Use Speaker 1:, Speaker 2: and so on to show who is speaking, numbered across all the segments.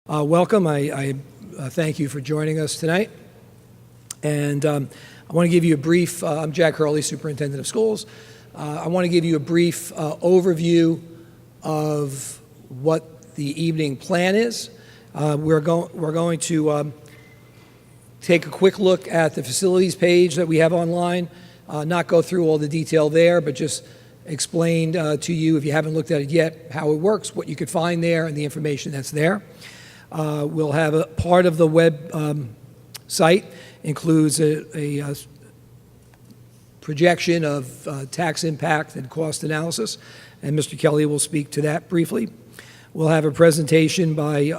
Speaker 1: Welcome. I thank you for joining us tonight. And I want to give you a brief, I'm Jack Hurley, Superintendent of Schools. I want to give you a brief overview of what the evening plan is. We're going to take a quick look at the facilities page that we have online, not go through all the detail there, but just explain to you, if you haven't looked at it yet, how it works, what you could find there, and the information that's there. We'll have a part of the web site includes a projection of tax impact and cost analysis, and Mr. Kelly will speak to that briefly. We'll have a presentation by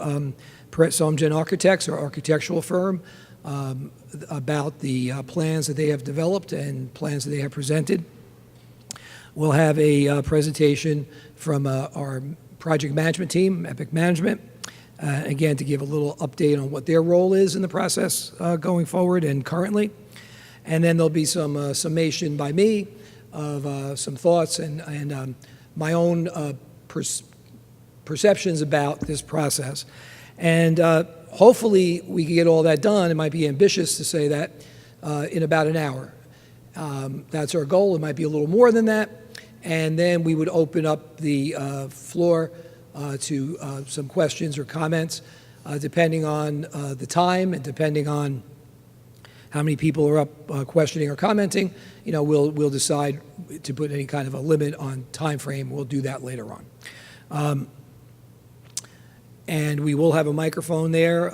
Speaker 1: Somgen Architects, our architectural firm, about the plans that they have developed and plans that they have presented. We'll have a presentation from our project management team, Epic Management, again, to give a little update on what their role is in the process going forward and currently. And then there'll be some summation by me of some thoughts and my own perceptions about this process. And hopefully we can get all that done. It might be ambitious to say that in about an hour. That's our goal. It might be a little more than that. And then we would open up the floor to some questions or comments, depending on the time and depending on how many people are up questioning or commenting. You know, we'll decide to put any kind of a limit on time frame. We'll do that later on. And we will have a microphone there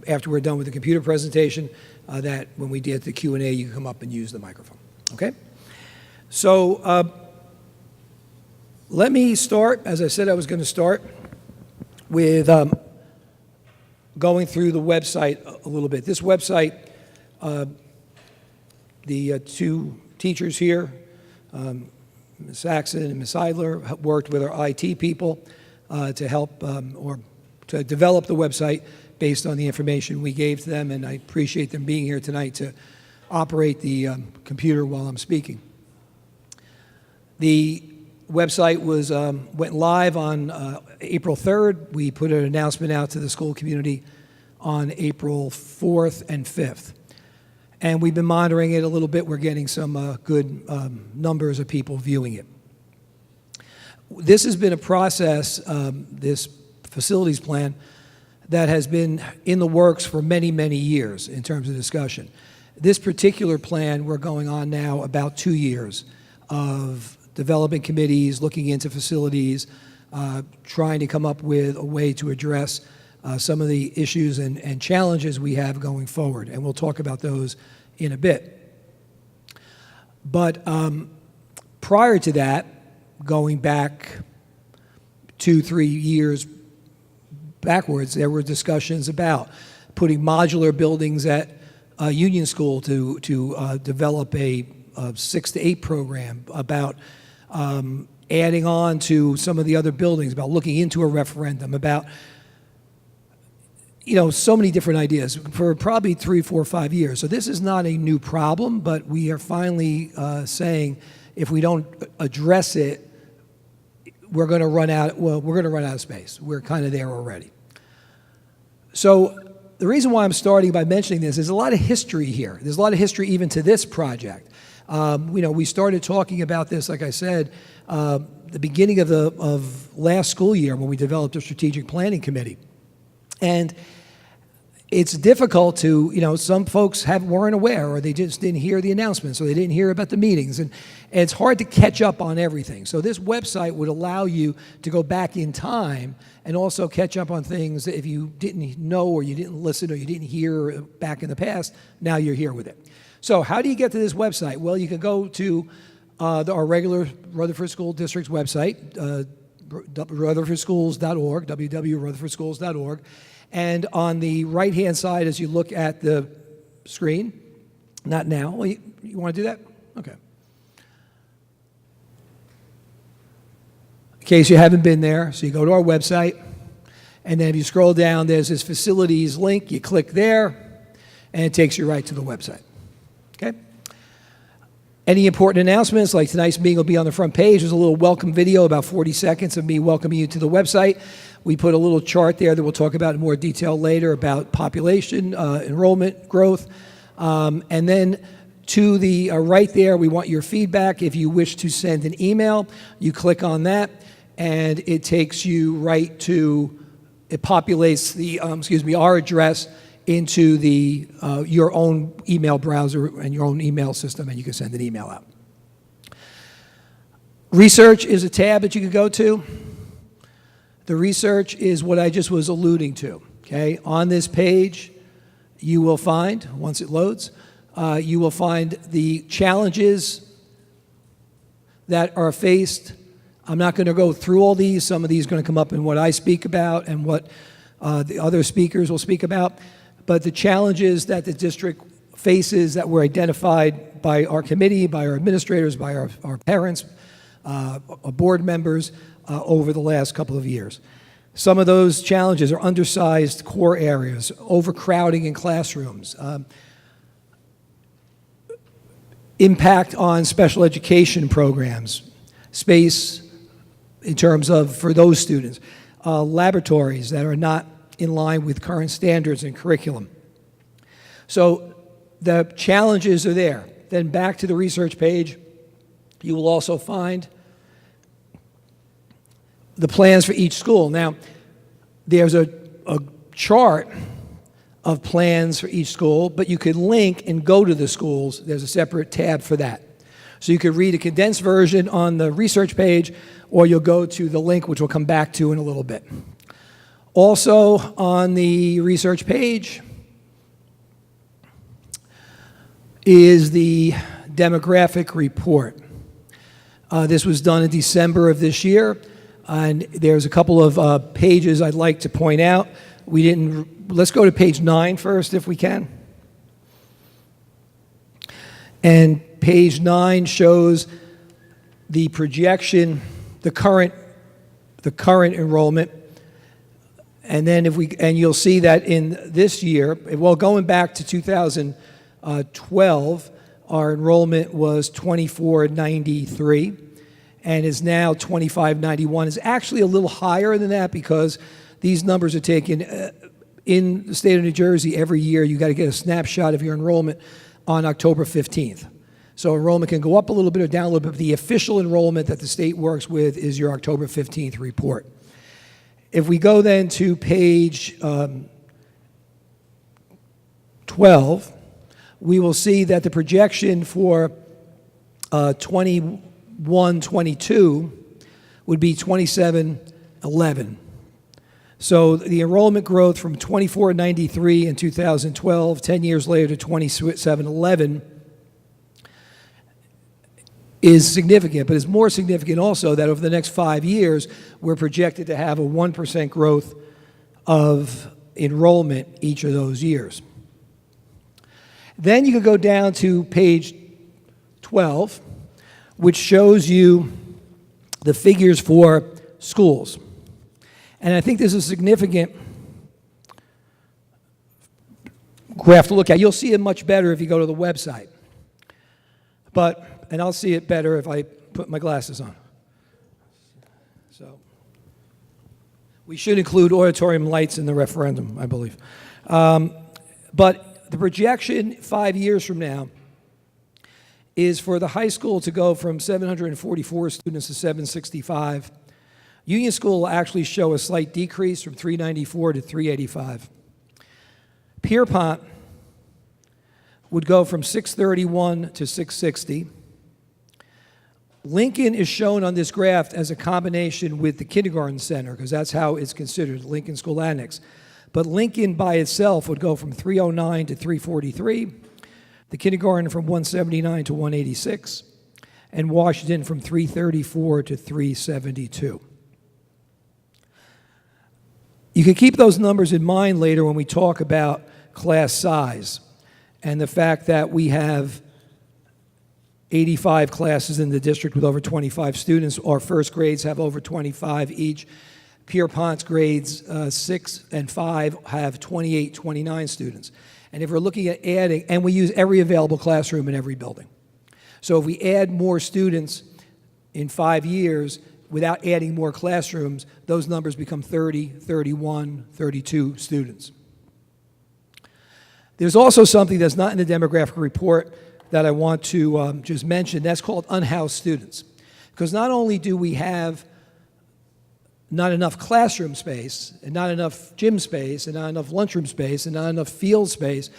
Speaker 1: after we're done with the computer presentation, that when we get the Q&A, you can come up and use the microphone. Okay? So let me start, as I said I was going to start, with going through the website a little bit. This website, the two teachers here, Ms. Saxon and Ms. Eidler, worked with our IT people to help or to develop the website based on the information we gave to them, and I appreciate them being here tonight to operate the computer while I'm speaking. The website went live on April 3rd. We put an announcement out to the school community on April 4th and 5th. And we've been monitoring it a little bit. We're getting some good numbers of people viewing it. This has been a process, this facilities plan, that has been in the works for many, many years in terms of discussion. This particular plan, we're going on now about 2 years of development committees, looking into facilities, trying to come up with a way to address some of the issues and challenges we have going forward. And we'll talk about those in a bit. But prior to that, going back 2-3 years backwards, there were discussions about putting modular buildings at Union School to develop a 6 to 8 program, about adding on to some of the other buildings, about looking into a referendum, about, you know, so many different ideas for probably 3, 4, 5 years. So this is not a new problem, but we are finally saying if we don't address it, we're going to run out of space. We're kind of there already. So the reason why I'm starting by mentioning this is a lot of history here. There's a lot of history even to this project. You know, we started talking about this, like I said, the beginning of last school year when we developed a strategic planning committee. And it's difficult to, you know, some folks weren't aware, or they just didn't hear the announcements, or they didn't hear about the meetings, and it's hard to catch up on everything. So this website would allow you to go back in time and also catch up on things that if you didn't know, or you didn't listen, or you didn't hear back in the past, now you're here with it. So how do you get to this website? Well, you can go to our regular Rutherford School District's website, rutherfordschools.org, www.rutherfordschools.org. And on the right-hand side, as you look at the screen, not now. Well, you want to do that? Okay. In case you haven't been there, so you go to our website, and then if you scroll down, there's this facilities link. You click there, and it takes you right to the website. Okay? Any important announcements, like tonight's meeting will be on the front page. There's a little welcome video, about 40 seconds of me welcoming you to the website. We put a little chart there that we'll talk about in more detail later about population, enrollment, growth. And then to the right there, we want your feedback. If you wish to send an email, you click on that, and it takes you right to, it populates the, our address into the your own email browser and your own email system, and you can send an email out. Research is a tab that you can go to. The research is what I just was alluding to, okay? On this page, you will find, once it loads, you will find the challenges that are faced. I'm not going to go through all these. Some of these are going to come up in what I speak about and what the other speakers will speak about. But the challenges that the district faces that were identified by our committee, by our administrators, by our parents, our board members over the last couple of years. Some of those challenges are undersized core areas, overcrowding in classrooms, impact on special education programs, space in terms of, for those students, laboratories that are not in line with current standards and curriculum. So the challenges are there. Then back to the research page, you will also find the plans for each school. Now, there's a chart of plans for each school, but you can link and go to the schools. There's a separate tab for that. So you could read a condensed version on the research page, or you'll go to the link, which we'll come back to in a little bit. Also on the research page is the demographic report. This was done in December of this year, and there's a couple of pages I'd like to point out. Let's go to page 9 first if we can. And page 9 shows the projection, the current enrollment. And then you'll see that in this year, well, going back to 2012, our enrollment was 2493 and is now 2591. It's actually a little higher than that because these numbers are taken in the state of New Jersey every year. You got to get a snapshot of your enrollment on October 15th. So enrollment can go up a little bit or down a little bit, but the official enrollment that the state works with is your October 15th report. If we go then to page 12, we will see that the projection for 21-22 would be 2711. So the enrollment growth from 2493 in 2012, 10 years later to 2711 is significant, but it's more significant also that over the next 5 years, we're projected to have a 1% growth of enrollment each of those years. Then you can go down to page 12, which shows you the figures for schools. And I think this is a significant graph to look at. You'll see it much better if you go to the website. And I'll see it better if I put my glasses on. So we should include auditorium lights in the referendum, I believe. But the projection 5 years from now is for the high school to go from 744 students to 765. Union School will actually show a slight decrease from 394 to 385. Pierpont would go from 631 to 660. Lincoln is shown on this graph as a combination with the kindergarten center because that's how it's considered, Lincoln School Annex. But Lincoln by itself would go from 309 to 343, the kindergarten from 179 to 186, and Washington from 334 to 372. You can keep those numbers in mind later when we talk about class size and the fact that we have 85 classes in the district with over 25 students. Our first grades have over 25 each. Pierpont's grades 6 and 5 have 28, 29 students. And if we're looking at adding, and we use every available classroom in every building. So if we add more students in 5 years without adding more classrooms, those numbers become 30, 31, 32 students. There's also something that's not in the demographic report that I want to just mention. That's called unhoused students. Because not only do we have not enough classroom space, and not enough gym space, and not enough lunchroom space, and not enough field space,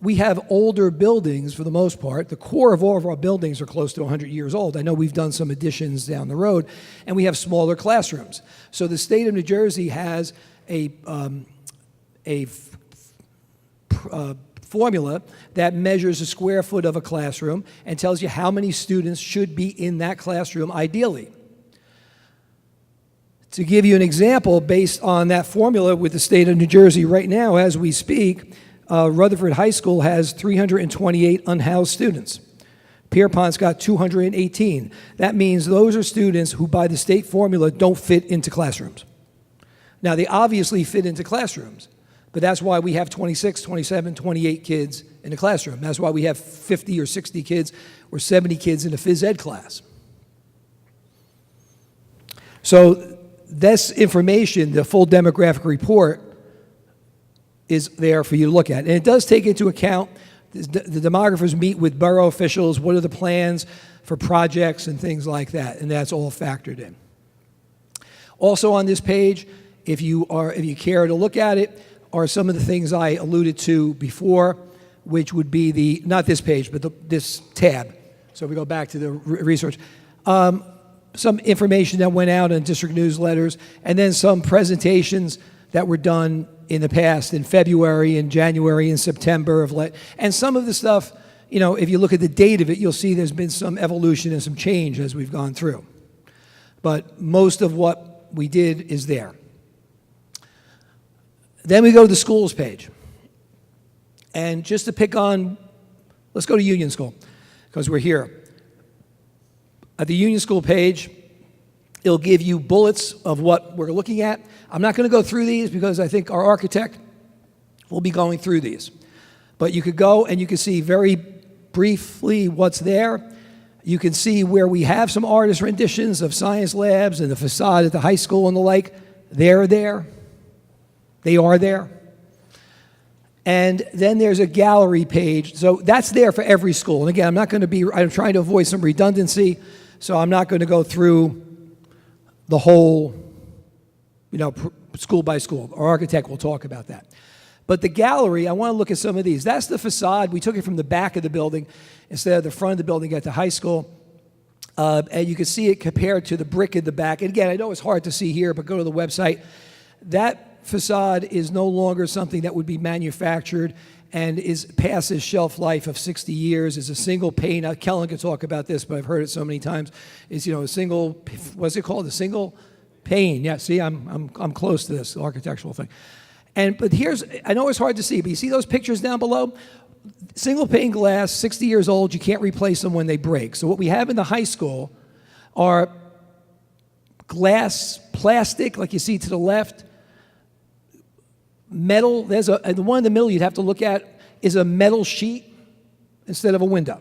Speaker 1: we have older buildings for the most part. The core of all of our buildings are close to 100 years old. I know we've done some additions down the road, and we have smaller classrooms. So the state of New Jersey has a formula that measures a square foot of a classroom and tells you how many students should be in that classroom ideally. To give you an example, based on that formula with the state of New Jersey right now as we speak, Rutherford High School has 328 unhoused students. Pierpont's got 218. That means those are students who, by the state formula, don't fit into classrooms. Now, they obviously fit into classrooms, but that's why we have 26, 27, 28 kids in a classroom. That's why we have 50 or 60 kids or 70 kids in a phys ed class. So this information, the full demographic report, is there for you to look at. And it does take into account, the demographers meet with borough officials, what are the plans for projects and things like that, and that's all factored in. Also on this page, if you care to look at it, are some of the things I alluded to before, which would be not this page, but this tab. So we go back to the research. Some information that went out in district newsletters, and then some presentations that were done in the past, in February, in January, in September and some of the stuff, if you look at the date of it, you'll see there's been some evolution and some change as we've gone through. But most of what we did is there. Then we go to the schools page. And just to pick on, let's go to Union School, because we're here. At the Union School page, it'll give you bullets of what we're looking at. I'm not going to go through these because I think our architect will be going through these. But you could go and you can see very briefly what's there. You can see where we have some artist renditions of science labs and the facade at the high school and the like. They're there. They are there. And then there's a gallery page. So that's there for every school. And again, I'm trying to avoid some redundancy, so I'm not going to go through the whole, school by school. Our architect will talk about that. But the gallery, I want to look at some of these. That's the facade. We took it from the back of the building instead of the front of the building at the high school. And you can see it compared to the brick in the back. And again, I know it's hard to see here, but go to the website. That facade is no longer something that would be manufactured and is past its shelf life of 60 years. It's a single pane. Kellen could talk about this, but I've heard it so many times. It's a single, what's it called? A single pane. Yeah, see, I'm close to this architectural thing. But I know it's hard to see, but you see those pictures down below? Single pane glass, 60 years old, you can't replace them when they break. So what we have in the high school are glass, plastic, like you see to the left, metal. The one in the middle you'd have to look at is a metal sheet instead of a window.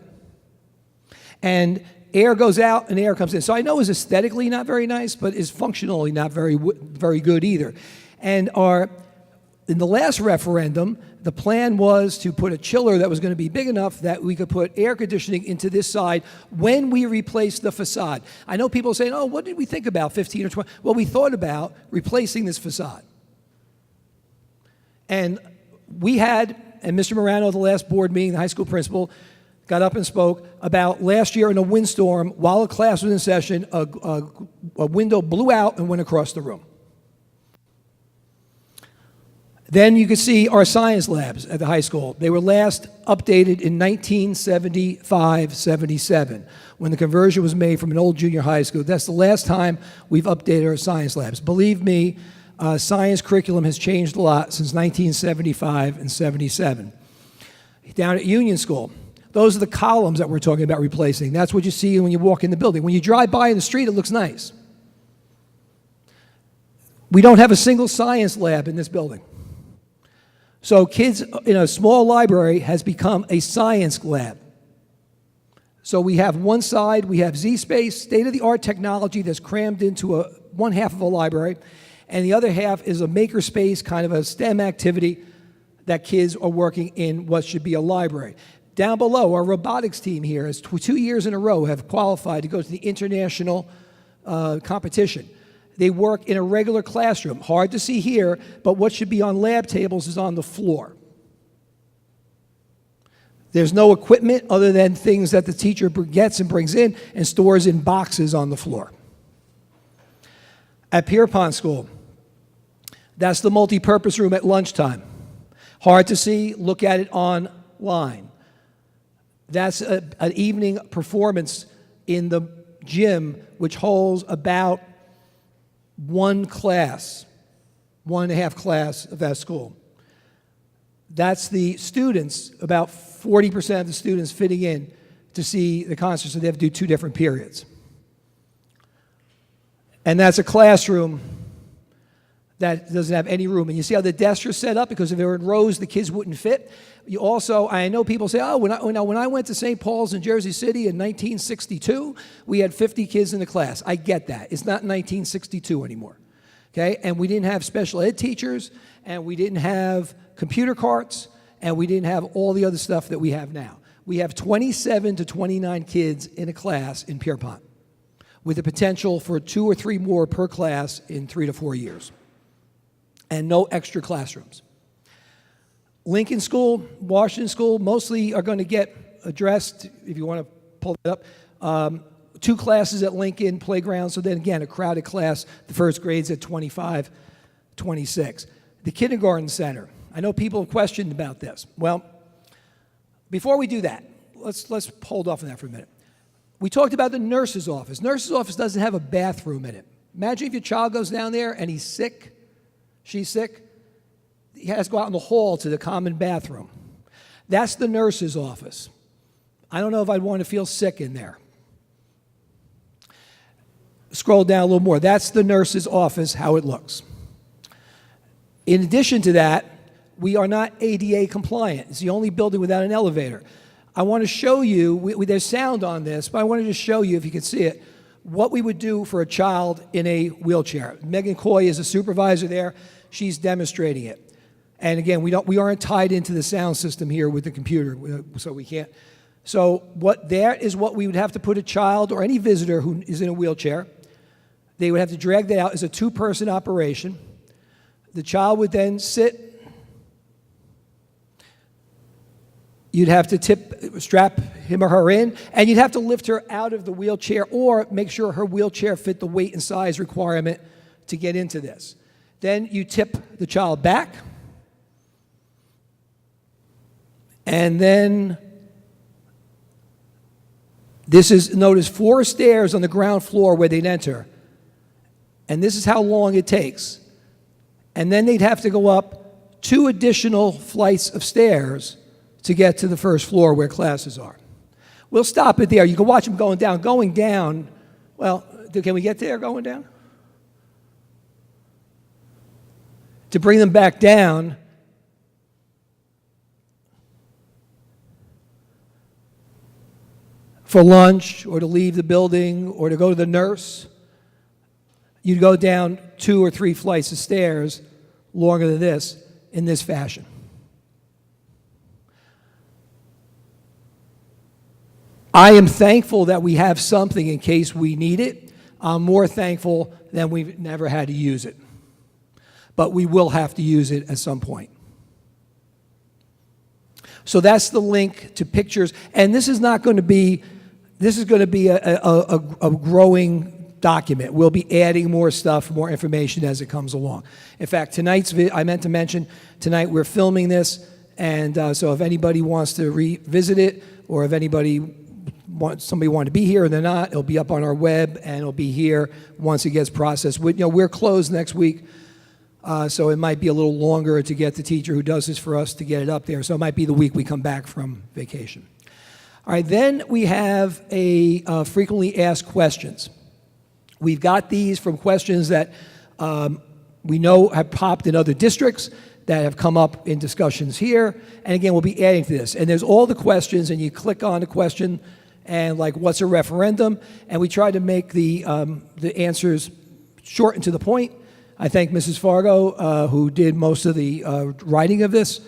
Speaker 1: And air goes out and air comes in. So I know it's aesthetically not very nice, but is functionally not very good either. And in the last referendum, the plan was to put a chiller that was going to be big enough that we could put air conditioning into this side when we replaced the facade. I know people saying, oh, what did we think about 15 or 20? Well, we thought about replacing this facade. And and Mr. Morano, the last board meeting, the high school principal, got up and spoke about last year in a windstorm, while a class was in session, a window blew out and went across the room. Then you can see our science labs at the high school. They were last updated in 1975-77, when the conversion was made from an old junior high school. That's the last time we've updated our science labs. Believe me, science curriculum has changed a lot since 1975 and 77. Down at Union School, those are the columns that we're talking about replacing. That's what you see when you walk in the building. When you drive by in the street, it looks nice. We don't have a single science lab in this building. So kids in a small library has become a science lab. So we have one side, we have Z-Space, state-of-the-art technology that's crammed into one half of a library, and the other half is a makerspace, kind of a STEM activity that kids are working in what should be a library. Down below, our robotics team here is 2 years in a row have qualified to go to the international competition. They work in a regular classroom. Hard to see here, but what should be on lab tables is on the floor. There's no equipment other than things that the teacher gets and brings in and stores in boxes on the floor. At Pierpont School, that's the multi-purpose room at lunchtime. Hard to see, look at it online. That's an evening performance in the gym, which holds about one class, 1.5 class of that school. That's the students, about 40% of the students fitting in to see the concert, so they have to do 2 different periods. And that's a classroom that doesn't have any room. And you see how the desks are set up? Because if they were in rows, the kids wouldn't fit. You also, I know people say, oh, when I went to St. Paul's in Jersey City in 1962, we had 50 kids in the class. I get that. It's not 1962 anymore. Okay? And we didn't have special ed teachers, and we didn't have computer carts, and we didn't have all the other stuff that we have now. We have 27 to 29 kids in a class in Pierpont, with the potential for 2 or 3 more per class in 3 to 4 years, and no extra classrooms. Lincoln School, Washington School, mostly are going to get addressed, if you want to pull it up. 2 classes at Lincoln, playground, so then again, a crowded class, the first grade's at 25, 26. The kindergarten center, I know people have questioned about this. Well, before we do that, let's hold off on that for a minute. We talked about the nurse's office. Nurse's office doesn't have a bathroom in it. Imagine if your child goes down there and he's sick, she's sick, he has to go out in the hall to the common bathroom. That's the nurse's office. I don't know if I'd want to feel sick in there. Scroll down a little more. That's the nurse's office, how it looks. In addition to that, we are not ADA compliant. It's the only building without an elevator. I want to show you, there's sound on this, but I wanted to show you, if you can see it, what we would do for a child in a wheelchair. Megan Coy is a supervisor there. She's demonstrating it. And again, we aren't tied into the sound system here with the computer, so we can't. So that is what we would have to put a child or any visitor who is in a wheelchair. They would have to drag that out as a 2-person operation. The child would then sit. You'd have to strap him or her in, and you'd have to lift her out of the wheelchair or make sure her wheelchair fit the weight and size requirement to get into this. Then you tip the child back, and then notice 4 stairs on the ground floor where they'd enter, and this is how long it takes. And then they'd have to go up 2 additional flights of stairs to get to the first floor where classes are. We'll stop it there. You can watch them going down. Going down, well, can we get there going down? To bring them back down, for lunch or to leave the building or to go to the nurse, you'd go down 2 or 3 flights of stairs longer than this in this fashion. I am thankful that we have something in case we need it. I'm more thankful than we've never had to use it. But we will have to use it at some point. So that's the link to pictures. And this is going to be a growing document. We'll be adding more stuff, more information as it comes along. In fact, I meant to mention, tonight we're filming this, and so if anybody wants to revisit it, or if somebody wanted to be here and they're not, it'll be up on our web, and it'll be here once it gets processed. We're closed next week, so it might be a little longer to get the teacher who does this for us to get it up there. So it might be the week we come back from vacation. All right, then we have a frequently asked questions. We've got these from questions that we know have popped in other districts, that have come up in discussions here. And again, we'll be adding to this. And there's all the questions, and you click on the question, and like what's a referendum, and we tried to make the answers short and to the point. I thank Mrs. Fargo, who did most of the writing of this,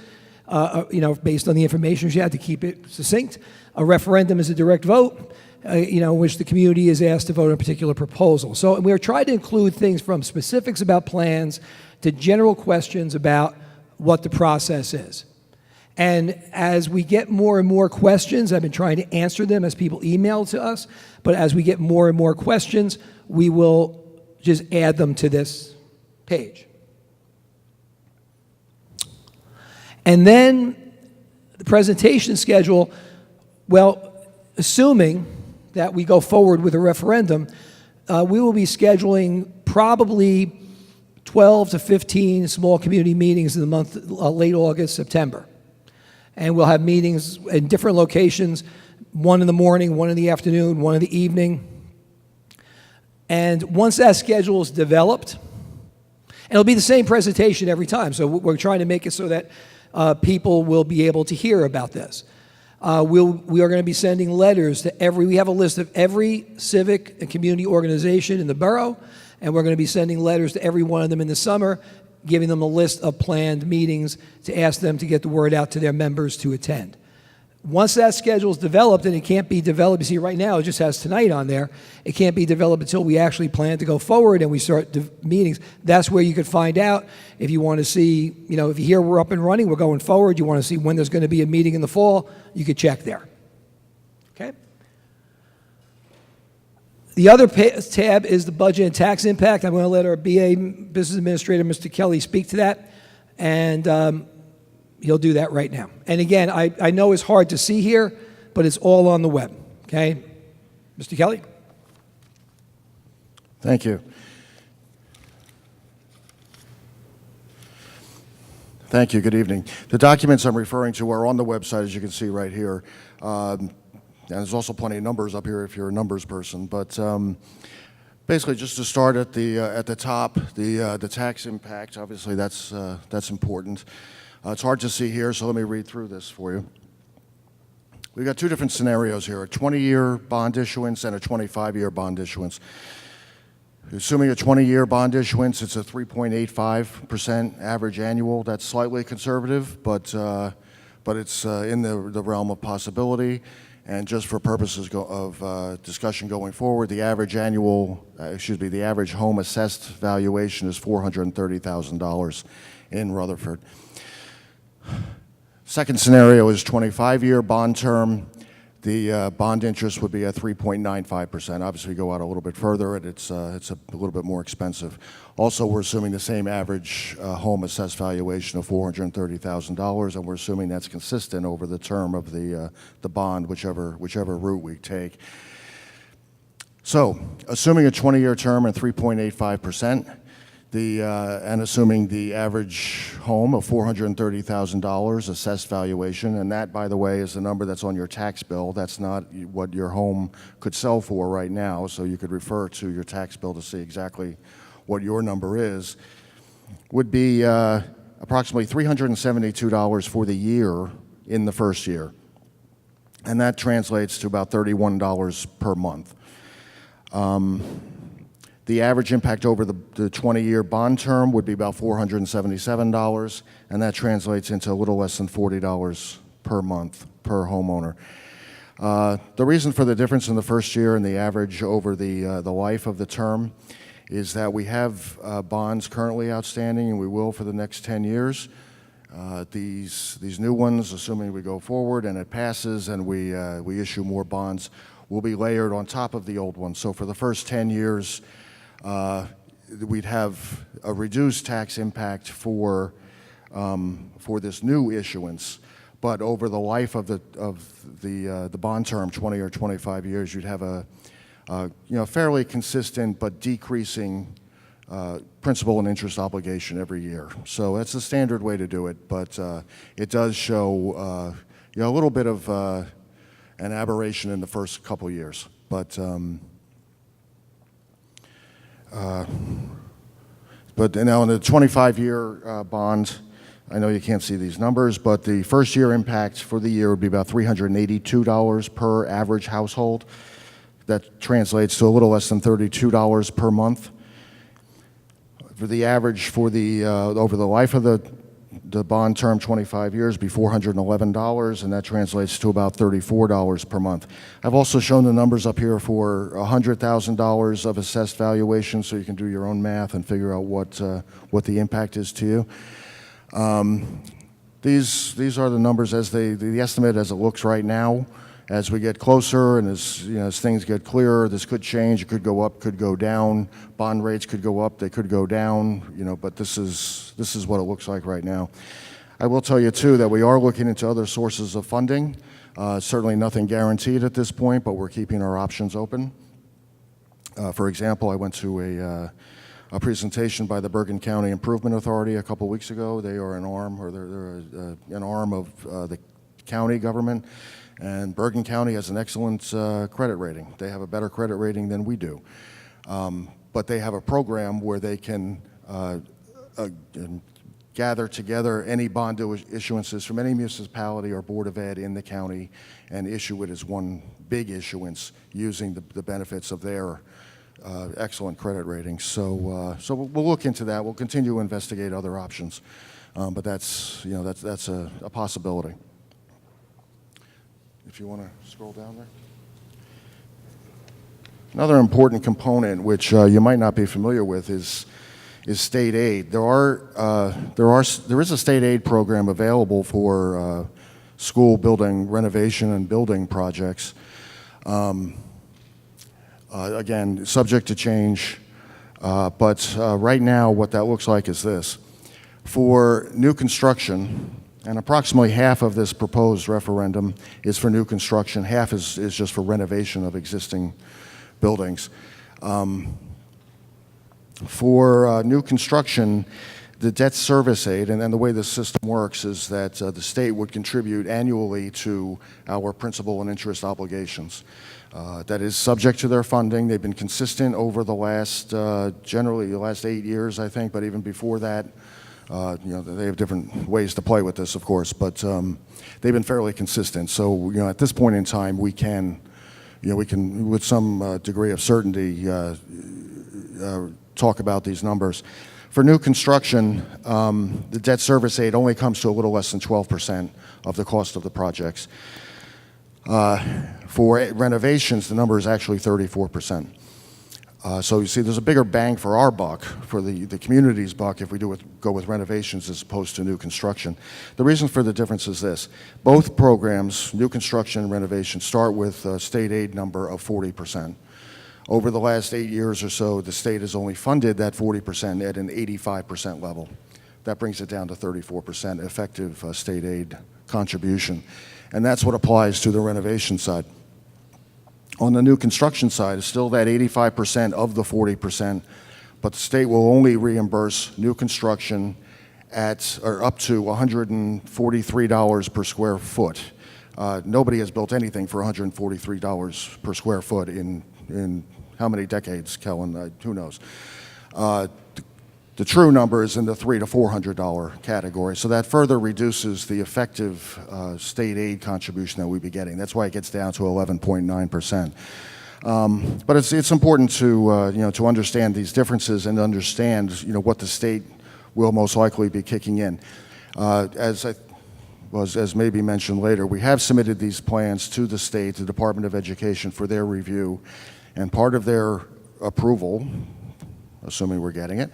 Speaker 1: based on the information she had to keep it succinct. A referendum is a direct vote, in which the community is asked to vote on a particular proposal. So we are trying to include things from specifics about plans to general questions about what the process is. And as we get more and more questions, I've been trying to answer them as people email to us, but as we get more and more questions, we will just add them to this page. And then the presentation schedule, well, assuming that we go forward with a referendum, we will be scheduling probably 12 to 15 small community meetings in the month, late August, September. And we'll have meetings in different locations, one in the morning, one in the afternoon, one in the evening. And once that schedule is developed, and it'll be the same presentation every time, so we're trying to make it so that people will be able to hear about this. We are going to be sending letters to we have a list of every civic and community organization in the borough, and we're going to be sending letters to every one of them in the summer, giving them a list of planned meetings to ask them to get the word out to their members to attend. Once that schedule is developed, and it can't be developed, you see right now it just has tonight on there, it can't be developed until we actually plan to go forward and we start meetings. That's where you could find out if you want to see, if you hear we're up and running, we're going forward, you want to see when there's going to be a meeting in the fall, you could check there. Okay? The other tab is the budget and tax impact. I'm going to let our BA Business Administrator, Mr. Kelly, speak to that, and he'll do that right now. And again, I know it's hard to see here, but it's all on the web, okay? Mr. Kelly?
Speaker 2: Thank you. Thank you. Good evening. The documents I'm referring to are on the website, as you can see right here. And there's also plenty of numbers up here if you're a numbers person. But basically, just to start at the top, the tax impact. Obviously, that's important. It's hard to see here, so let me read through this for you. We've got two different scenarios here: a 20-year bond issuance and a 25-year bond issuance. Assuming a 20-year bond issuance, it's a 3.85% average annual. That's slightly conservative, but it's in the realm of possibility. And just for purposes of discussion going forward, the average the average home assessed valuation is $430,000 in Rutherford. Second scenario is 25-year bond term. The bond interest would be at 3.95%. Obviously, we go out a little bit further, and it's a little bit more expensive. Also, we're assuming the same average home assessed valuation of $430,000, and we're assuming that's consistent over the term of the bond, whichever route we take. So, assuming a 20-year term and 3.85%. And assuming the average home of $430,000 assessed valuation, and that, by the way, is the number that's on your tax bill. That's not what your home could sell for right now, so you could refer to your tax bill to see exactly what your number is, would be approximately $372 for the year in the first year. And that translates to about $31 per month. The average impact over the 20-year bond term would be about $477, and that translates into a little less than $40 per month per homeowner. The reason for the difference in the first year and the average over the life of the term is that we have bonds currently outstanding, and we will for the next 10 years. These new ones, assuming we go forward and it passes and we issue more bonds, will be layered on top of the old ones. So for the first 10 years, we'd have a reduced tax impact for this new issuance, but over the life of the bond term, 20 or 25 years, you'd have a fairly consistent but decreasing principal and interest obligation every year. So that's the standard way to do it, but it does show a little bit of an aberration in the first couple years, but now in the 25-year bond, I know you can't see these numbers, but the first year impact for the year would be about $382 per average household. That translates to a little less than $32 per month. For the average for the over the life of the bond term, 25 years, be $411, and that translates to about $34 per month. I've also shown the numbers up here for $100,000 of assessed valuation, so you can do your own math and figure out what the impact is to you. These are the numbers as the estimate as it looks right now. As we get closer and as things get clearer, this could change. It could go up, could go down. Bond rates could go up, they could go down. But this is what it looks like right now. I will tell you too that we are looking into other sources of funding. Certainly nothing guaranteed at this point, but we're keeping our options open. For example, I went to a presentation by the Bergen County Improvement Authority a couple weeks ago. They are an arm, or they're an arm of the county government. And Bergen County has an excellent credit rating. They have a better credit rating than we do. But they have a program where they can gather together any bond issuances from any municipality or Board of Ed in the county and issue it as one big issuance using the benefits of their excellent credit rating. So we'll look into that. We'll continue to investigate other options. But that's a possibility. If you want to scroll down there. Another important component, which you might not be familiar with, is state aid. There is a state aid program available for school building renovation and building projects. Again, subject to change, but right now what that looks like is this. For new construction, and approximately half of this proposed referendum is for new construction, half is just for renovation of existing buildings. For new construction, the debt service aid, and the way the system works is that the state would contribute annually to our principal and interest obligations. That is subject to their funding. They've been consistent over the last, generally the last 8 years, I think, but even before that, they have different ways to play with this, of course, but they've been fairly consistent. So, at this point in time, we can, with some degree of certainty, talk about these numbers. For new construction, the debt service aid only comes to a little less than 12% of the cost of the projects. For renovations, the number is actually 34%. So you see, there's a bigger bang for our buck, for the community's buck, if we go with renovations as opposed to new construction. The reason for the difference is this. Both programs, new construction and renovation, start with a state aid number of 40%. Over the last 8 years or so, the state has only funded that 40% at an 85% level. That brings it down to 34% effective state aid contribution. And that's what applies to the renovation side. On the new construction side, it's still that 85% of the 40%, but the state will only reimburse new construction at or up to $143 per square foot. Nobody has built anything for $143 per square foot in how many decades, Kellen? Who knows? The true number is in the $300 to $400 category, so that further reduces the effective state aid contribution that we'd be getting. That's why it gets down to 11.9%. But it's important to to understand these differences and understand what the state will most likely be kicking in. As may be mentioned later, we have submitted these plans to the state, the Department of Education, for their review, and part of their approval, assuming we're getting it,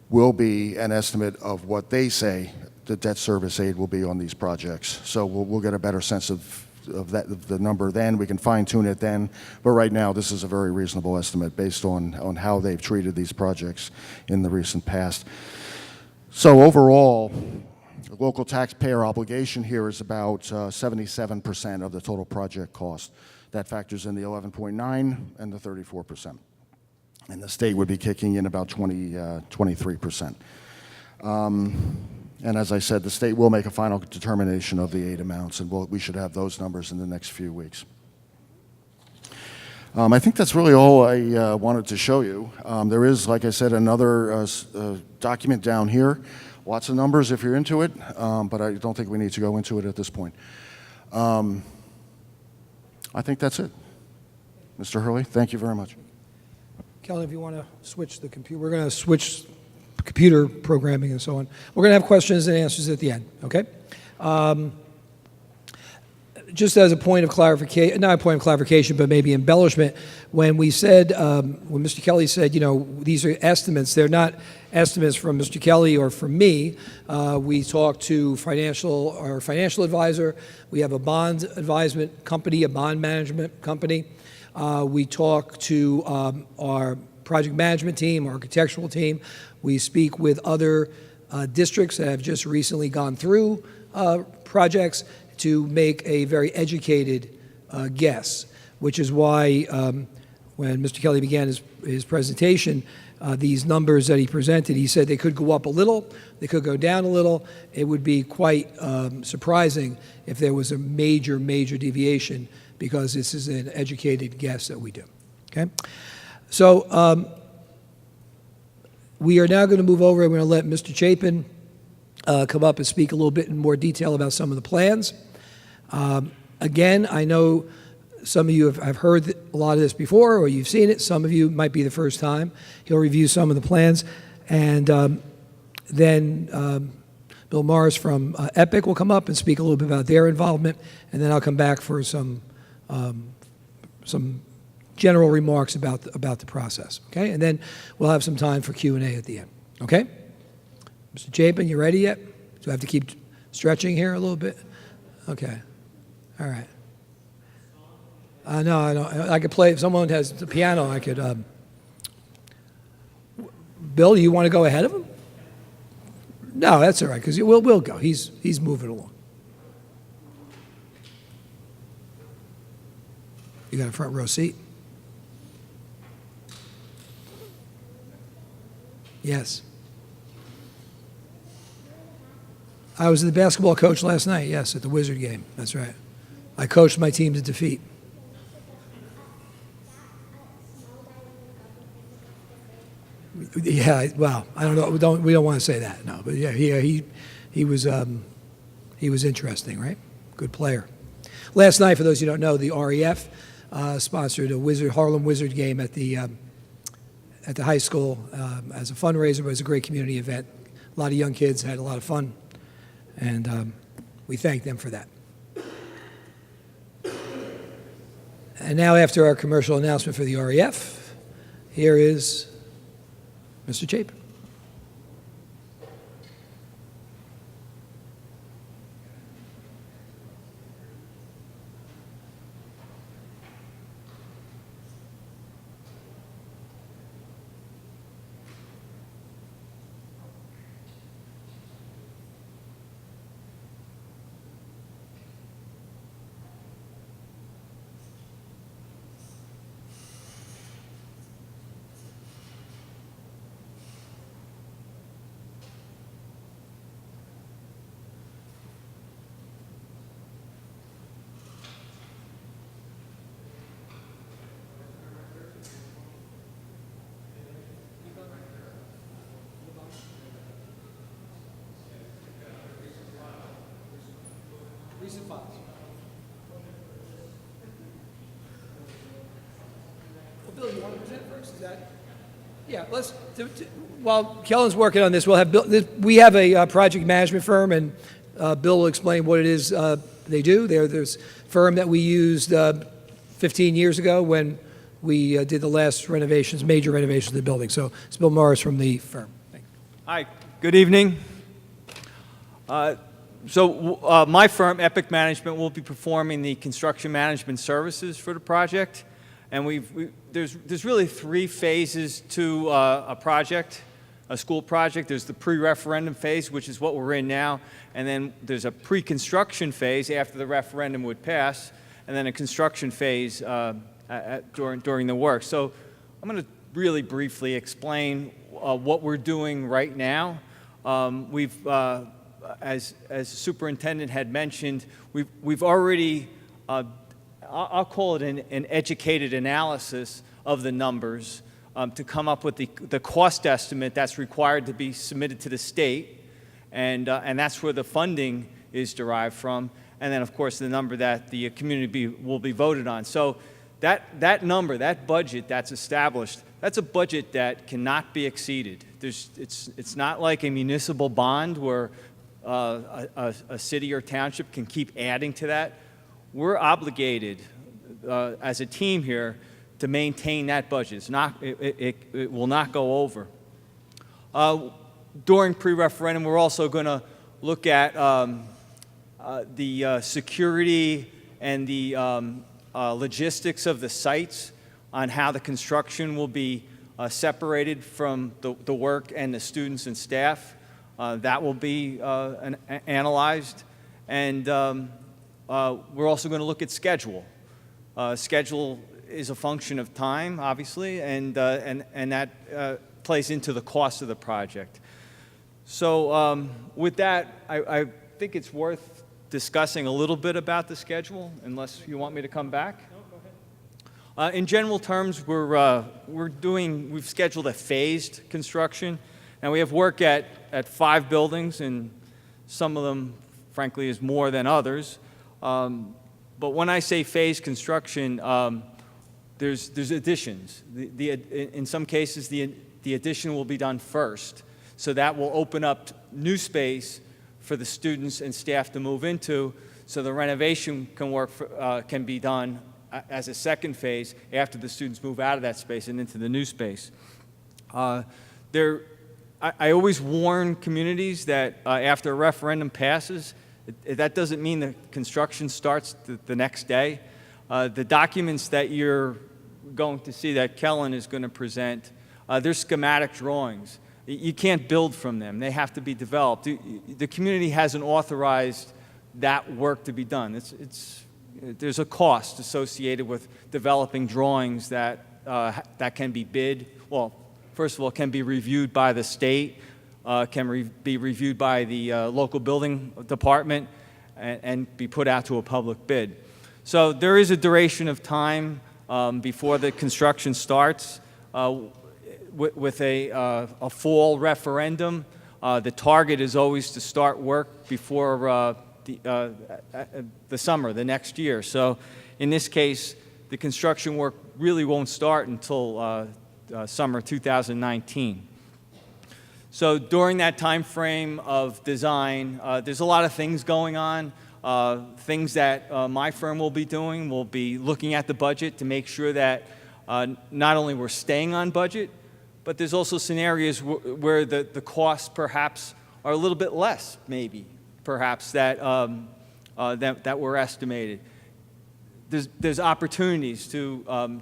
Speaker 2: will be an estimate of what they say the debt service aid will be on these projects. So we'll get a better sense of the number then. We can fine tune it then. But right now, this is a very reasonable estimate based on how they've treated these projects in the recent past. So overall, the local taxpayer obligation here is about 77% of the total project cost. That factors in the 11.9 and the 34%. And the state would be kicking in about 23%. And as I said, the state will make a final determination of the aid amounts, and we should have those numbers in the next few weeks. I think that's really all I wanted to show you. There is, like I said, another document down here Lots of numbers if you're into it, but I don't think we need to go into it at this point. I think that's it. Mr. Hurley, thank you very much.
Speaker 1: Kelly, if you want to switch the computer, we're going to switch computer programming and so on. We're going to have questions and answers at the end, okay? Just as a point of clarification, not a point of clarification, but maybe embellishment, when we said, when Mr. Kelly said, you know, these are estimates, they're not estimates from Mr. Kelly or from me. We talked to our financial advisor. We have a bond advisement company, a bond management company. We talk to our project management team, architectural team. We speak with other districts that have just recently gone through projects to make a very educated guess, which is why when Mr. Kelly began his presentation, these numbers that he presented, he said they could go up a little, they could go down a little. It would be quite surprising if there was a major, major deviation, because this is an educated guess that we do, okay? So we are now going to move over, and we're going to let Mr. Chapin come up and speak a little bit in more detail about some of the plans. Again, I know some of you have heard a lot of this before, or you've seen it. Some of you might be the first time. He'll review some of the plans, and then Bill Morris from Epic will come up and speak a little bit about their involvement, and then I'll come back for some general remarks about the process. Okay, and then we'll have some time for Q&A at the end. Okay, Mr. Chapin, you ready yet? Do I have to keep stretching here a little bit? Okay, all right. No, I don't. I could play. If someone has the piano, I could. Bill, do you want to go ahead of him? No, that's all right, because we'll go. He's moving along. You got a front row seat? Yes. I was the basketball coach last night, yes, at the Wizard game. That's right. I coached my team to defeat. Yeah, well, I don't know. We don't want to say that, no. But yeah, he was interesting, right? Good player. Last night, for those who don't know, the REF sponsored a Harlem Wizard game at the high school as a fundraiser. It was a great community event. A lot of young kids had a lot of fun, and we thank them for that. And now, after our commercial announcement for the REF, here is Mr. Chapin. Recent files. Well, Bill, you want to present first? Is that? Yeah, let's. While Kellen's working on this, we'll have Bill. We have a project management firm, and Bill will explain what it is they do. They're this firm that we used 15 years ago when we did the last renovations, major renovations of the building. So it's Bill Morris from the firm. Thank you.
Speaker 3: Hi, good evening. So my firm, Epic Management, will be performing the construction management services for the project. And there's really three phases to a project, a school project. There's the pre-referendum phase, which is what we're in now. And then there's a pre-construction phase after the referendum would pass, and then a construction phase during the work. So I'm going to really briefly explain what we're doing right now. As the superintendent had mentioned, we've already, I'll call it an educated analysis of the numbers to come up with the cost estimate that's required to be submitted to the state. and that's where the funding is derived from. And then, of course, the number that the community will be voted on. So that number, that budget that's established, that's a budget that cannot be exceeded. It's not like a municipal bond where a city or township can keep adding to that. We're obligated as a team here to maintain that budget. It will not go over. During pre-referendum, we're also going to look at the security and the logistics of the sites, on how the construction will be separated from the work and the students and staff. That will be analyzed. And we're also going to look at schedule. Schedule is a function of time, obviously, and that plays into the cost of the project. So with that, I think it's worth discussing a little bit about the schedule, unless you want me to come back.
Speaker 1: No, go ahead.
Speaker 3: In general terms, we've scheduled a phased construction. Now, we have work at 5 buildings, and some of them, frankly, is more than others. But when I say phased construction, there's additions. In some cases, the addition will be done first. So that will open up new space for the students and staff to move into, so the renovation can be done as a second phase after the students move out of that space and into the new space. I always warn communities that after a referendum passes, that doesn't mean the construction starts the next day. The documents that you're going to see that Kellen is going to present, they're schematic drawings. You can't build from them. They have to be developed. The community hasn't authorized that work to be done. There's a cost associated with developing drawings that can be bid. Well, first of all, can be reviewed by the state, be reviewed by the local building department, and be put out to a public bid. So there is a duration of time before the construction starts. With a fall referendum, the target is always to start work before the summer, the next year. So in this case, the construction work really won't start until summer 2019. So during that time frame of design, there's a lot of things going on. Things that my firm will be doing. We'll be looking at the budget to make sure that not only we're staying on budget, but there's also scenarios where the costs perhaps are a little bit less, maybe, perhaps, that were estimated. There's opportunities to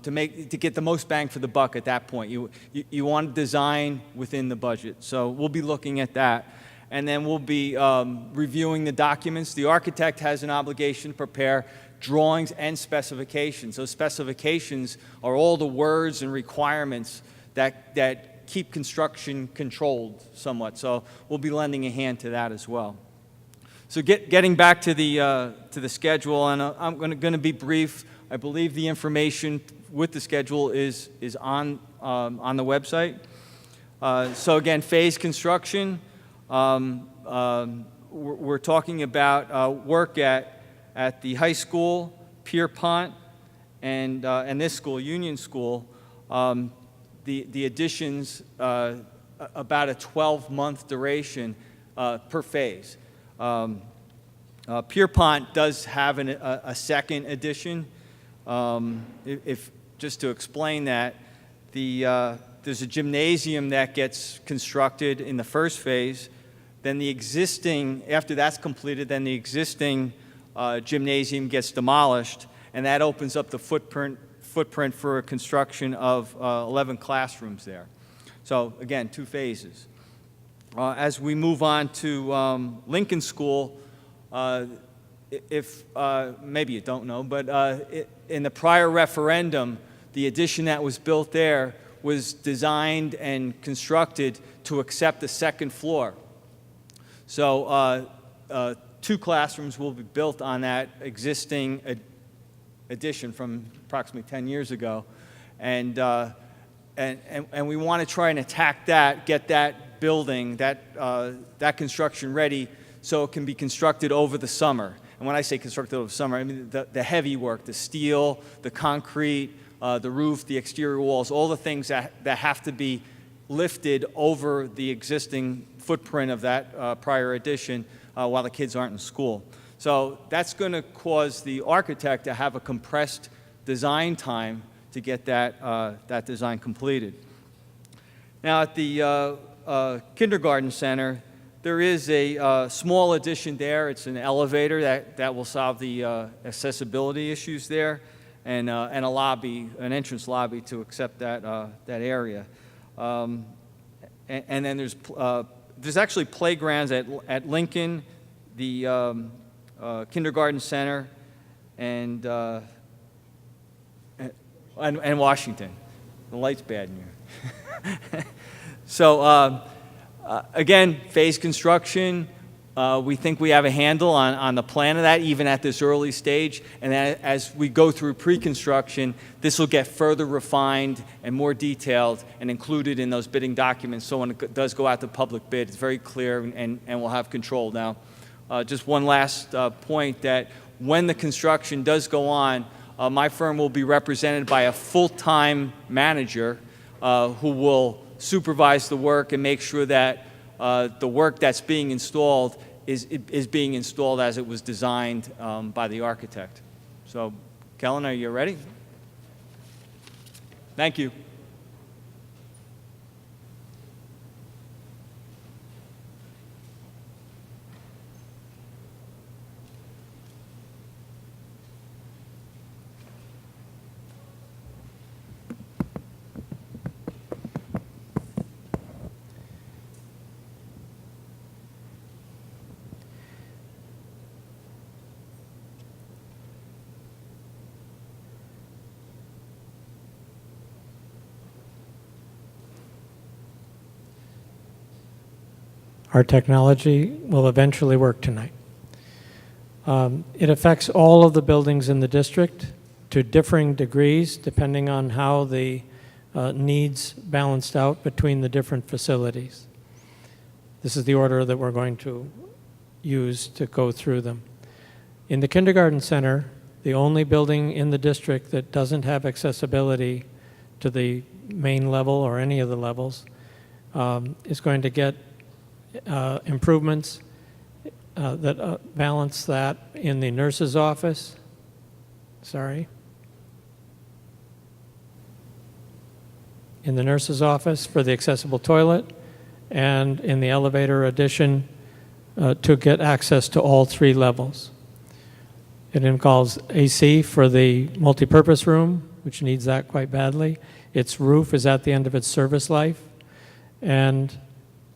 Speaker 3: get the most bang for the buck at that point. You want to design within the budget. So we'll be looking at that. And then we'll be reviewing the documents. The architect has an obligation to prepare drawings and specifications. Those specifications are all the words and requirements that keep construction controlled somewhat. So we'll be lending a hand to that as well. So getting back to the schedule, and I'm going to be brief. I believe the information with the schedule is on the website. So again, phase construction. We're talking about work at the high school, Pierpont, and this school, Union School. The additions, about a 12-month duration per phase. Pierpont does have a second addition. Just to explain that, there's a gymnasium that gets constructed in the first phase. Then after that's completed, then the existing gymnasium gets demolished, and that opens up the footprint for a construction of 11 classrooms there. So again, 2 phases. As we move on to Lincoln School, maybe you don't know, but in the prior referendum, the addition that was built there was designed and constructed to accept the second floor. So 2 classrooms will be built on that existing addition from approximately 10 years ago, and we want to try and attack that, get that building, that construction ready, so it can be constructed over the summer. And when I say constructed over the summer, I mean the heavy work, the steel, the concrete, the roof, the exterior walls, all the things that have to be lifted over the existing footprint of that prior addition while the kids aren't in school. So that's going to cause the architect to have a compressed design time to get that design completed. Now at the kindergarten center, there is a small addition there. It's an elevator that will solve the accessibility issues there, and a lobby, an entrance lobby to accept that area. And then there's actually playgrounds at Lincoln, the kindergarten center, and Washington. The light's bad in here. So again, phase construction. We think we have a handle on the plan of that, even at this early stage. And as we go through pre-construction, this will get further refined and more detailed and included in those bidding documents. So when it does go out to public bid, it's very clear and we'll have control. Now, just one last point, that when the construction does go on, my firm will be represented by a full-time manager who will supervise the work and make sure that the work that's being installed is being installed as it was designed by the architect. So, Kellen, are you ready? Thank you.
Speaker 4: Our technology will eventually work tonight. It affects all of the buildings in the district to differing degrees, depending on how the needs balanced out between the different facilities. This is the order that we're going to use to go through them. In the kindergarten center, the only building in the district that doesn't have accessibility to the main level or any of the levels is going to get improvements that balance that in the nurse's office. In the nurse's office for the accessible toilet, and in the elevator addition to get access to all three levels. It involves AC for the multipurpose room, which needs that quite badly. Its roof is at the end of its service life, and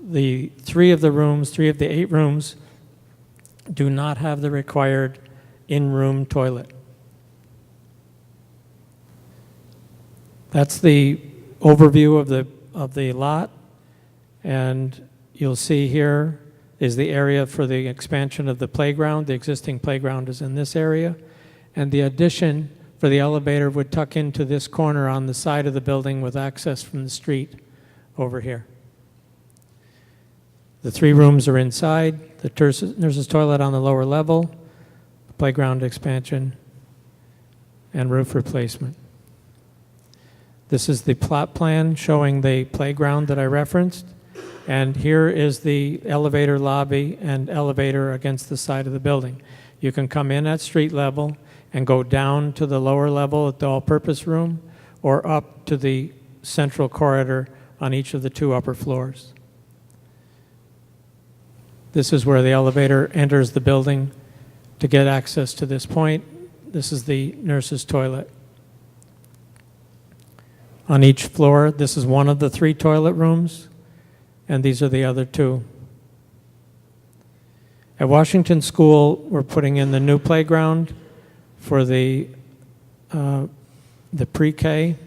Speaker 4: the three of the 8 rooms do not have the required in-room toilet. That's the overview of the lot, and you'll see here is the area for the expansion of the playground. The existing playground is in this area, and the addition for the elevator would tuck into this corner on the side of the building with access from the street over here. The 3 rooms are inside, the nurse's toilet on the lower level, playground expansion, and roof replacement. This is the plot plan showing the playground that I referenced, and here is the elevator lobby and elevator against the side of the building. You can come in at street level and go down to the lower level at the all-purpose room, or up to the central corridor on each of the 2 upper floors. This is where the elevator enters the building to get access to this point. This is the nurse's toilet. On each floor, this is one of the 3 toilet rooms, and these are the other 2. At Washington School, we're putting in the new playground for the pre-K,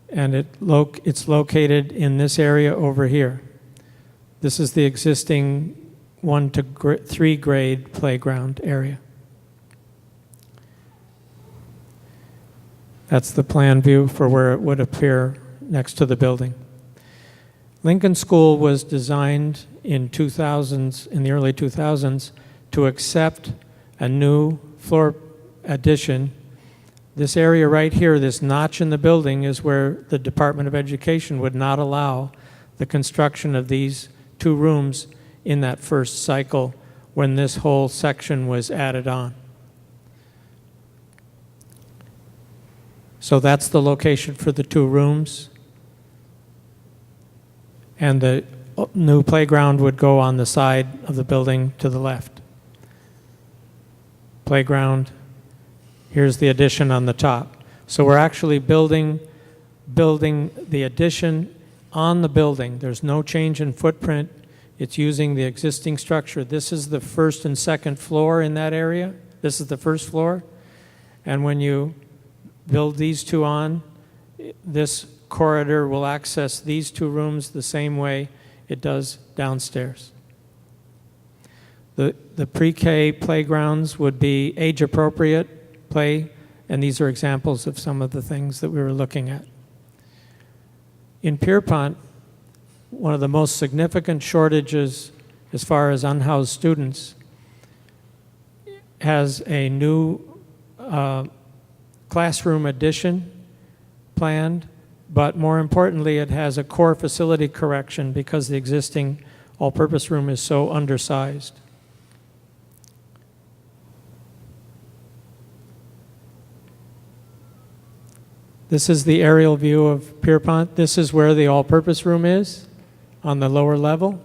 Speaker 4: and it's located in this area over here. This is the existing 1 to 3 grade playground area. That's the plan view for where it would appear next to the building. Lincoln School was designed in the early 2000s, to accept a new floor addition. This area right here, this notch in the building, is where the Department of Education would not allow the construction of these 2 rooms in that first cycle when this whole section was added on. So that's the location for the 2 rooms. And the new playground would go on the side of the building to the left. Playground, here's the addition on the top. So we're actually building the addition on the building. There's no change in footprint. It's using the existing structure. This is the first and second floor in that area. This is the first floor. And when you build these 2 on, this corridor will access these 2 rooms the same way it does downstairs. The pre-K playgrounds would be age-appropriate play, and these are examples of some of the things that we were looking at. In Pierpont, one of the most significant shortages as far as unhoused students has a new classroom addition planned, but more importantly, it has a core facility correction because the existing all-purpose room is so undersized. This is the aerial view of Pierpont. This is where the all-purpose room is on the lower level.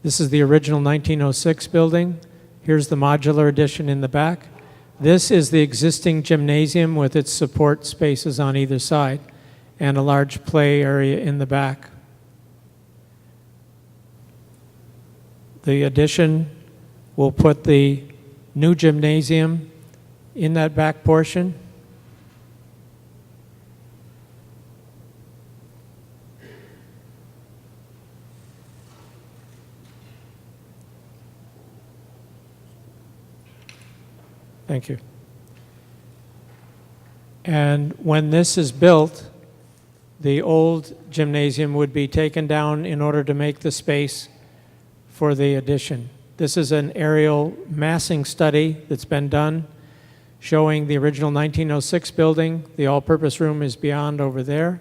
Speaker 4: This is the original 1906 building. Here's the modular addition in the back. This is the existing gymnasium with its support spaces on either side and a large play area in the back. The addition will put the new gymnasium in that back portion. Thank you. And when this is built, the old gymnasium would be taken down in order to make the space for the addition. This is an aerial massing study that's been done showing the original 1906 building. The all-purpose room is beyond over there.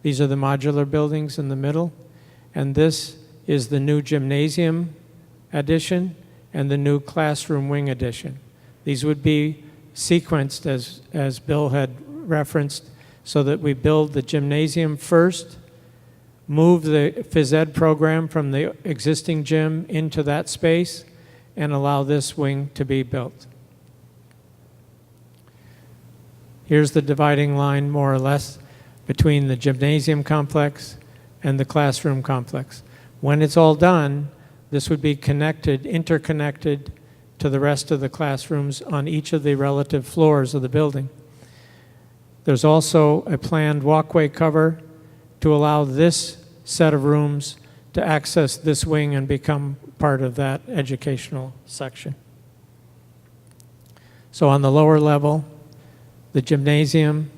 Speaker 4: These are the modular buildings in the middle. And this is the new gymnasium addition and the new classroom wing addition. These would be sequenced, as Bill had referenced, so that we build the gymnasium first, move the phys ed program from the existing gym into that space, and allow this wing to be built. Here's the dividing line, more or less, between the gymnasium complex and the classroom complex. When it's all done, this would be interconnected to the rest of the classrooms on each of the relative floors of the building. There's also a planned walkway cover to allow this set of rooms to access this wing and become part of that educational section. So on the lower level, the gymnasium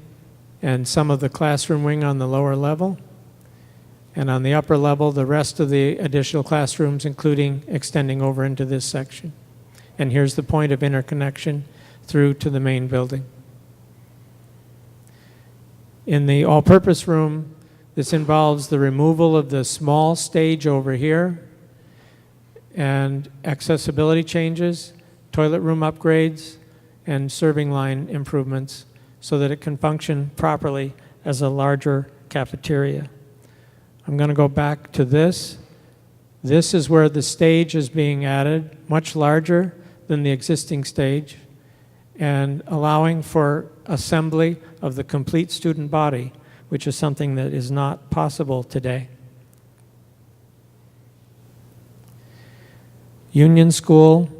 Speaker 4: and some of the classroom wing on the lower level, and on the upper level, the rest of the additional classrooms, including extending over into this section. And here's the point of interconnection through to the main building. In the all-purpose room, this involves the removal of the small stage over here and accessibility changes, toilet room upgrades, and serving line improvements so that it can function properly as a larger cafeteria. I'm going to go back to this. This is where the stage is being added, much larger than the existing stage, and allowing for assembly of the complete student body, which is something that is not possible today. Union School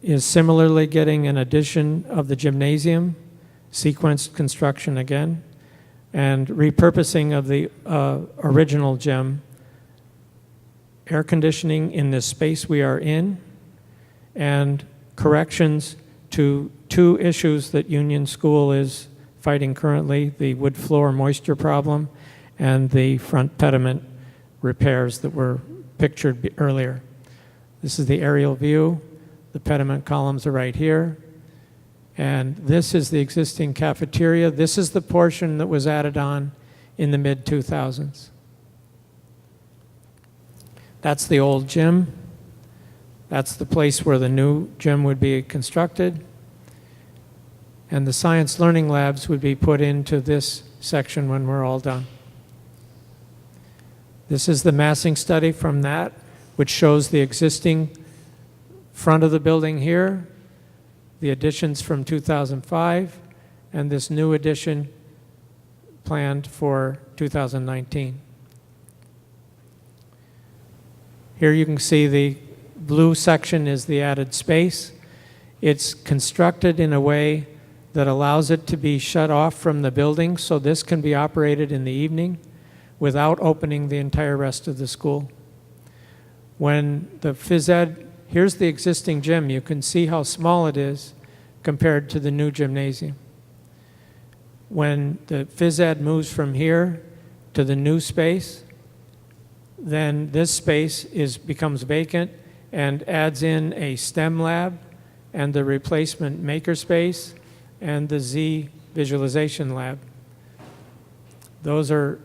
Speaker 4: is similarly getting an addition of the gymnasium, sequenced construction again, and repurposing of the original gym, air conditioning in this space we are in, and corrections to 2 issues that Union School is fighting currently, the wood floor moisture problem and the front pediment repairs that were pictured earlier. This is the aerial view. The pediment columns are right here. And this is the existing cafeteria. This is the portion that was added on in the mid-2000s. That's the old gym. That's the place where the new gym would be constructed. And the science learning labs would be put into this section when we're all done. This is the massing study from that, which shows the existing front of the building here, the additions from 2005, and this new addition planned for 2019. Here you can see the blue section is the added space. It's constructed in a way that allows it to be shut off from the building, so this can be operated in the evening without opening the entire rest of the school. When the phys ed, here's the existing gym. You can see how small it is compared to the new gymnasium. When the phys ed moves from here to the new space, then this space becomes vacant and adds in a STEM lab and the replacement makerspace and the Z visualization lab. Those are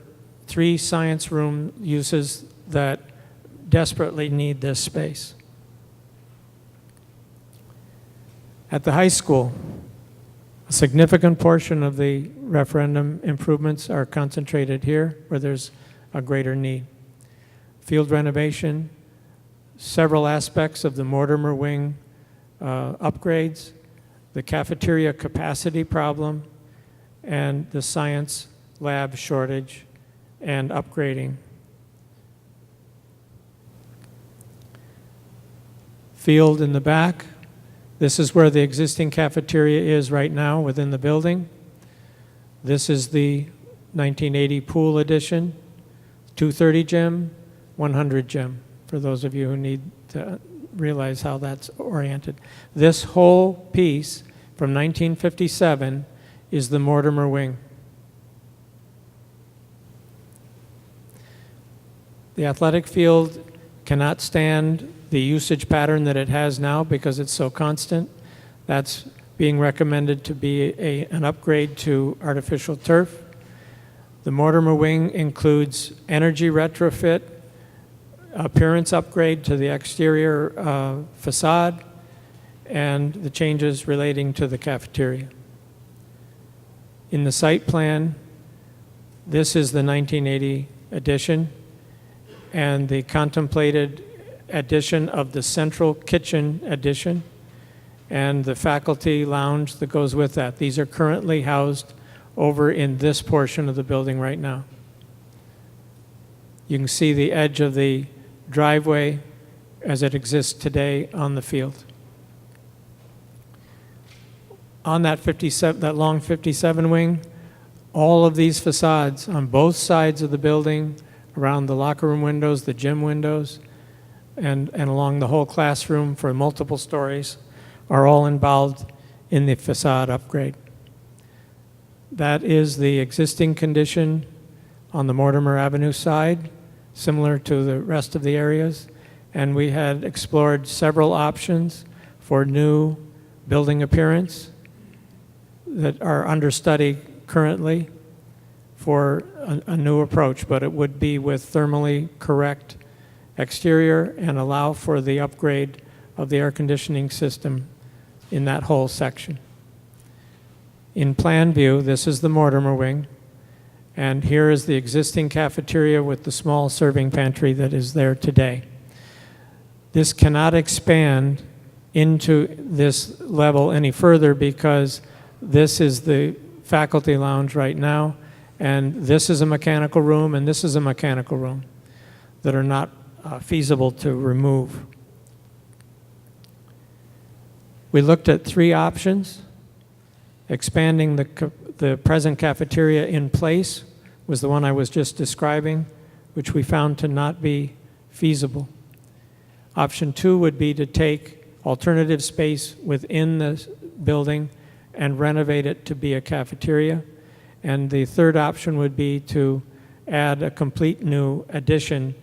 Speaker 4: 3 science room uses that desperately need this space. At the high school, a significant portion of the referendum improvements are concentrated here where there's a greater need. Field renovation, several aspects of the Mortimer Wing upgrades, the cafeteria capacity problem, and the science lab shortage and upgrading. Field in the back. This is where the existing cafeteria is right now within the building. This is the 1980 pool addition, 230 gym, 100 gym, for those of you who need to realize how that's oriented. This whole piece from 1957 is the Mortimer Wing. The athletic field cannot stand the usage pattern that it has now because it's so constant. That's being recommended to be an upgrade to artificial turf. The Mortimer Wing includes energy retrofit, appearance upgrade to the exterior facade, and the changes relating to the cafeteria. In the site plan, this is the 1980 addition and the contemplated addition of the central kitchen addition and the faculty lounge that goes with that. These are currently housed over in this portion of the building right now. You can see the edge of the driveway as it exists today on the field. On that long 57 wing, all of these facades on both sides of the building, around the locker room windows, the gym windows, and along the whole classroom for multiple stories, are all involved in the facade upgrade. That is the existing condition on the Mortimer Avenue side, similar to the rest of the areas, and we had explored several options for new building appearance that are under study currently for a new approach, but it would be with thermally correct exterior and allow for the upgrade of the air conditioning system in that whole section. In plan view, this is the Mortimer Wing, and here is the existing cafeteria with the small serving pantry that is there today. This cannot expand into this level any further because this is the faculty lounge right now, and this is a mechanical room, and this is a mechanical room that are not feasible to remove. We looked at 3 options. Expanding the present cafeteria in place was the one I was just describing, which we found to not be feasible. Option 2 would be to take alternative space within the building and renovate it to be a cafeteria. And the third option would be to add a complete new addition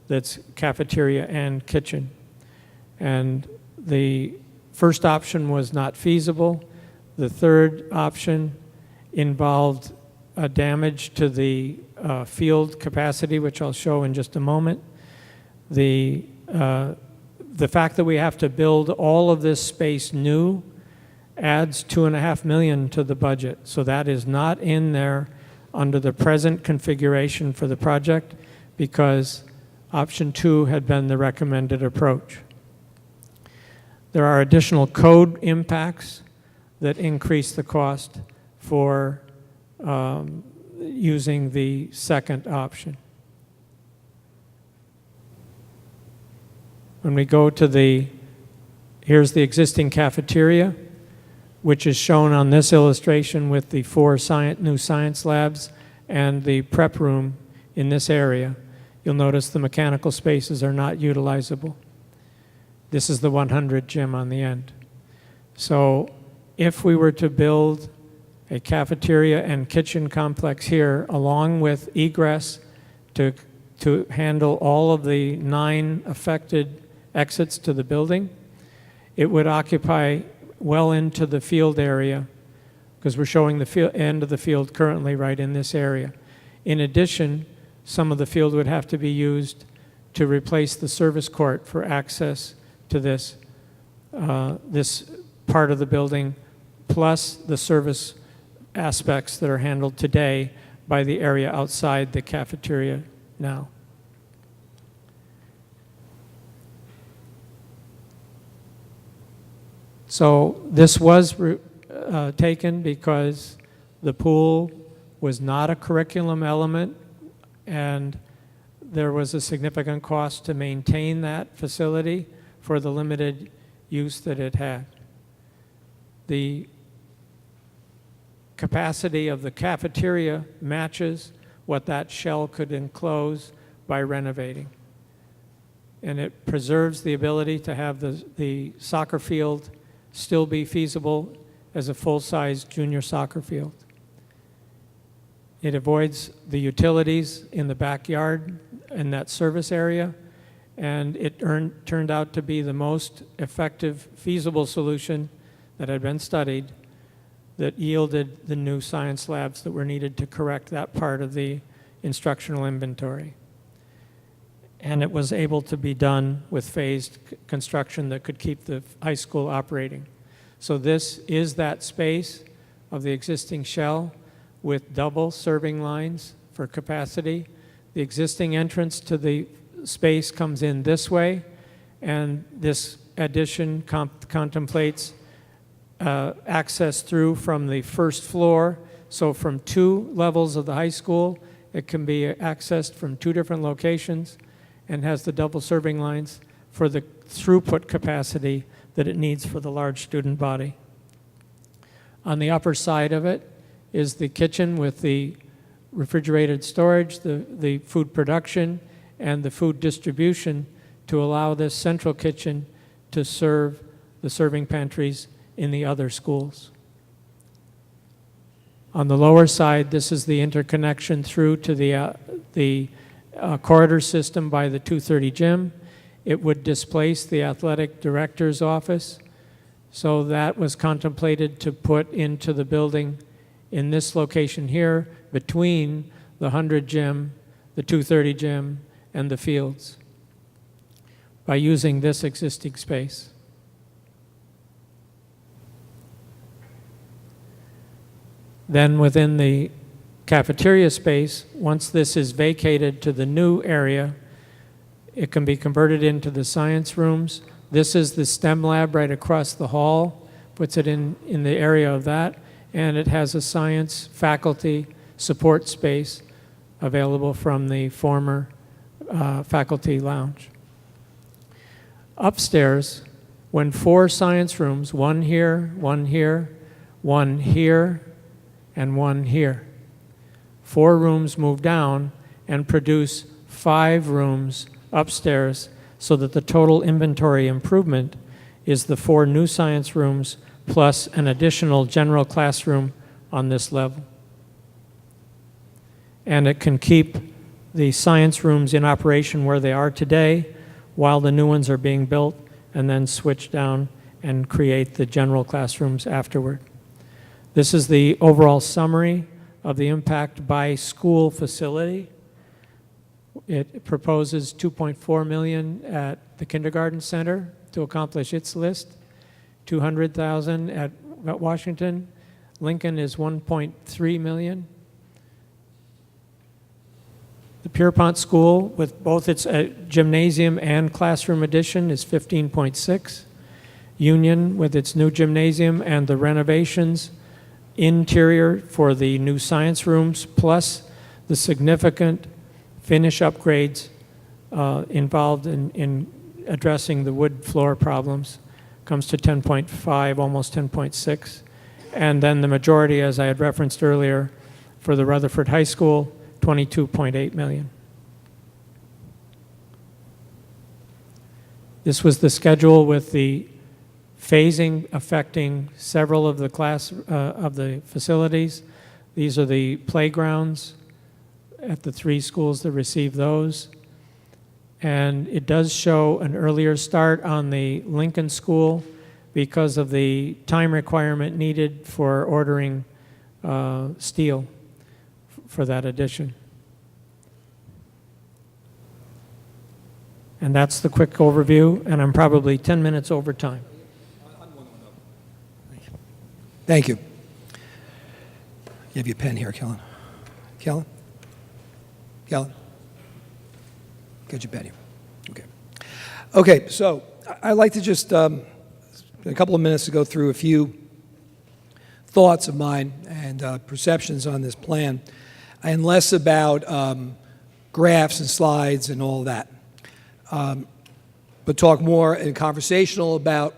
Speaker 4: that's cafeteria and kitchen. And the first option was not feasible. The third option involved a damage to the field capacity, which I'll show in just a moment. The fact that we have to build all of this space new adds $2.5 million to the budget. So that is not in there under the present configuration for the project because option 2 had been the recommended approach. There are additional code impacts that increase the cost for using the second option. When we go to here's the cafeteria, which is shown on this illustration with the 4 new science labs and the prep room in this area. You'll notice the mechanical spaces are not utilizable. This is the 100 gym on the end. So if we were to build a cafeteria and kitchen complex here, along with egress to handle all of the 9 affected exits to the building, it would occupy well into the field area, because we're showing the end of the field currently right in this area. In addition, some of the field would have to be used to replace the service court for access to this part of the building, plus the service aspects that are handled today by the area outside the cafeteria now. So this was taken because the pool was not a curriculum element and there was a significant cost to maintain that facility for the limited use that it had. The capacity of the cafeteria matches what that shell could enclose by renovating. And it preserves the ability to have the soccer field still be feasible as a full-size junior soccer field. It avoids the utilities in the backyard in that service area, and it turned out to be the most effective, feasible solution that had been studied that yielded the new science labs that were needed to correct that part of the instructional inventory. And it was able to be done with phased construction that could keep the high school operating. So this is that space of the existing shell with double serving lines for capacity. The existing entrance to the space comes in this way, and this addition contemplates access through from the first floor. So from 2 levels of the high school, it can be accessed from 2 different locations and has the double serving lines for the throughput capacity that it needs for the large student body. On the upper side of it is the kitchen with the refrigerated storage, the food production, and the food distribution to allow this central kitchen to serve the serving pantries in the other schools. On the lower side, this is the interconnection through to the corridor system by the 230 gym. It would displace the athletic director's office. So that was contemplated to put into the building in this location here between the 100 gym, the 230 gym, and the fields by using this existing space. Then within the cafeteria space, once this is vacated to the new area, it can be converted into the science rooms. This is the STEM lab right across the hall, puts it in the area of that, and it has a science faculty support space available from the former faculty lounge. Upstairs, when 4 science rooms, 1 here, 1 here, 1 here, and 1 here. 4 rooms move down and produce 5 rooms upstairs so that the total inventory improvement is the 4 new science rooms plus an additional general classroom on this level. And it can keep the science rooms in operation where they are today while the new ones are being built, and then switch down and create the general classrooms afterward. This is the overall summary of the impact by school facility. It proposes $2.4 million at the kindergarten center to accomplish its list, $200,000 at Washington. Lincoln is $1.3 million. The Pierpont School, with both its gymnasium and classroom addition, is $15.6. Union, with its new gymnasium and the renovations, interior for the new science rooms, plus the significant finish upgrades involved in addressing the wood floor problems, comes to 10.5, almost 10.6. And then the majority, as I had referenced earlier, for the Rutherford High School, $22.8 million. This was the schedule with the phasing affecting several of the facilities. These are the playgrounds at the 3 schools that receive those. And it does show an earlier start on the Lincoln School because of the time requirement needed for ordering steel for that addition. And that's the quick overview, and I'm probably 10 minutes over time.
Speaker 1: Thank you. You have your pen here, Kellen. Kellen? Kellen? Get your pen here. Okay. Okay, so I'd like to just a couple of minutes to go through a few thoughts of mine and perceptions on this plan, and less about graphs and slides and all that, but talk more and conversational about,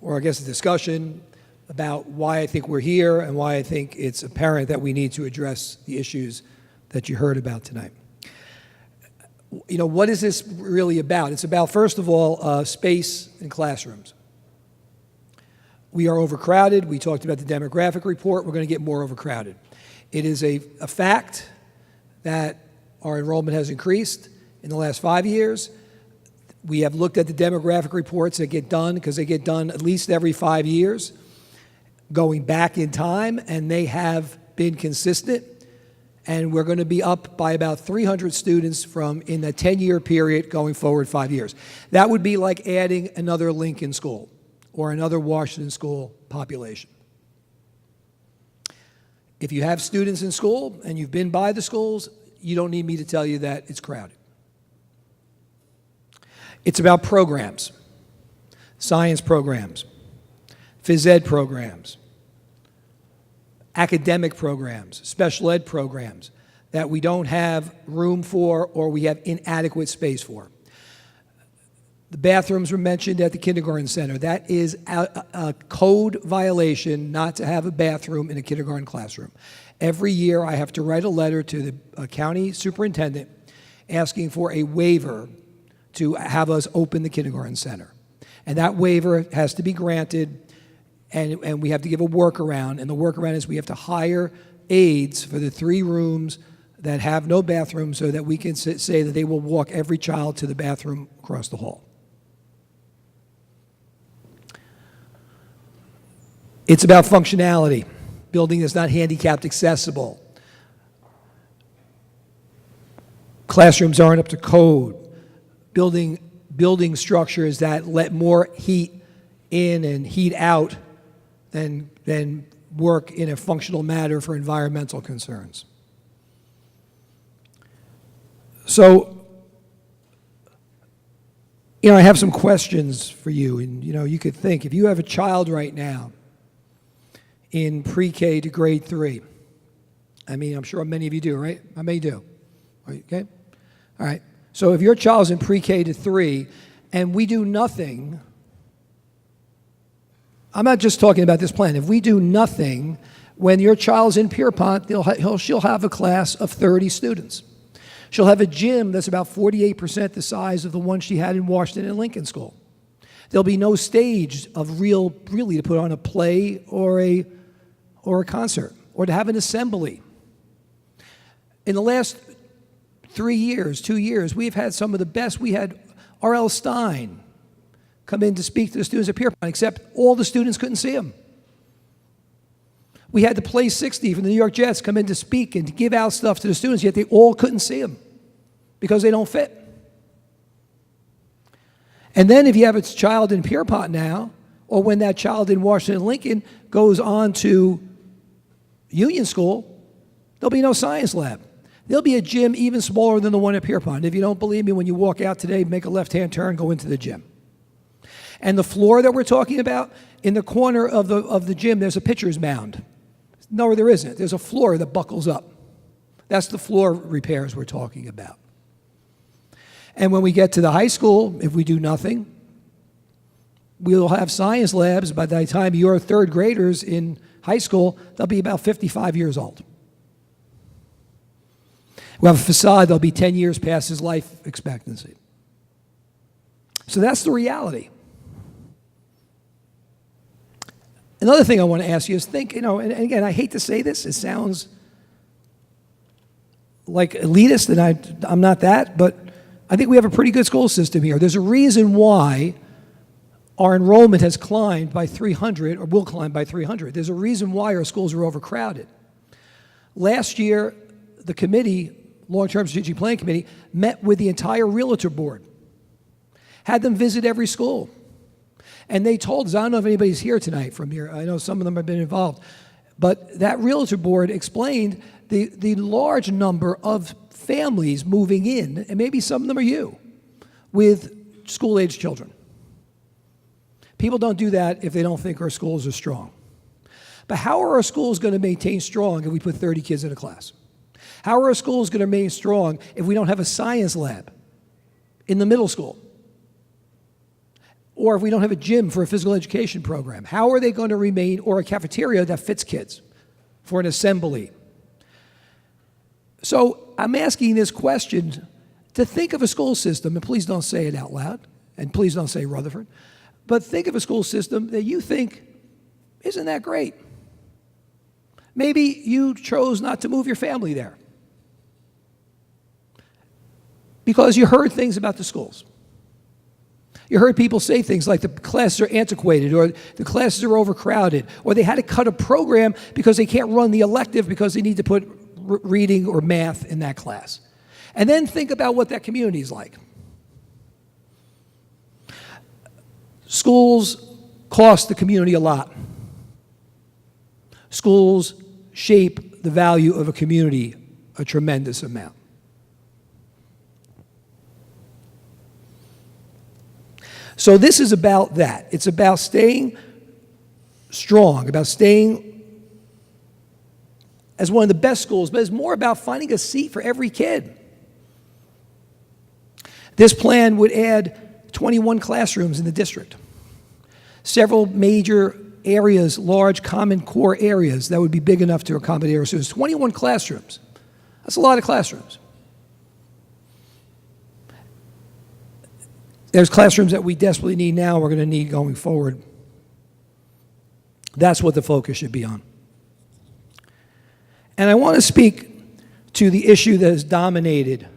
Speaker 1: or I guess a discussion about why I think we're here and why I think it's apparent that we need to address the issues that you heard about tonight. You know, what is this really about? It's about, first of all, space in classrooms. We are overcrowded. We talked about the demographic report. We're going to get more overcrowded. It is a fact that our enrollment has increased in the last 5 years. We have looked at the demographic reports that get done, because they get done at least every 5 years, going back in time, and they have been consistent. And we're going to be up by about 300 students from in the 10-year period going forward 5 years. That would be like adding another Lincoln school or another Washington school population. If you have students in school and you've been by the schools, you don't need me to tell you that it's crowded. It's about programs, science programs, phys ed programs, academic programs, special ed programs that we don't have room for or we have inadequate space for. The bathrooms were mentioned at the kindergarten center. That is a code violation not to have a bathroom in a kindergarten classroom. Every year I have to write a letter to the county superintendent asking for a waiver to have us open the kindergarten center. And that waiver has to be granted, and we have to give a workaround, and the workaround is we have to hire aides for the 3 rooms that have no bathroom so that we can say that they will walk every child to the bathroom across the hall. It's about functionality. Building is not handicapped accessible. Classrooms aren't up to code. Building structures that let more heat in and heat out than work in a functional manner for environmental concerns. So, you know, I have some questions for you, and you know, you could think, if you have a child right now in pre-K to grade 3, I mean, I'm sure many of you do, right? How many do? Okay? All right. So if your child's in pre-K to 3 and we do nothing, I'm not just talking about this plan. If we do nothing, when your child's in Pierpont, she'll have a class of 30 students. She'll have a gym that's about 48% the size of the one she had in Washington and Lincoln School. There'll be no stage of really to put on a play or a concert or to have an assembly. In the last 3 years, 2 years, we've had some of the best. We had R.L. Stein come in to speak to the students at Pierpont, except all the students couldn't see him. We had the Play 60 from the New York Jets come in to speak and to give out stuff to the students, yet they all couldn't see him because they don't fit. And then if you have a child in Pierpont now, or when that child in Washington Lincoln goes on to Union School, there'll be no science lab. There'll be a gym even smaller than the one at Pierpont. If you don't believe me, when you walk out today, make a left-hand turn, go into the gym. And the floor that we're talking about, in the corner of the gym, there's a pitcher's mound. No, there isn't. There's a floor that buckles up. That's the floor repairs we're talking about. And when we get to the high school, if we do nothing, we'll have science labs. By the time you're third graders in high school, they'll be about 55 years old. We'll have a facade, they'll be 10 years past his life expectancy. So that's the reality. Another thing I want to ask you is think, and again, I hate to say this, it sounds like elitist, and I'm not that, but I think we have a pretty good school system here. There's a reason why our enrollment has climbed by 300, or will climb by 300. There's a reason why our schools are overcrowded. Last year, the committee, Long-Term Strategic Planning Committee, met with the entire realtor board, had them visit every school. And they told us, I don't know if anybody's here tonight from here, I know some of them have been involved, but that realtor board explained the large number of families moving in, and maybe some of them are you, with school-age children. People don't do that if they don't think our schools are strong. But how are our schools going to maintain strong if we put 30 kids in a class? How are our schools going to remain strong if we don't have a science lab in the middle school? Or if we don't have a gym for a physical education program? How are they going to remain, or a cafeteria that fits kids for an assembly? So I'm asking this question to think of a school system, and please don't say it out loud, and please don't say Rutherford, but think of a school system that you think, isn't that great? Maybe you chose not to move your family there because you heard things about the schools. You heard people say things like the classes are antiquated, or the classes are overcrowded, or they had to cut a program because they can't run the elective because they need to put reading or math in that class. And then think about what that community is like. Schools cost the community a lot. Schools shape the value of a community a tremendous amount. So this is about that. It's about staying strong, about staying as one of the best schools, but it's more about finding a seat for every kid. This plan would add 21 classrooms in the district. Several major areas, large common core areas that would be big enough to accommodate our students. 21 classrooms. That's a lot of classrooms. There's classrooms that we desperately need now, we're going to need going forward. That's what the focus should be on. And I want to speak to the issue that has dominated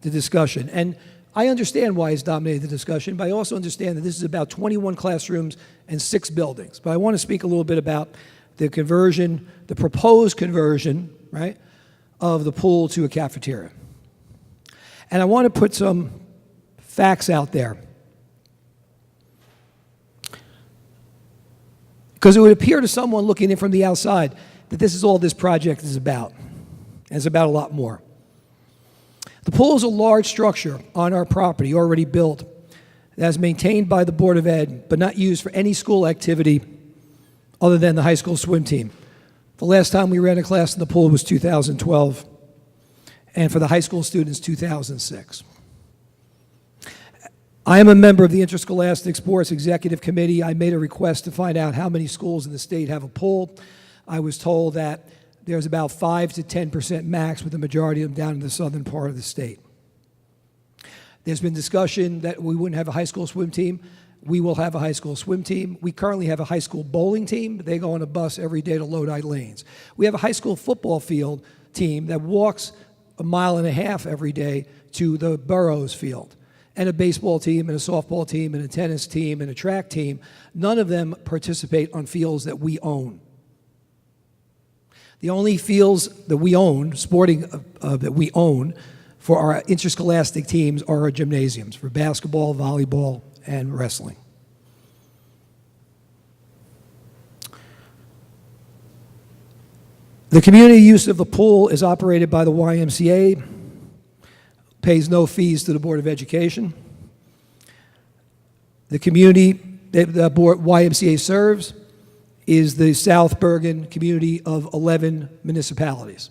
Speaker 1: the discussion. And I understand why it's dominated the discussion, but I also understand that this is about 21 classrooms and 6 buildings. But I want to speak a little bit about the conversion, the proposed conversion, right, of the pool to a cafeteria. And I want to put some facts out there. Because it would appear to someone looking in from the outside that this is all this project is about. And it's about a lot more. The pool is a large structure on our property, already built, that is maintained by the Board of Ed, but not used for any school activity other than the high school swim team. The last time we ran a class in the pool was 2012, and for the high school students, 2006. I am a member of the Interscholastic Sports Executive Committee. I made a request to find out how many schools in the state have a pool. I was told that there's about 5 to 10% max, with the majority of them down in the southern part of the state. There's been discussion that we wouldn't have a high school swim team. We will have a high school swim team. We currently have a high school bowling team, but they go on a bus every day to Lodi Lanes. We have a high school football field team that walks a mile and a half every day to the Burroughs field. And a baseball team and a softball team and a tennis team and a track team, none of them participate on fields that we own. The only fields that we own, that we own for our interscholastic teams are our gymnasiums for basketball, volleyball, and wrestling. The community use of the pool is operated by the YMCA, pays no fees to the Board of Education. The community that the YMCA serves is the South Bergen community of 11 municipalities.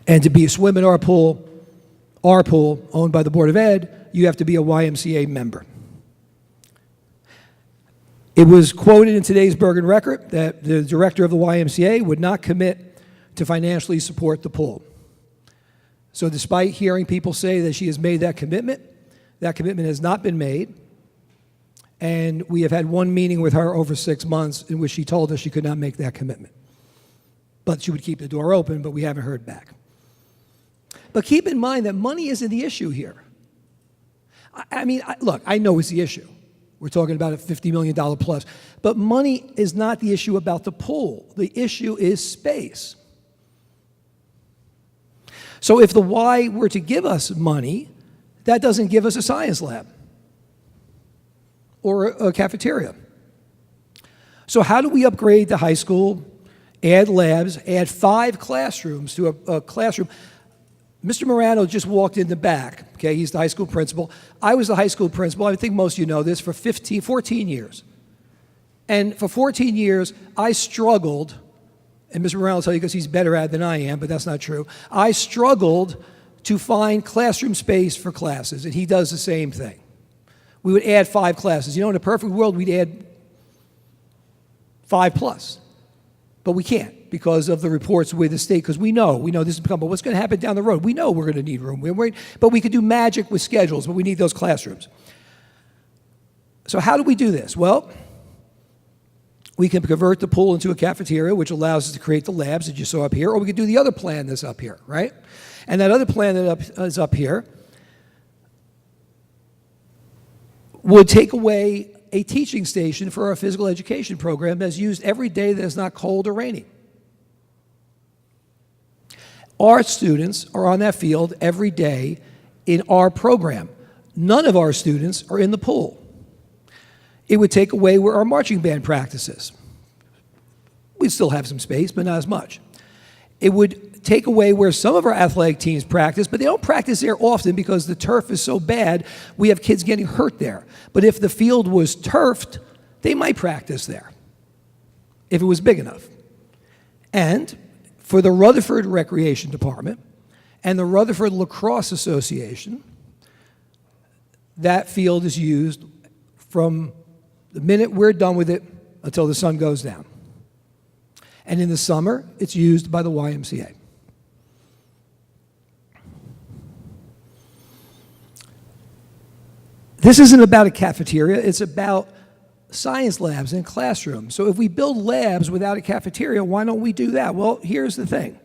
Speaker 1: And to be a swim in our pool, owned by the Board of Ed, you have to be a YMCA member. It was quoted in today's Bergen Record that the director of the YMCA would not commit to financially support the pool. So despite hearing people say that she has made that commitment has not been made. And we have had one meeting with her over 6 months in which she told us she could not make that commitment. But she would keep the door open, but we haven't heard back. But keep in mind that money isn't the issue here. Look, I know it's the issue. We're talking about a $50 million plus. But money is not the issue about the pool. The issue is space. So if the Y were to give us money, that doesn't give us a science lab or a cafeteria. So how do we upgrade the high school, add labs, add 5 classrooms to a classroom? Mr. Morano just walked in the back, okay? He's the high school principal. I was the high school principal, I think most of you know this, for 14 years. And for 14 years, I struggled, and Mr. Morano will tell you because he's better at it than I am, but that's not true. I struggled to find classroom space for classes, and he does the same thing. We would add 5 classes. You know, in a perfect world, we'd add 5 plus. But we can't because of the reports with the state, because we know this is become, but what's going to happen down the road? We know we're going to need room. But we could do magic with schedules, but we need those classrooms. So how do we do this? Well, we can convert the pool into a cafeteria, which allows us to create the labs that you saw up here, or we could do the other plan that's up here, right? And that other plan that is up here would take away a teaching station for our physical education program that's used every day that is not cold or rainy. Our students are on that field every day in our program. None of our students are in the pool. It would take away where our marching band practices. We'd still have some space, but not as much. It would take away where some of our athletic teams practice, but they don't practice there often because the turf is so bad, we have kids getting hurt there. But if the field was turfed, they might practice there, if it was big enough. And for the Rutherford Recreation Department and the Rutherford Lacrosse Association, that field is used from the minute we're done with it until the sun goes down. And in the summer, it's used by the YMCA. This isn't about a cafeteria, it's about science labs and classrooms. So if we build labs without a cafeteria, why don't we do that? Well, here's the thing.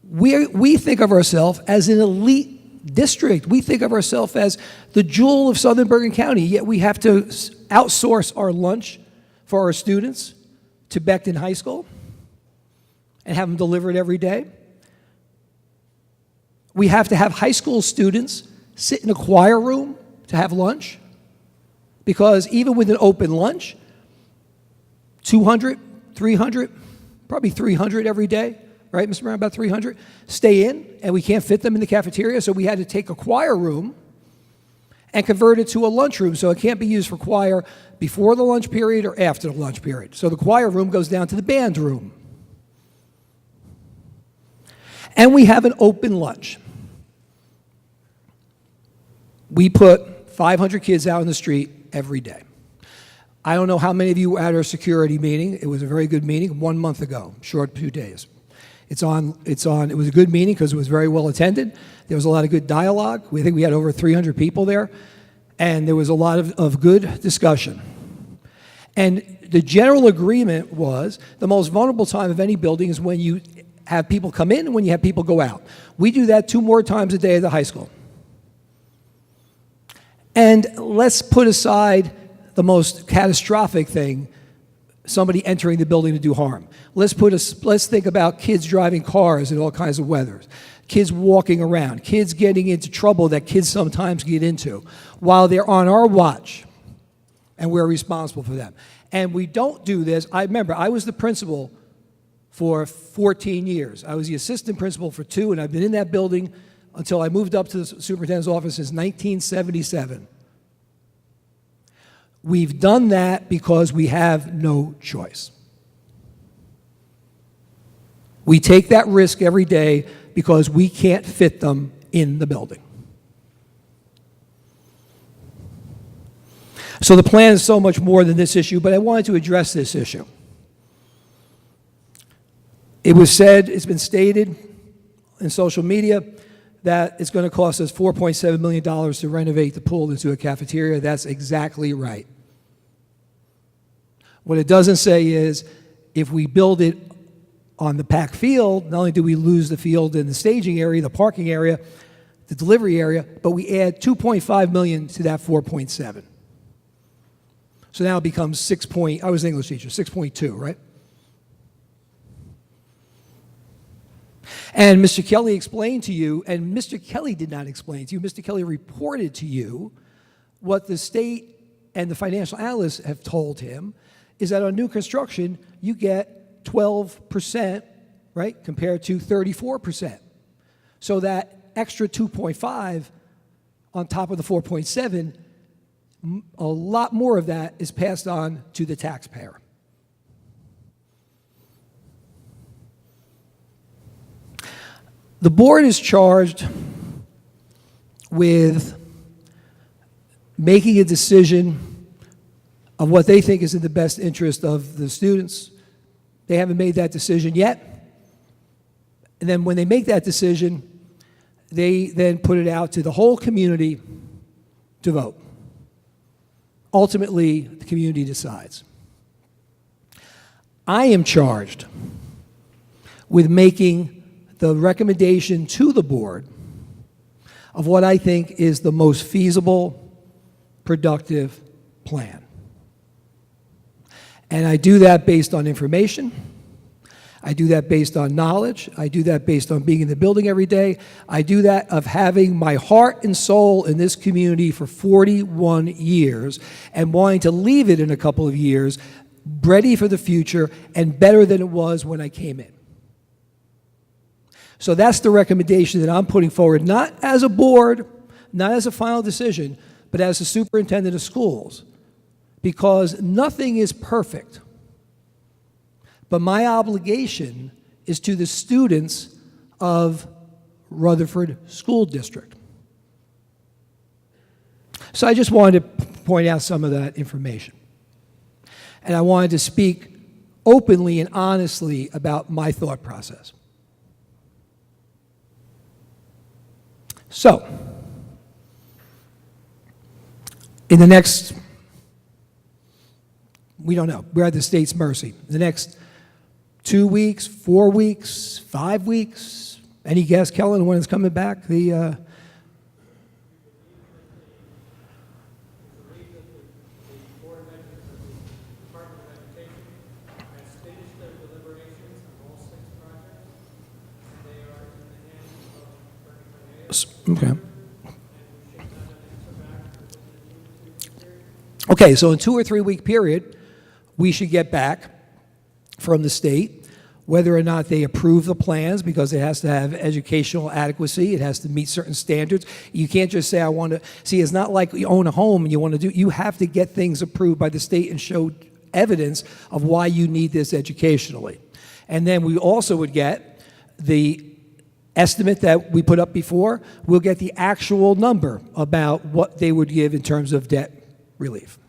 Speaker 1: We think of ourselves as an elite district. We think of ourselves as the jewel of Southern Bergen County, yet we have to outsource our lunch for our students to Beckton High School and have them delivered every day. We have to have high school students sit in a choir room to have lunch, because even with an open lunch, 200, 300, probably 300 every day, right, Mr. Brown, about 300, stay in, and we can't fit them in the cafeteria, so we had to take a choir room and convert it to a lunchroom, so it can't be used for choir before the lunch period or after the lunch period. So the choir room goes down to the band room. And we have an open lunch. We put 500 kids out in the street every day. I don't know how many of you were at our security meeting. It was a very good meeting 1 month ago, short 2 days. It was a good meeting because it was very well attended. There was a lot of good dialogue. We think we had over 300 people there, and there was a lot of good discussion. And the general agreement was the most vulnerable time of any building is when you have people come in and when you have people go out. We do that 2 more times a day at the high school. And let's put aside the most catastrophic thing, somebody entering the building to do harm. Let's think about kids driving cars in all kinds of weathers, kids walking around, kids getting into trouble that kids sometimes get into while they're on our watch, and we're responsible for them. And we don't do this. I remember I was the principal for 14 years. I was the assistant principal for 2, and I've been in that building until I moved up to the superintendent's office since 1977. We've done that because we have no choice. We take that risk every day because we can't fit them in the building. So the plan is so much more than this issue, but I wanted to address this issue. It was said, it's been stated in social media that it's going to cost us $4.7 million to renovate the pool into a cafeteria. That's exactly right. What it doesn't say is if we build it on the pack field, not only do we lose the field in the staging area, the parking area, the delivery area, but we add $2.5 million to that 4.7. So now it becomes 6 point, I was an English teacher, 6.2, right? And Mr. Kelly explained to you, and Mr. Kelly did not explain to you, Mr. Kelly reported to you what the state and the financial analysts have told him is that on new construction, you get 12%, right, compared to 34%. So that extra 2.5 on top of the 4.7, a lot more of that is passed on to the taxpayer. The board is charged with making a decision of what they think is in the best interest of the students. They haven't made that decision yet. And then when they make that decision, they then put it out to the whole community to vote. Ultimately, the community decides. I am charged with making the recommendation to the board of what I think is the most feasible, productive plan. And I do that based on information. I do that based on knowledge. I do that based on being in the building every day. I do that of having my heart and soul in this community for 41 years and wanting to leave it in a couple of years ready for the future and better than it was when I came in. So that's the recommendation that I'm putting forward, not as a board, not as a final decision, but as the superintendent of schools, because nothing is perfect. But my obligation is to the students of Rutherford School District. So I just wanted to point out some of that information. And I wanted to speak openly and honestly about my thought process. So, in the next, we don't know, we're at the state's mercy. The next 2 weeks, 4 weeks, 5 weeks, any guess, Kellen, when it's coming back? Okay. Okay, so in 2 or 3 week period, we should get back from the state whether or not they approve the plans, because it has to have educational adequacy. It has to meet certain standards. You can't just say, I want to, see, it's not like you own a home and you want to do, you have to get things approved by the state and show evidence of why you need this educationally. And then we also would get the estimate that we put up before. We'll get the actual number about what they would give in terms of debt relief.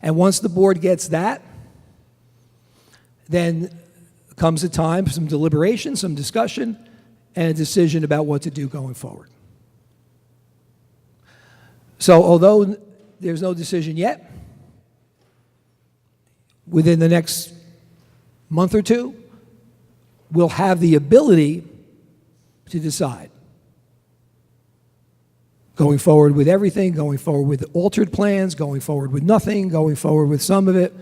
Speaker 1: And once the board gets that, then comes a time for some deliberation, some discussion, and a decision about what to do going forward. So although there's no decision yet, within the next month or two, we'll have the ability to decide. Going forward with everything, going forward with altered plans, going forward with nothing, going forward with some of it.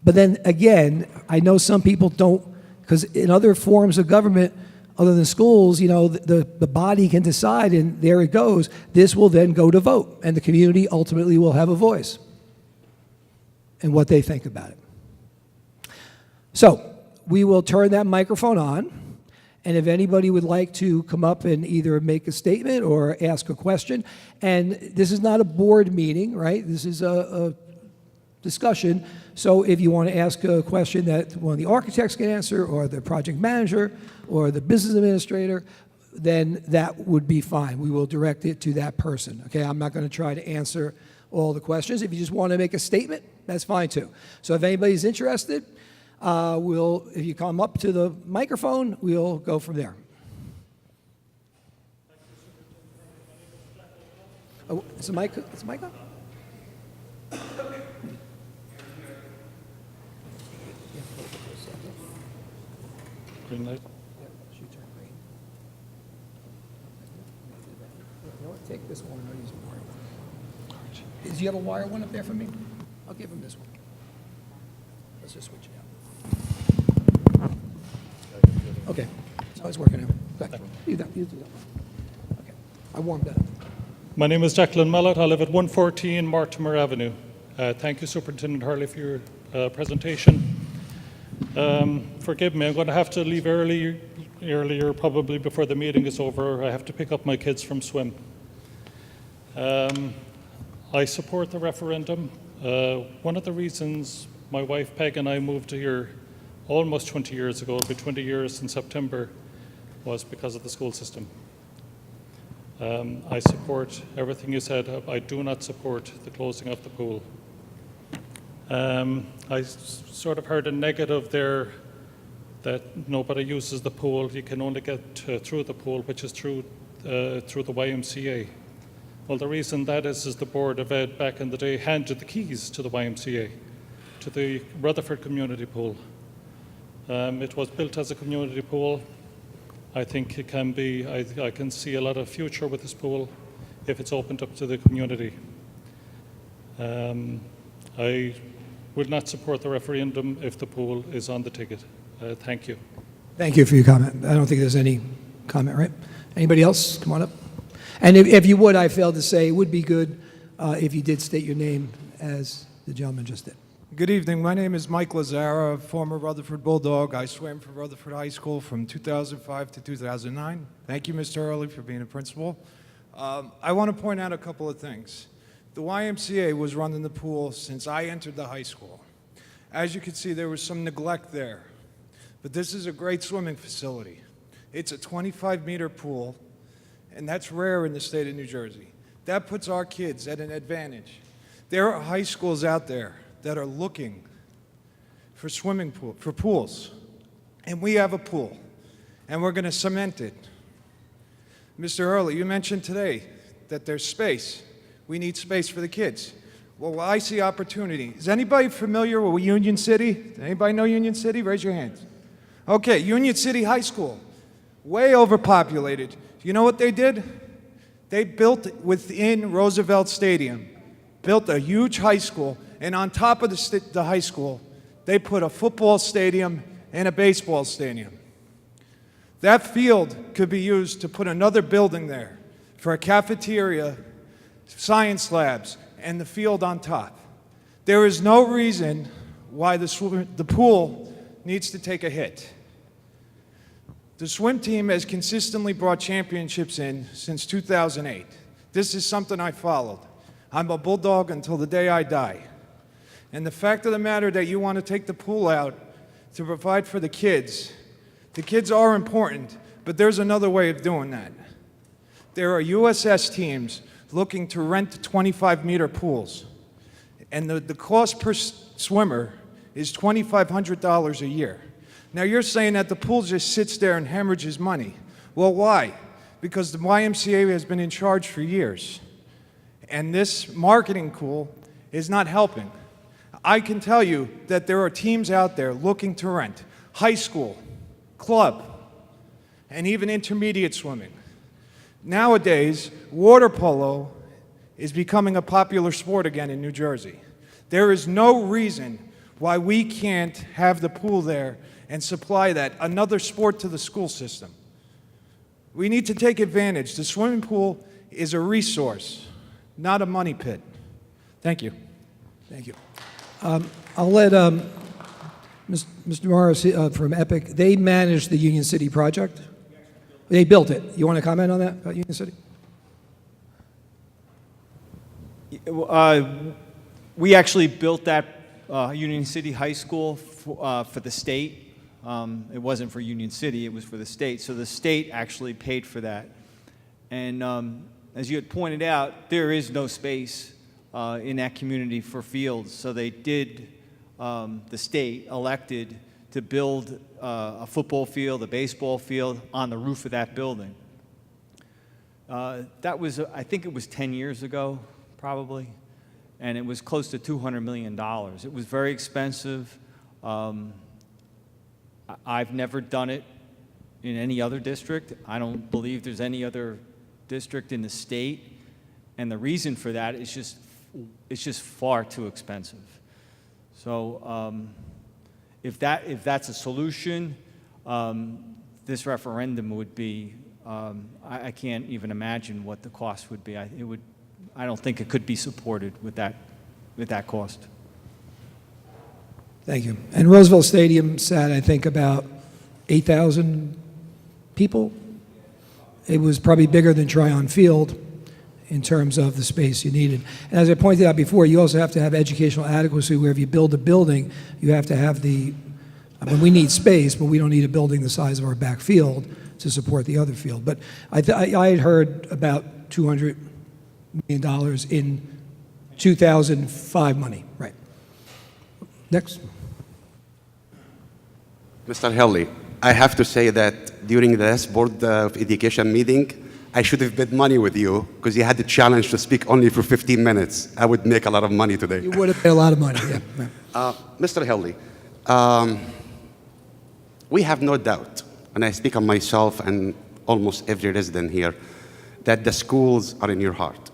Speaker 1: But then again, I know some people don't, because in other forms of government, other than schools, you know, the body can decide, and there it goes. This will then go to vote, and the community ultimately will have a voice in what they think about it. So we will turn that microphone on, and if anybody would like to come up and either make a statement or ask a question, and this is not a board meeting, right? This is a discussion. So if you want to ask a question that one of the architects can answer, or the project manager, or the business administrator, then that would be fine. We will direct it to that person, okay? I'm not going to try to answer all the questions. If you just want to make a statement, that's fine too. So if anybody's interested, if you come up to the microphone, we'll go from there. Oh, is the mic on?
Speaker 5: Green light.
Speaker 1: You know what? Take this one. I'll use a wire one. Do you have a wire one up there for me? I'll give him this one. Let's just switch it out. Okay. So it's working out. Good. You do that one. Okay. I warmed that up.
Speaker 5: My name is Declan Mallet. I live at 114 Mortimer Avenue. Thank you, Superintendent Hurley, for your presentation. Forgive me, I'm going to have to leave earlier, probably before the meeting is over. I have to pick up my kids from swim. I support the referendum. One of the reasons my wife Peg and I moved here almost 20 years ago, it'll be 20 years in September, was because of the school system. I support everything you said. I do not support the closing of the pool. I sort of heard a negative there that nobody uses the pool. You can only get through the pool, which is through the YMCA. Well, the reason that is the Board of Ed back in the day handed the keys to the YMCA, to the Rutherford Community Pool. It was built as a community pool. I think it can be, I can see a lot of future with this pool if it's opened up to the community. I will not support the referendum if the pool is on the ticket. Thank you.
Speaker 1: Thank you for your comment. I don't think there's any comment, right? Anybody else? Come on up. And if you would, I failed to say, it would be good if you did state your name as the gentleman just did.
Speaker 6: Good evening. My name is Mike Lazzara, former Rutherford Bulldog. I swam for Rutherford High School from 2005 to 2009. Thank you, Mr. Hurley, for being a principal. I want to point out a couple of things. The YMCA was running the pool since I entered the high school. As you can see, there was some neglect there. But this is a great swimming facility. It's a 25-meter pool, and that's rare in the state of New Jersey. That puts our kids at an advantage. There are high schools out there that are looking for pools. And we have a pool, and we're going to cement it. Mr. Hurley, you mentioned today that there's space. We need space for the kids. Well, I see opportunity. Is anybody familiar with Union City? Anybody know Union City? Raise your hands. Okay, Union City High School, way overpopulated. You know what they did? They built within Roosevelt Stadium, built a huge high school, and on top of the high school, they put a football stadium and a baseball stadium. That field could be used to put another building there for a cafeteria, science labs, and the field on top. There is no reason why the pool needs to take a hit. The swim team has consistently brought championships in since 2008. This is something I followed. I'm a Bulldog until the day I die. And the fact of the matter that you want to take the pool out to provide for the kids are important, but there's another way of doing that. There are USS teams looking to rent 25-meter pools, and the cost per swimmer is $2,500 a year. Now you're saying that the pool just sits there and hemorrhages money. Well, why? Because the YMCA has been in charge for years, and this marketing pool is not helping. I can tell you that there are teams out there looking to rent high school, club, and even intermediate swimming. Nowadays, water polo is becoming a popular sport again in New Jersey. There is no reason why we can't have the pool there and supply that, another sport to the school system. We need to take advantage. The swimming pool is a resource, not a money pit. Thank you.
Speaker 1: Thank you. I'll let Mr. Morris from Epic, they manage the Union City project. They built it. You want to comment on that, about Union City?
Speaker 3: We actually built that Union City High School for the state. It wasn't for Union City, it was for the state. So the state actually paid for that. And as you had pointed out, there is no space in that community for fields. So they did, the state elected to build a football field, a baseball field on the roof of that building. That was, I think it was 10 years ago, probably, and it was close to $200 million. It was very expensive. I've never done it in any other district. I don't believe there's any other district in the state, and the reason for that is it's just far too expensive. So if that's a solution, this referendum would be, I can't even imagine what the cost would be. I don't think it could be supported with that cost.
Speaker 1: Thank you. And Roosevelt Stadium sat, I think, about 8,000 people. It was probably bigger than Tryon Field in terms of the space you needed. And as I pointed out before, you also have to have educational adequacy where if you build a building, you have to have we need space, but we don't need a building the size of our back field to support the other field. But I had heard about $200 million in 2005 money. Right. Next.
Speaker 7: Mr. Helly, I have to say that during the last Board of Education meeting, I should have bet money with you because you had the challenge to speak only for 15 minutes. I would make a lot of money today.
Speaker 1: You would have paid a lot of money, yeah.
Speaker 7: Mr. Helly, we have no doubt, and I speak on myself and almost every resident here, that the schools are in your heart.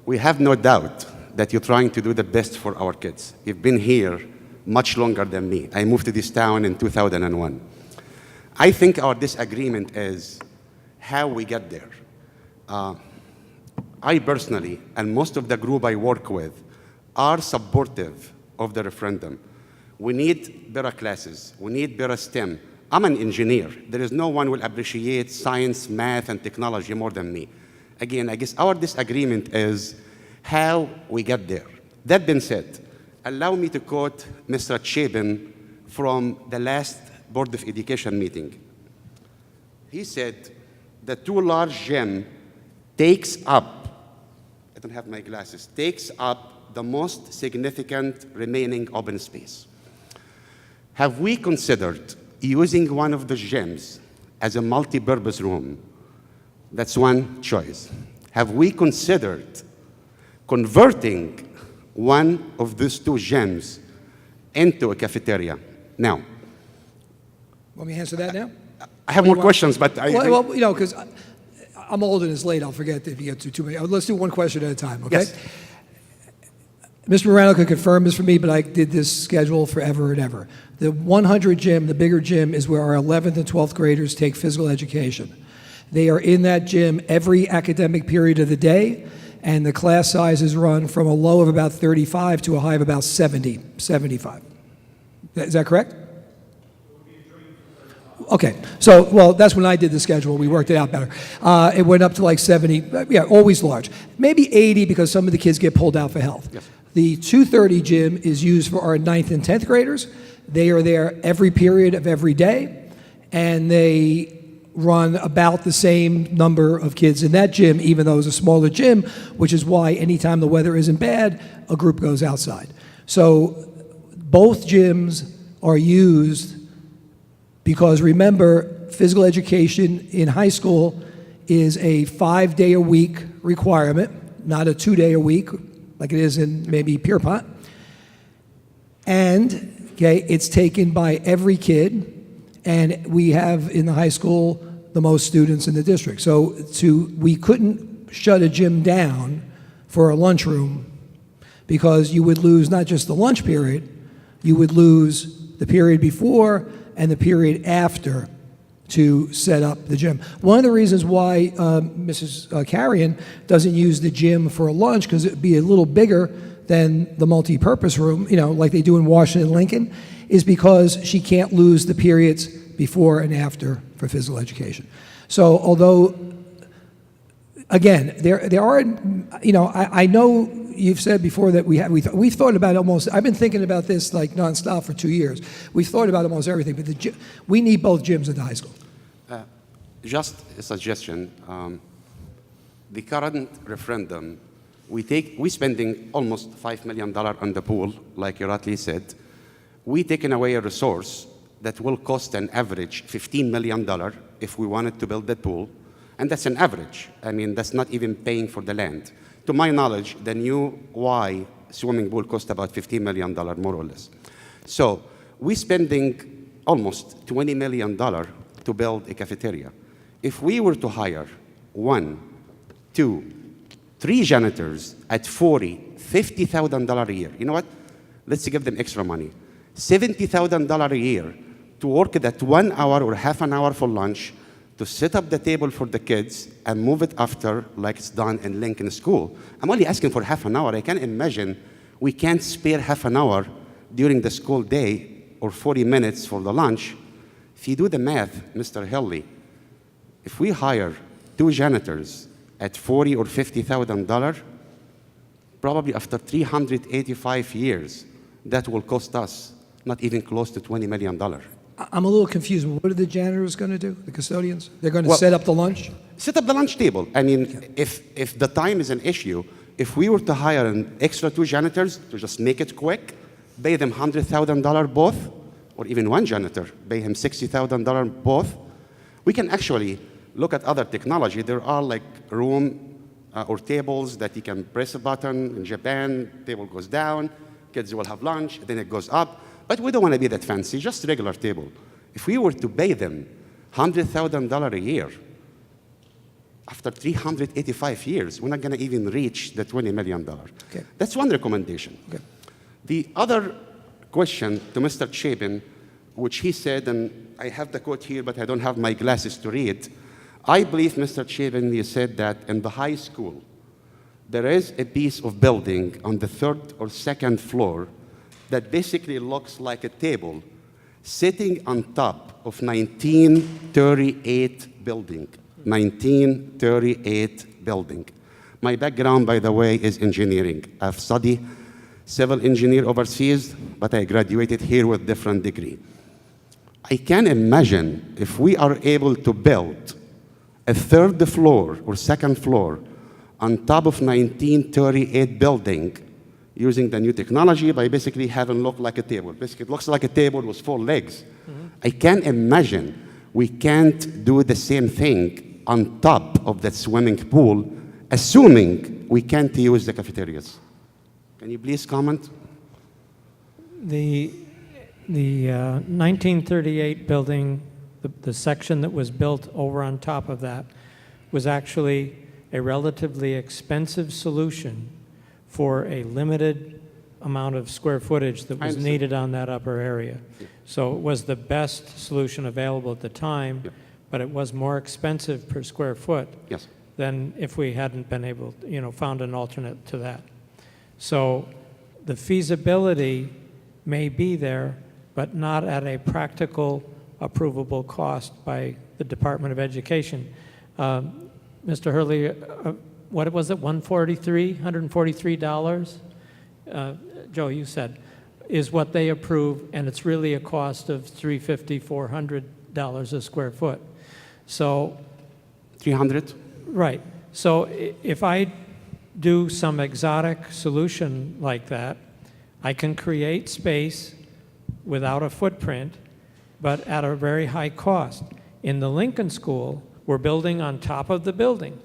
Speaker 7: We have no doubt that you're trying to do the best for our kids. You've been here much longer than me. I moved to this town in 2001. I think our disagreement is how we get there. I personally, and most of the group I work with, are supportive of the referendum. We need better classes. We need better STEM. I'm an engineer. There is no one who will appreciate science, math, and technology more than me. Again, I guess our disagreement is how we get there. That being said, allow me to quote Mr. Chabin from the last Board of Education meeting. He said, the too large gym takes up, I don't have my glasses, takes up the most significant remaining open space. Have we considered using one of the gyms as a multi-purpose room? That's one choice. Have we considered converting one of these two gyms into a cafeteria? Now,
Speaker 1: Want me to answer that now?
Speaker 7: I have more questions, but
Speaker 1: Well, because I'm old and it's late. I'll forget if you get too many. Let's do one question at a time, okay?
Speaker 7: Yes.
Speaker 1: Mr. Morano could confirm this for me, but I did this schedule forever and ever. The 100 gym, the bigger gym, is where our 11th and 12th graders take physical education. They are in that gym every academic period of the day, and the class sizes run from a low of about 35 to a high of about 70, 75. Is that correct? Okay, so, well, that's when I did the schedule. We worked it out better. It went up to like 70, yeah, always large. Maybe 80 because some of the kids get pulled out for health.
Speaker 7: Yes.
Speaker 1: The 230 gym is used for our 9th and 10th graders. They are there every period of every day, and they run about the same number of kids in that gym, even though it's a smaller gym, which is why anytime the weather isn't bad, a group goes outside. So both gyms are used because, remember, physical education in high school is a 5-day-a-week requirement, not a 2-day-a-week like it is in maybe Pierpont. And, okay, it's taken by every kid, and we have in the high school the most students in the district. So we couldn't shut a gym down for a lunchroom because you would lose not just the lunch period, you would lose the period before and the period after to set up the gym. One of the reasons why Mrs. Carrion doesn't use the gym for lunch, because it would be a little bigger than the multi-purpose room, you know, like they do in Washington and Lincoln, is because she can't lose the periods before and after for physical education. So although, again, there are, you know, I know you've said before that we've thought about almost, I've been thinking about this like nonstop for 2 years. We've thought about almost everything, but we need both gyms at the high school.
Speaker 7: Just a suggestion. The current referendum, we're spending almost $5 million on the pool, like you rightly said. We're taking away a resource that will cost an average $15 million if we wanted to build that pool. And that's an average. I mean, that's not even paying for the land. To my knowledge, the new Y swimming pool cost about $15 million, more or less. So we're spending almost $20 million to build a cafeteria. If we were to hire 1, 2, 3 janitors at $40,000, $50,000 a year, you know what? Let's give them extra money. $70,000 a year to work that 1 hour or half an hour for lunch, to set up the table for the kids and move it after like it's done in Lincoln School. I'm only asking for half an hour. I can imagine we can't spare half an hour during the school day or 40 minutes for the lunch. If you do the math, Mr. Hilley, if we hire 2 janitors at $40,000 or $50,000, probably after 385 years, that will cost us not even close to $20 million.
Speaker 1: I'm a little confused. What are the janitors going to do, the custodians? They're going to
Speaker 7: Well,
Speaker 1: set up the lunch?
Speaker 7: Set up the lunch table. I mean, if the time is an issue, if we were to hire an extra 2 janitors to just make it quick, pay them $100,000 both, or even 1 janitor, pay him $60,000 both, we can actually look at other technology. There are like room or tables that you can press a button. In Japan, table goes down, kids will have lunch, then it goes up. But we don't want to be that fancy, just a regular table. If we were to pay them $100,000 a year, after 385 years, we're not going to even reach the $20 million.
Speaker 1: Okay.
Speaker 7: That's one recommendation.
Speaker 1: Okay.
Speaker 7: The other question to Mr. Chapin, which he said, and I have the quote here, but I don't have my glasses to read. I believe, Mr. Chapin, you said that in the high school, there is a piece of building on the 3rd or 2nd floor that basically looks like a table sitting on top of 1938 building. 1938 building. My background, by the way, is engineering. I've studied civil engineer overseas, but I graduated here with different degree. I can imagine if we are able to build a 3rd floor or 2nd floor on top of 1938 building using the new technology by basically having look like a table. Basically, it looks like a table with 4 legs. I can imagine we can't do the same thing on top of that swimming pool, assuming we can't use the cafeterias. Can you please comment?
Speaker 4: The 1938 building, the section that was built over on top of that, was actually a relatively expensive solution for a limited amount of square footage that was needed on that upper area. So it was the best solution available at the time, but it was more expensive per square foot than if we hadn't been able, found an alternate to that. So the feasibility may be there, but not at a practical, approvable cost by the Department of Education. Mr. Hurley, what was it, $143? Joe, you said, is what they approve, and it's really a cost of $350, $400 a square foot. So
Speaker 7: 300?
Speaker 4: Right. So if I do some exotic solution like that, I can create space without a footprint, but at a very high cost. In the Lincoln School, we're building on top of the building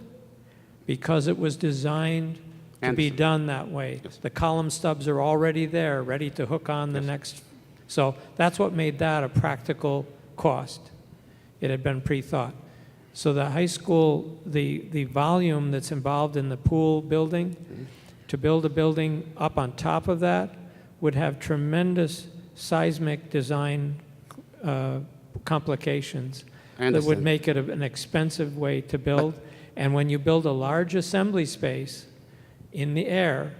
Speaker 4: because it was designed to be done that way.
Speaker 7: Yes.
Speaker 4: The column stubs are already there, ready to hook on the next. So that's what made that a practical cost. It had been pre-thought. So the high school, the volume that's involved in the pool building, to build a building up on top of that would have tremendous seismic design complications
Speaker 7: I
Speaker 4: that would
Speaker 7: understand.
Speaker 4: make it an expensive way to build. And when you build a large assembly space in the air,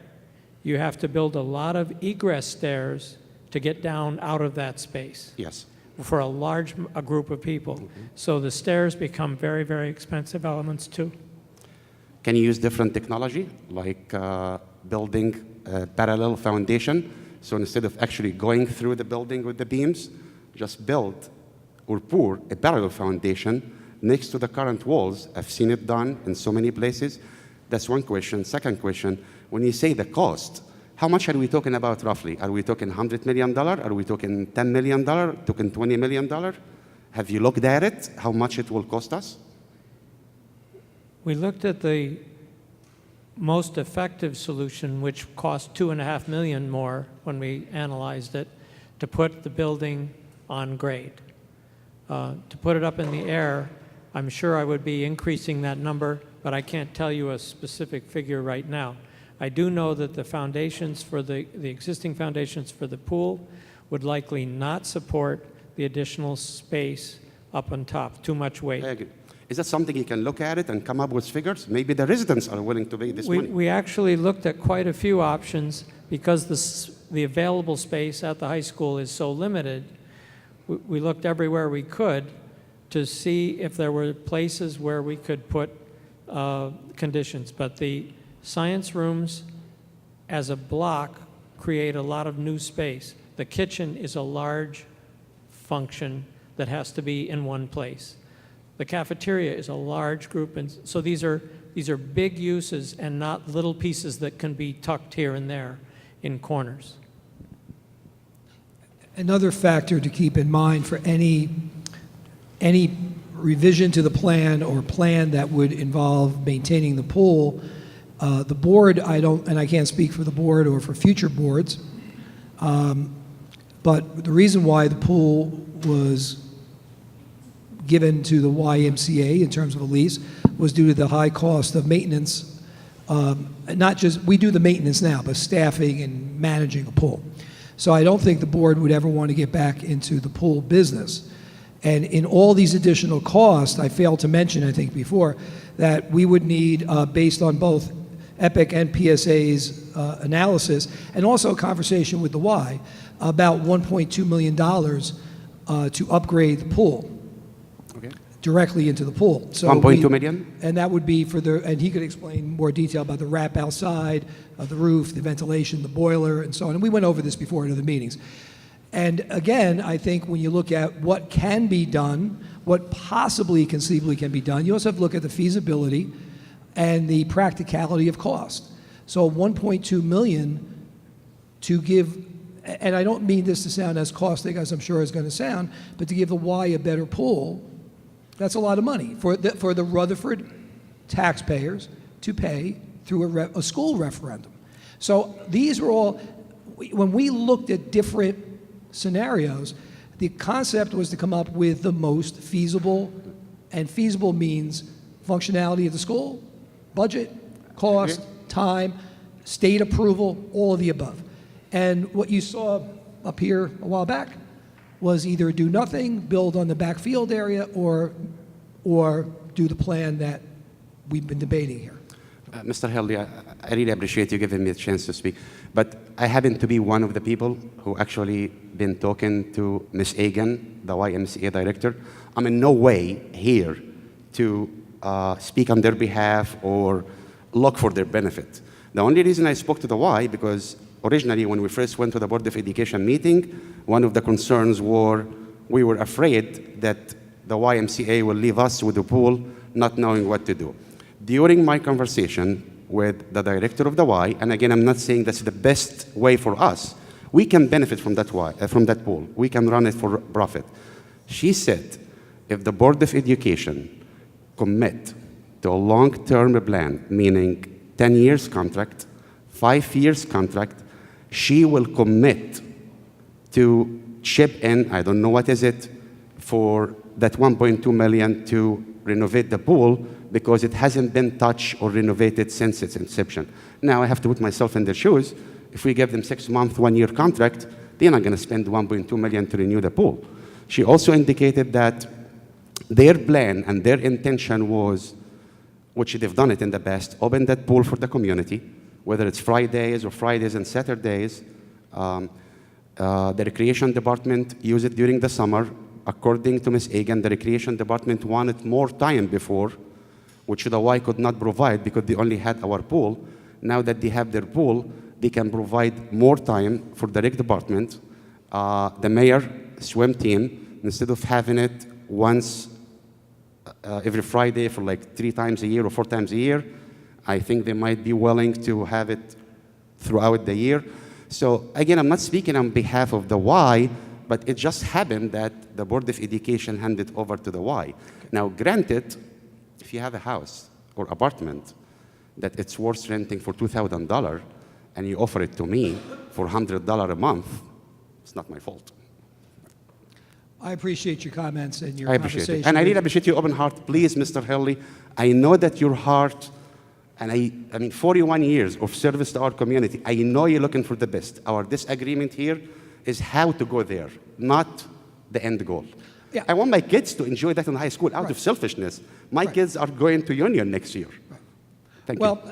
Speaker 4: you have to build a lot of egress stairs to get down out of that space
Speaker 7: Yes.
Speaker 4: for a group of people. So the stairs become very, very expensive elements too.
Speaker 7: Can you use different technology, like building a parallel foundation? So instead of actually going through the building with the beams, just build or pour a parallel foundation next to the current walls. I've seen it done in so many places. That's one question. Second question, when you say the cost, how much are we talking about roughly? Are we talking $100 million? Are we talking $10 million? Talking $20 million? Have you looked at it, how much it will cost us?
Speaker 4: We looked at the most effective solution, which cost $2.5 million more when we analyzed it, to put the building on grade. To put it up in the air, I'm sure I would be increasing that number, but I can't tell you a specific figure right now. I do know that the foundations for the existing foundations for the pool would likely not support the additional space up on top, too much weight.
Speaker 7: I agree. Is that something you can look at it and come up with figures? Maybe the residents are willing to pay this money.
Speaker 4: We actually looked at quite a few options because the available space at the high school is so limited. We looked everywhere we could to see if there were places where we could put conditions. But the science rooms as a block create a lot of new space. The kitchen is a large function that has to be in one place. The cafeteria is a large group, and so these are big uses and not little pieces that can be tucked here and there in corners.
Speaker 1: Another factor to keep in mind for any revision to the plan or plan that would involve maintaining the pool, the board, and I can't speak for the board or for future boards, but the reason why the pool was given to the YMCA in terms of a lease was due to the high cost of maintenance. Not just, we do the maintenance now, but staffing and managing a pool. So I don't think the board would ever want to get back into the pool business. And in all these additional costs, I failed to mention, I think before, that we would need, based on both EPIC and PSA's analysis, and also a conversation with the Y, about $1.2 million to upgrade the pool.
Speaker 7: Okay.
Speaker 1: Directly into the pool. So
Speaker 7: 1.2 million?
Speaker 1: And that would be for and he could explain more detail about the wrap outside, the roof, the ventilation, the boiler, and so on. And we went over this before in other meetings. And again, I think when you look at what can be done, what possibly conceivably can be done, you also have to look at the feasibility and the practicality of cost. So 1.2 million to give, and I don't mean this to sound as costly as I'm sure it's going to sound, but to give the Y a better pool, that's a lot of money for the Rutherford taxpayers to pay through a school referendum. So these are all, when we looked at different scenarios, the concept was to come up with the most feasible, and feasible means functionality of the school, budget, cost, time, state approval, all of the above. And what you saw up here a while back was either do nothing, build on the backfield area, or do the plan that we've been debating here.
Speaker 7: Mr. Heldy, I really appreciate you giving me a chance to speak, but I happen to be one of the people who actually been talking to Ms. Egan, the YMCA director. I'm in no way here to speak on their behalf or look for their benefit. The only reason I spoke to the Y, because originally when we first went to the Board of Education meeting, one of the concerns were we were afraid that the YMCA will leave us with the pool not knowing what to do. During my conversation with the director of the Y, and again, I'm not saying that's the best way for us, we can benefit from that pool. We can run it for profit. She said, if the Board of Education commit to a long-term plan, meaning 10 years contract, 5 years contract. She will commit to chip in, I don't know what is it, for that 1.2 million to renovate the pool because it hasn't been touched or renovated since its inception. Now I have to put myself in their shoes. If we give them 6-month, 1-year contract, they're not going to spend 1.2 million to renew the pool. She also indicated that their plan and their intention was, which they've done it in the past, open that pool for the community, whether it's Fridays or Fridays and Saturdays. The recreation department use it during the summer. According to Ms. Egan, the recreation department wanted more time before, which the Y could not provide because they only had our pool. Now that they have their pool, they can provide more time for the rec department. The mayor swim team, instead of having it once every Friday for like 3 times a year or 4 times a year, I think they might be willing to have it throughout the year. So again, I'm not speaking on behalf of the Y, but it just happened that the Board of Education handed over to the Y. Now, granted, if you have a house or apartment that it's worth renting for $2,000 and you offer it to me for $100 a month, it's not my fault.
Speaker 1: I appreciate your comments and your
Speaker 7: I appreciate
Speaker 1: conversation.
Speaker 7: it. And I really appreciate your open heart. Please, Mr. Hurley, I know that your heart, and I mean, 41 years of service to our community, I know you're looking for the best. Our disagreement here is how to go there, not the end goal.
Speaker 1: Yeah.
Speaker 7: I want my kids to enjoy that in high school out of selfishness. My kids are going to Union next year. Thank you.
Speaker 1: Well,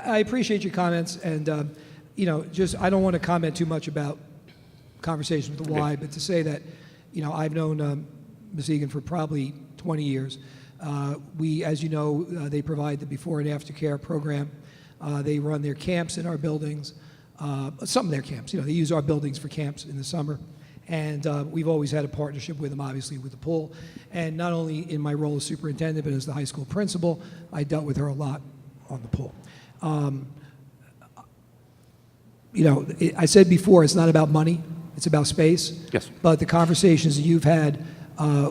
Speaker 1: I appreciate your comments, and you know, just I don't want to comment too much about conversations with the Y, but to say that, you know, I've known Ms. Egan for probably 20 years. We, as you know, they provide the before and after care program. They run their camps in our buildings, some of their camps. You know, they use our buildings for camps in the summer. And we've always had a partnership with them, obviously, with the pool. And not only in my role as superintendent, but as the high school principal, I dealt with her a lot on the pool. You know, I said before, it's not about money, it's about space.
Speaker 7: Yes.
Speaker 1: But the conversations that you've had,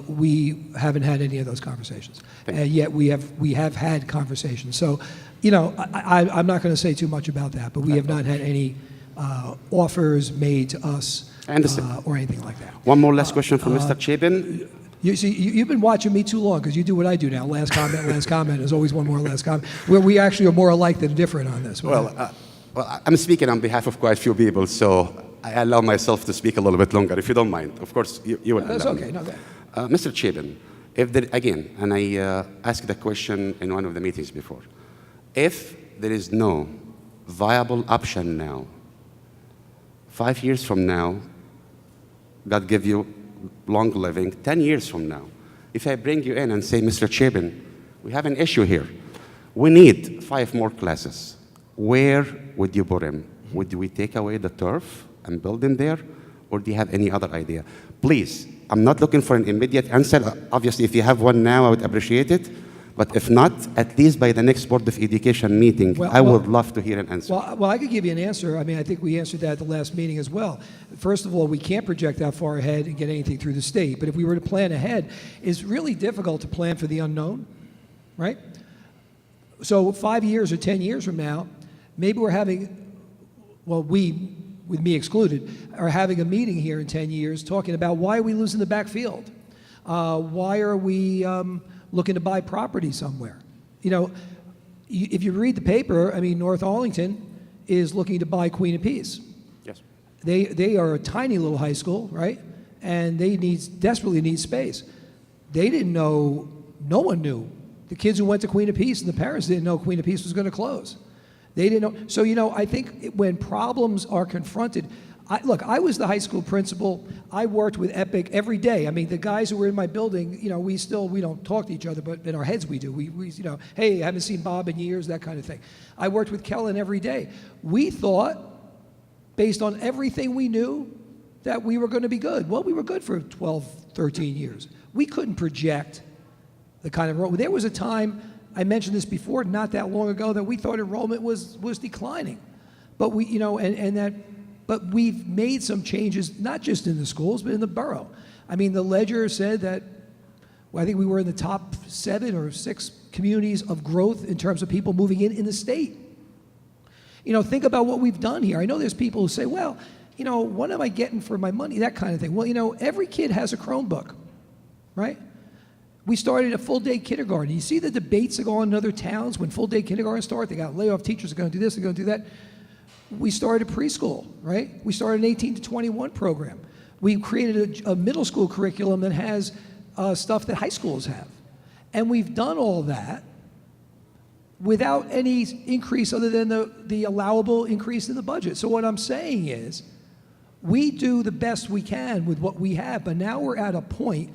Speaker 1: we haven't had any of those conversations. And yet we have had conversations. So, you know, I'm not going to say too much about that, but we have not had any offers made to us or anything like that.
Speaker 7: One more last question for Mr. Chapin.
Speaker 1: You see, you've been watching me too long because you do what I do now. Last comment, last comment. There's always one more last comment. Where we actually are more alike than different on this.
Speaker 7: Well, I'm speaking on behalf of quite a few people, so I allow myself to speak a little bit longer, if you don't mind. Of course, you will.
Speaker 1: That's okay. No, go ahead.
Speaker 7: Mr. Chapin, if there, again, and I asked the question in one of the meetings before, if there is no viable option now, 5 years from now, God give you long living, 10 years from now, if I bring you in and say, Mr. Chapin, we have an issue here. We need 5 more classes. Where would you put him? Would we take away the turf and build him there? Or do you have any other idea? Please, I'm not looking for an immediate answer. Obviously, if you have one now, I would appreciate it. But if not, at least by the next Board of Education meeting, I would love to hear an answer.
Speaker 1: Well, I could give you an answer. I mean, I think we answered that at the last meeting as well. First of all, we can't project that far ahead and get anything through the state. But if we were to plan ahead, it's really difficult to plan for the unknown, right? So 5 years or 10 years from now, maybe we're having, well, we, with me excluded, are having a meeting here in 10 years talking about why are we losing the backfield? Why are we looking to buy property somewhere? You know, if you read the paper, I mean, North Arlington is looking to buy Queen of Peace.
Speaker 7: Yes.
Speaker 1: They are a tiny little high school, right? And they desperately need space. They didn't know, no one knew. The kids who went to Queen of Peace and the parents didn't know Queen of Peace was going to close. They didn't know. So, you know, I think when problems are confronted, look, I was the high school principal. I worked with Epic every day. I mean, the guys who were in my building, you know, we don't talk to each other, but in our heads we do. We you know, hey, I haven't seen Bob in years, that kind of thing. I worked with Kellen every day. We thought, based on everything we knew, that we were going to be good. Well, we were good for 12, 13 years. We couldn't project the kind of enrollment. There was a time, I mentioned this before, not that long ago, that we thought enrollment was declining. But we, you know, but we've made some changes, not just in the schools, but in the borough. I mean, the Ledger said that, well, I think we were in the top 7 or 6 communities of growth in terms of people moving in the state. Think about what we've done here. I know there's people who say, well, what am I getting for my money? That kind of thing. Well, every kid has a Chromebook, right? We started a full-day kindergarten. You see the debates that go on in other towns when full-day kindergarten start? They got layoff teachers are going to do this, they're going to do that. We started preschool, right? We started an 18 to 21 program. We created a middle school curriculum that has stuff that high schools have. And we've done all that without any increase other than the allowable increase in the budget. So what I'm saying is, we do the best we can with what we have, but now we're at a point,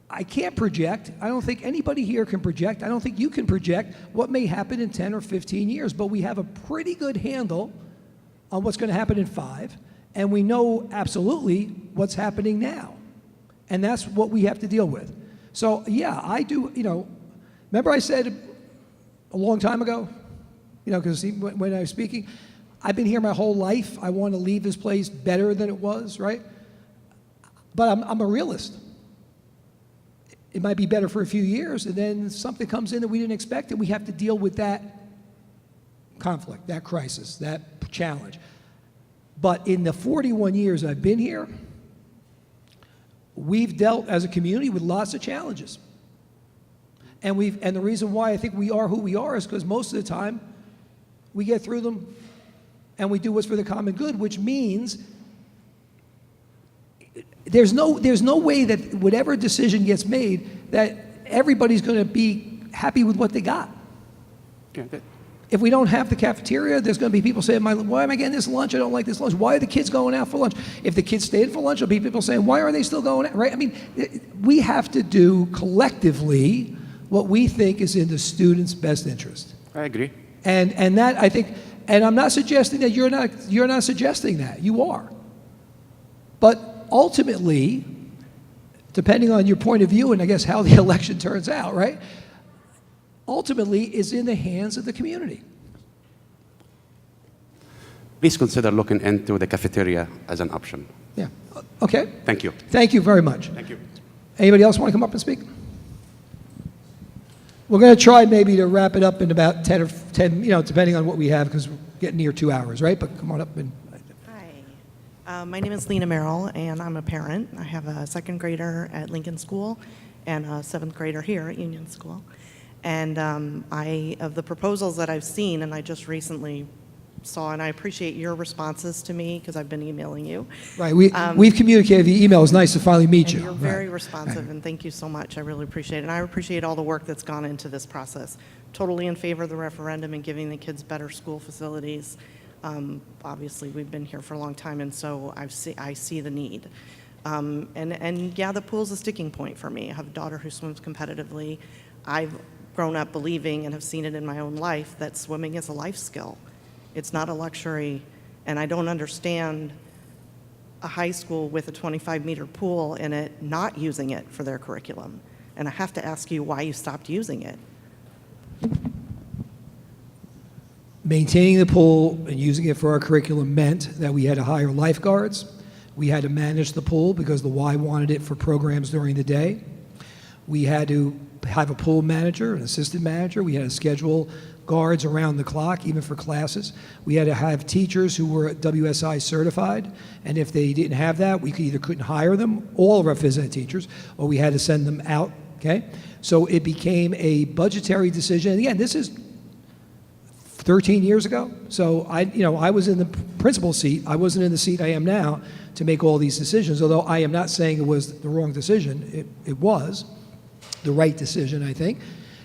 Speaker 1: I can't project. I don't think anybody here can project. I don't think you can project what may happen in 10 or 15 years, but we have a pretty good handle on what's going to happen in 5, and we know absolutely what's happening now. And that's what we have to deal with. So, yeah, I do, remember I said a long time ago, because when I was speaking, I've been here my whole life. I want to leave this place better than it was, right? But I'm a realist. It might be better for a few years, and then something comes in that we didn't expect, and we have to deal with that conflict, that crisis, that challenge. But in the 41 years I've been here, we've dealt as a community with lots of challenges. And the reason why I think we are who we are is because most of the time we get through them and we do what's for the common good, which means there's no way that whatever decision gets made that everybody's going to be happy with what they got.
Speaker 7: Yeah,
Speaker 1: If we don't have the cafeteria, there's going to be people saying, why am I getting this lunch? I don't like this lunch. Why are the kids going out for lunch? If the kids stayed for lunch, there'll be people saying, why are they still going out, right? I mean, we have to do collectively what we think is in the student's best interest.
Speaker 7: I agree.
Speaker 1: And that, I think, and I'm not suggesting that you're not suggesting that. You are. But ultimately, depending on your point of view and I guess how the election turns out, right? Ultimately is in the hands of the community.
Speaker 7: Please consider looking into the cafeteria as an option.
Speaker 1: Yeah. Okay.
Speaker 7: Thank you.
Speaker 1: Thank you very much.
Speaker 7: Thank you.
Speaker 1: Anybody else want to come up and speak? We're going to try maybe to wrap it up in about 10, depending on what we have, because we're getting near 2 hours, right? But come on up and.
Speaker 8: Hi. My name is Lena Merrill, and I'm a parent. I have a 2nd grader at Lincoln School and a 7th grader here at Union School. And of the proposals that I've seen, and I just recently saw, and I appreciate your responses to me because I've been emailing you.
Speaker 1: Right, we've communicated via email. It's nice to finally meet
Speaker 8: and
Speaker 1: you.
Speaker 8: You're very responsive, and thank you so much. I really appreciate it. And I appreciate all the work that's gone into this process. Totally in favor of the referendum and giving the kids better school facilities. Obviously, we've been here for a long time, and so I see the need. And yeah, the pool's a sticking point for me. I have a daughter who swims competitively. I've grown up believing and have seen it in my own life that swimming is a life skill. It's not a luxury, and I don't understand a high school with a 25-meter pool in it not using it for their curriculum. And I have to ask you why you stopped using it.
Speaker 1: Maintaining the pool and using it for our curriculum meant that we had to hire lifeguards. We had to manage the pool because the Y wanted it for programs during the day. We had to have a pool manager, an assistant manager. We had to schedule guards around the clock, even for classes. We had to have teachers who were WSI certified, and if they didn't have that, we either couldn't hire them, all of our phys ed teachers, or we had to send them out, okay? So it became a budgetary decision. And again, this is 13 years ago. So I was in the principal seat. I wasn't in the seat I am now to make all these decisions, although I am not saying it was the wrong decision. It was the right decision, I think.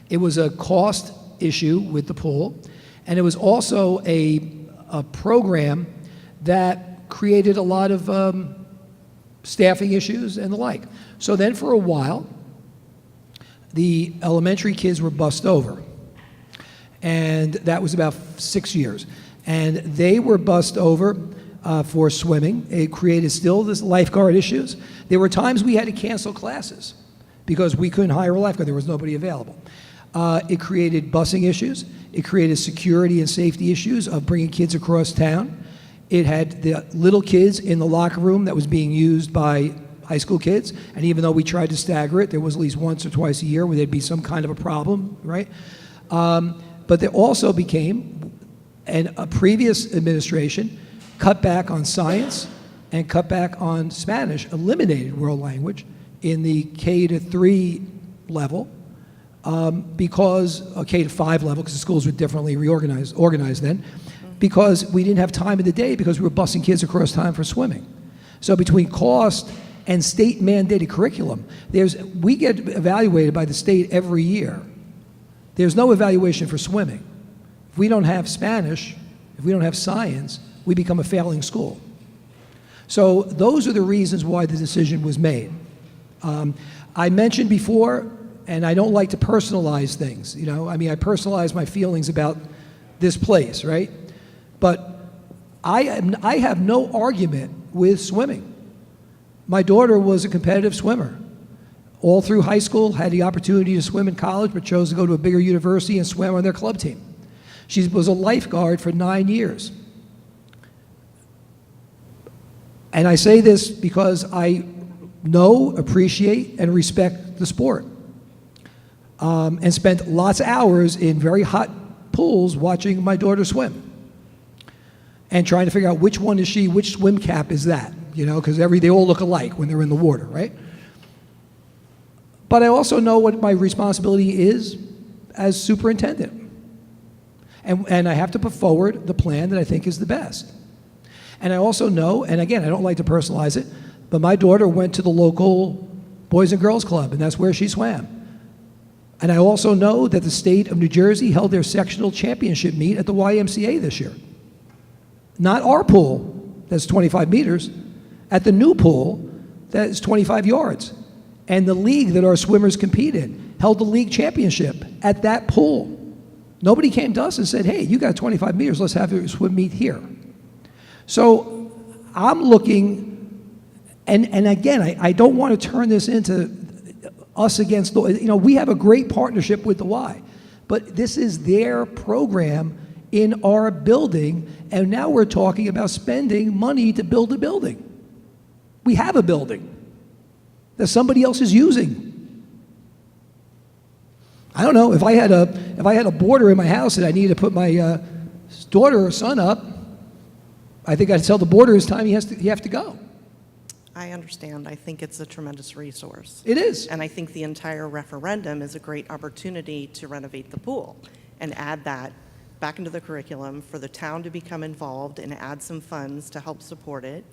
Speaker 1: It was a cost issue with the pool, and it was also a program that created a lot of staffing issues and the like. So then for a while, the elementary kids were bussed over, and that was about 6 years. And they were bussed over for swimming. It created still this lifeguard issues. There were times we had to cancel classes because we couldn't hire a lifeguard. There was nobody available. It created busing issues. It created security and safety issues of bringing kids across town. It had the little kids in the locker room that was being used by high school kids, and even though we tried to stagger it, there was at least once or twice a year where there'd be some kind of a problem, right? But there also became, And a previous administration cut back on science and cut back on Spanish, eliminated world language in the K-3 level because, K-5 level, because the schools were differently organized then, because we didn't have time in the day because we were busing kids across town for swimming. So between cost and state mandated curriculum, we get evaluated by the state every year. There's no evaluation for swimming. If we don't have Spanish, if we don't have science, we become a failing school. So those are the reasons why the decision was made. I mentioned before, and I don't like to personalize things, I personalize my feelings about this place, right? But I have no argument with swimming. My daughter was a competitive swimmer. All through high school, had the opportunity to swim in college, but chose to go to a bigger university and swam on their club team. She was a lifeguard for 9 years. And I say this because I know, appreciate, and respect the sport. And spent lots of hours in very hot pools watching my daughter swim. And trying to figure out which one is she, which swim cap is that, because they all look alike when they're in the water, right? But I also know what my responsibility is as superintendent. And I have to put forward the plan that I think is the best. And I also know, and again, I don't like to personalize it, but my daughter went to the local Boys and Girls Club, and that's where she swam. And I also know that the state of New Jersey held their sectional championship meet at the YMCA this year. Not our pool, that's 25 meters, at the new pool, that is 25 yards. And the league that our swimmers compete in held the league championship at that pool. Nobody came to us and said, hey, you got 25 meters, let's have a swim meet here. So I'm looking, and again, I don't want to turn this into us against the, we have a great partnership with the Y, but this is their program in our building, and now we're talking about spending money to build a building. We have a building that somebody else is using. I don't know, if I had a border in my house and I needed to put my daughter or son up, I think I'd tell the border it's time you have to go.
Speaker 8: I understand. I think it's a tremendous resource.
Speaker 1: It is.
Speaker 8: And I think the entire referendum is a great opportunity to renovate the pool and add that back into the curriculum for the town to become involved and add some funds to help support it.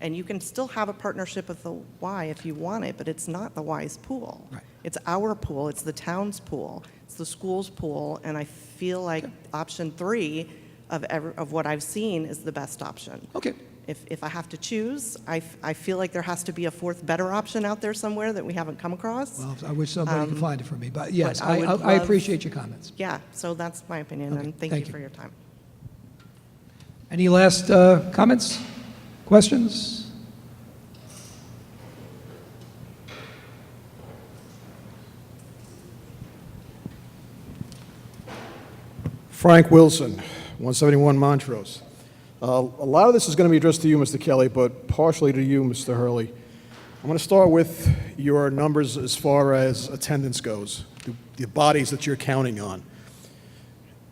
Speaker 8: And you can still have a partnership with the Y if you want it, but it's not the Y's pool.
Speaker 1: Right.
Speaker 8: It's our pool. It's the town's pool. It's the school's pool. And I feel like option 3 of what I've seen is the best option.
Speaker 1: Okay.
Speaker 8: If I have to choose, I feel like there has to be a fourth better option out there somewhere that we haven't come across.
Speaker 1: Well, I wish somebody could find it for me, but yes,
Speaker 8: but I would
Speaker 1: I
Speaker 8: love-
Speaker 1: appreciate your comments.
Speaker 8: Yeah, so that's my opinion,
Speaker 1: Okay,
Speaker 8: and thank
Speaker 1: thank
Speaker 8: you
Speaker 1: you.
Speaker 8: for your time.
Speaker 1: Any last comments, questions?
Speaker 9: Frank Wilson, 171 Montrose. A lot of this is going to be addressed to you, Mr. Kelly, but partially to you, Mr. Hurley. I'm going to start with your numbers as far as attendance goes, the bodies that you're counting on.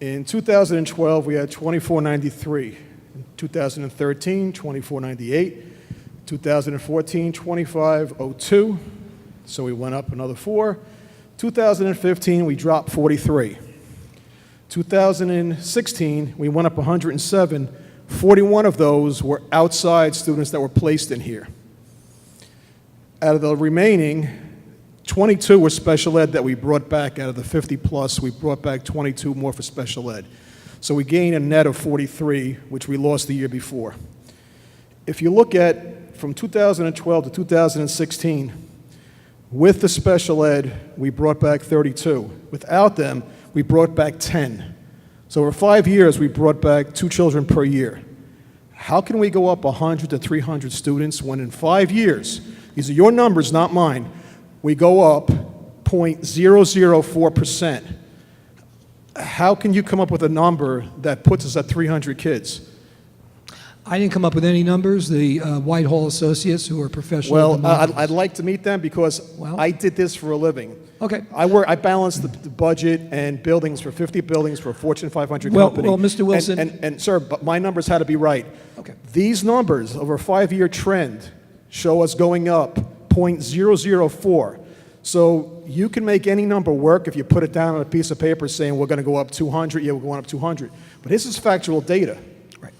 Speaker 9: In 2012, we had 2493. In 2013, 2498. 2014, 2502. So we went up another 4. 2015, we dropped 43. 2016, we went up 107. 41 of those were outside students that were placed in here. Out of the remaining, 22 were special ed that we brought back. Out of the 50 plus, we brought back 22 more for special ed. So we gained a net of 43, which we lost the year before. If you look at from 2012 to 2016, with the special ed, we brought back 32. Without them, we brought back 10. So over 5 years, we brought back 2 children per year. How can we go up 100 to 300 students when in 5 years, these are your numbers, not mine, we go up 0.004%? How can you come up with a number that puts us at 300 kids?
Speaker 1: I didn't come up with any numbers. The Whitehall Associates, who are professional.
Speaker 9: Well,
Speaker 1: demographers.
Speaker 9: I'd like to meet them because
Speaker 1: Well-
Speaker 9: I did this for a living.
Speaker 1: Okay.
Speaker 9: I balance the budget and buildings for 50 buildings for a Fortune 500
Speaker 1: Well,
Speaker 9: company.
Speaker 1: well, Mr. Wilson-
Speaker 9: And sir, but my numbers had to be right.
Speaker 1: Okay.
Speaker 9: These numbers over a 5-year trend show us going up 0.004. So you can make any number work if you put it down on a piece of paper saying we're going to go up 200, yeah, we're going up 200. But this is factual data.
Speaker 1: Right.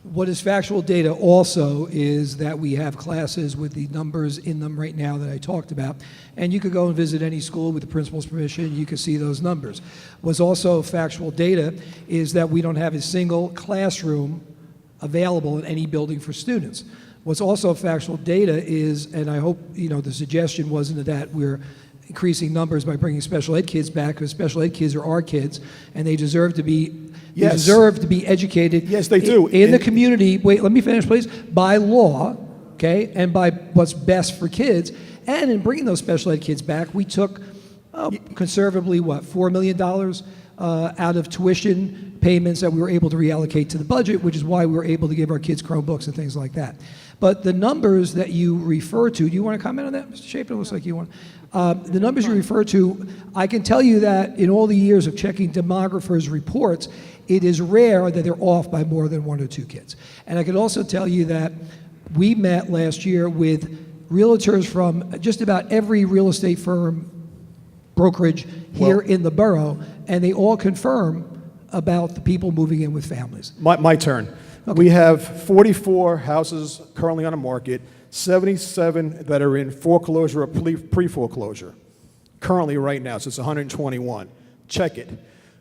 Speaker 1: What is factual data also is that we have classes with the numbers in them right now that I talked about, and you could go and visit any school with the principal's permission, you could see those numbers. What's also factual data is that we don't have a single classroom available in any building for students. What's also factual data is, and I hope, the suggestion wasn't that we're increasing numbers by bringing special ed kids back, because special ed kids are our kids, and they deserve to be
Speaker 9: Yes.
Speaker 1: deserve to be educated.
Speaker 9: Yes, they do.
Speaker 1: In the
Speaker 9: And-
Speaker 1: community. Wait, let me finish, please. By law, okay, and by what's best for kids. And in bringing those special ed kids back, we took conservatively $4 million out of tuition payments that we were able to reallocate to the budget, which is why we were able to give our kids Chromebooks and things like that. But the numbers that you refer to, do you want to comment on that, Mr. Chapin? It looks like you want. The numbers you refer to, I can tell you that in all the years of checking demographers' reports, it is rare that they're off by more than 1 or 2 kids. And I can also tell you that we met last year with realtors from just about every real estate firm, brokerage here in the borough, and they all confirm about the people moving in with families.
Speaker 9: My turn. We have 44 houses currently on the market, 77 that are in foreclosure or pre-foreclosure currently right now, so it's 121. Check it,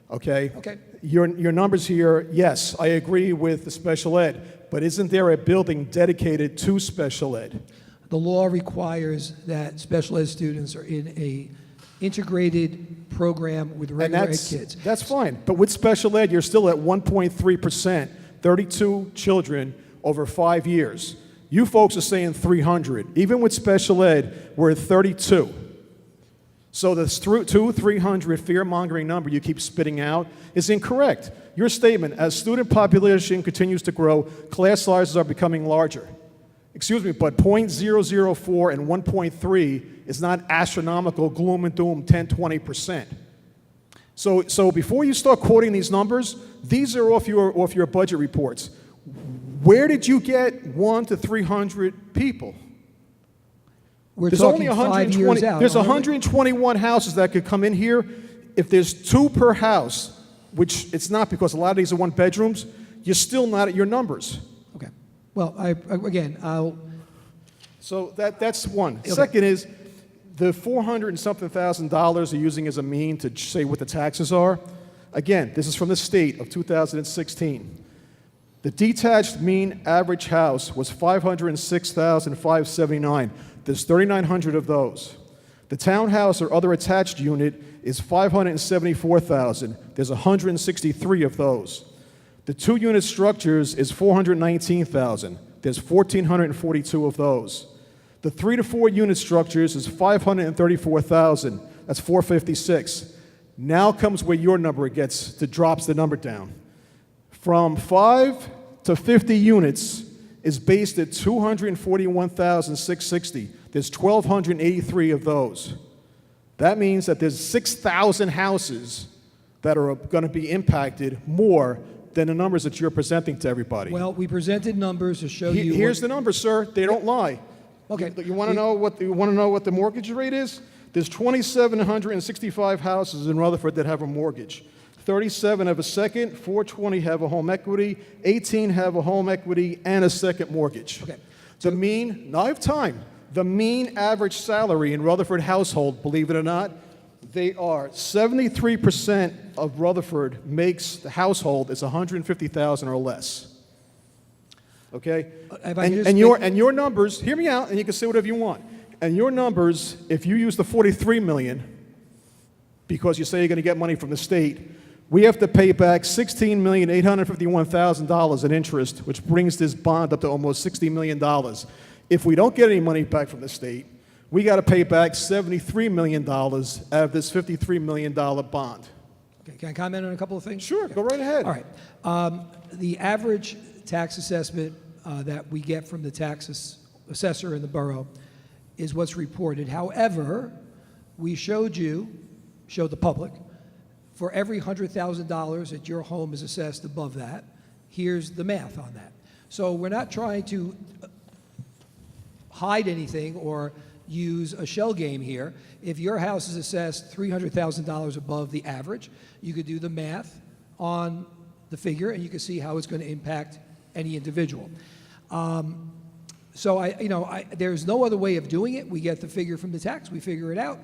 Speaker 9: okay?
Speaker 1: Okay.
Speaker 9: Your numbers here, yes, I agree with the special ed, but isn't there a building dedicated to special ed?
Speaker 1: The law requires that special ed students are in a integrated program with
Speaker 9: And
Speaker 1: regular ed kids.
Speaker 9: that's fine, but with special ed, you're still at 1.3%, 32 children over 5 years. You folks are saying 300. Even with special ed, we're at 32. So the 300 fear-mongering number you keep spitting out is incorrect. Your statement, as student population continues to grow, class sizes are becoming larger. Excuse me, but 0.004 and 1.3 is not astronomical gloom and doom 10, 20%. So before you start quoting these numbers, these are off your budget reports. Where did you get 1 to 300 people?
Speaker 1: We're
Speaker 9: There's
Speaker 1: talking
Speaker 9: only
Speaker 1: 5 years out.
Speaker 9: There's
Speaker 1: aren't we?
Speaker 9: 121 houses that could come in here. If there's 2 per house, which it's not because a lot of these are 1 bedrooms, you're still not at your numbers.
Speaker 1: Okay. Well, I'll.
Speaker 9: So that's one.
Speaker 1: Okay.
Speaker 9: Second is the $400 and something thousand you're using as a mean to say what the taxes are. Again, this is from the state of 2016. The detached mean average house was 506,579. There's 3,900 of those. The townhouse or other attached unit is 574,000. There's 163 of those. The 2-unit structures is 419,000. There's 1,442 of those. The 3 to 4 unit structures is 534,000. That's 456. Now comes where your number drops the number down. From 5 to 50 units is based at 241,660. There's 1,283 of those. That means that there's 6,000 houses that are going to be impacted more than the numbers that you're presenting to everybody.
Speaker 1: Well, we presented numbers to show you.
Speaker 9: Here's the numbers, sir. They don't lie.
Speaker 1: Okay.
Speaker 9: You want to know what the mortgage rate is? There's 2,765 houses in Rutherford that have a mortgage. 37 have a second, 420 have a home equity, 18 have a home equity and a second mortgage.
Speaker 1: Okay.
Speaker 9: The mean, now I have time, the mean average salary in Rutherford household, believe it or not, they are 73% of Rutherford makes the household is 150,000 or less. Okay? And your numbers, hear me out and you can say whatever you want. And your numbers, if you use the 43 million, because you say you're going to get money from the state, we have to pay back $16,851,000 in interest, which brings this bond up to almost $60 million. If we don't get any money back from the state, we got to pay back $73 million out of this $53 million bond.
Speaker 1: Okay, can I comment on a couple of things?
Speaker 9: Sure, go right ahead.
Speaker 1: All right. The average tax assessment that we get from the assessor in the borough is what's reported. However, we showed the public, for every $100,000 that your home is assessed above that, here's the math on that. So we're not trying to hide anything or use a shell game here. If your house is assessed $300,000 above the average, you could do the math on the figure and you can see how it's going to impact any individual. So there's no other way of doing it. We get the figure from the tax, we figure it out,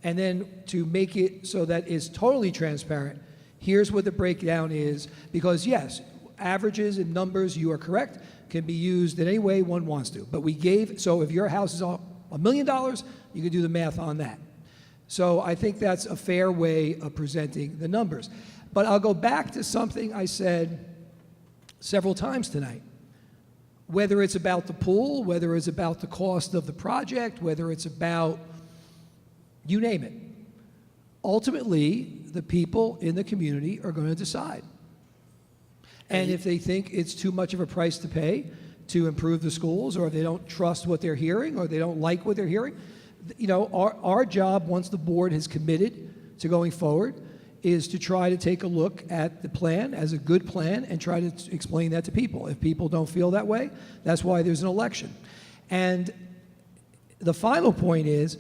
Speaker 1: and then to make it so that it's totally transparent, here's what the breakdown is, because yes, averages and numbers, you are correct, can be used in any way one wants to. But so if your house is $1 million, you can do the math on that. So I think that's a fair way of presenting the numbers. But I'll go back to something I said several times tonight. Whether it's about the pool, whether it's about the cost of the project, whether it's about, you name it. Ultimately, the people in the community are going to decide. And if they think it's too much of a price to pay to improve the schools, or if they don't trust what they're hearing, or they don't like what they're hearing, our job, once the board has committed to going forward, is to try to take a look at the plan as a good plan and try to explain that to people. If people don't feel that way, that's why there's an election. And the final point is,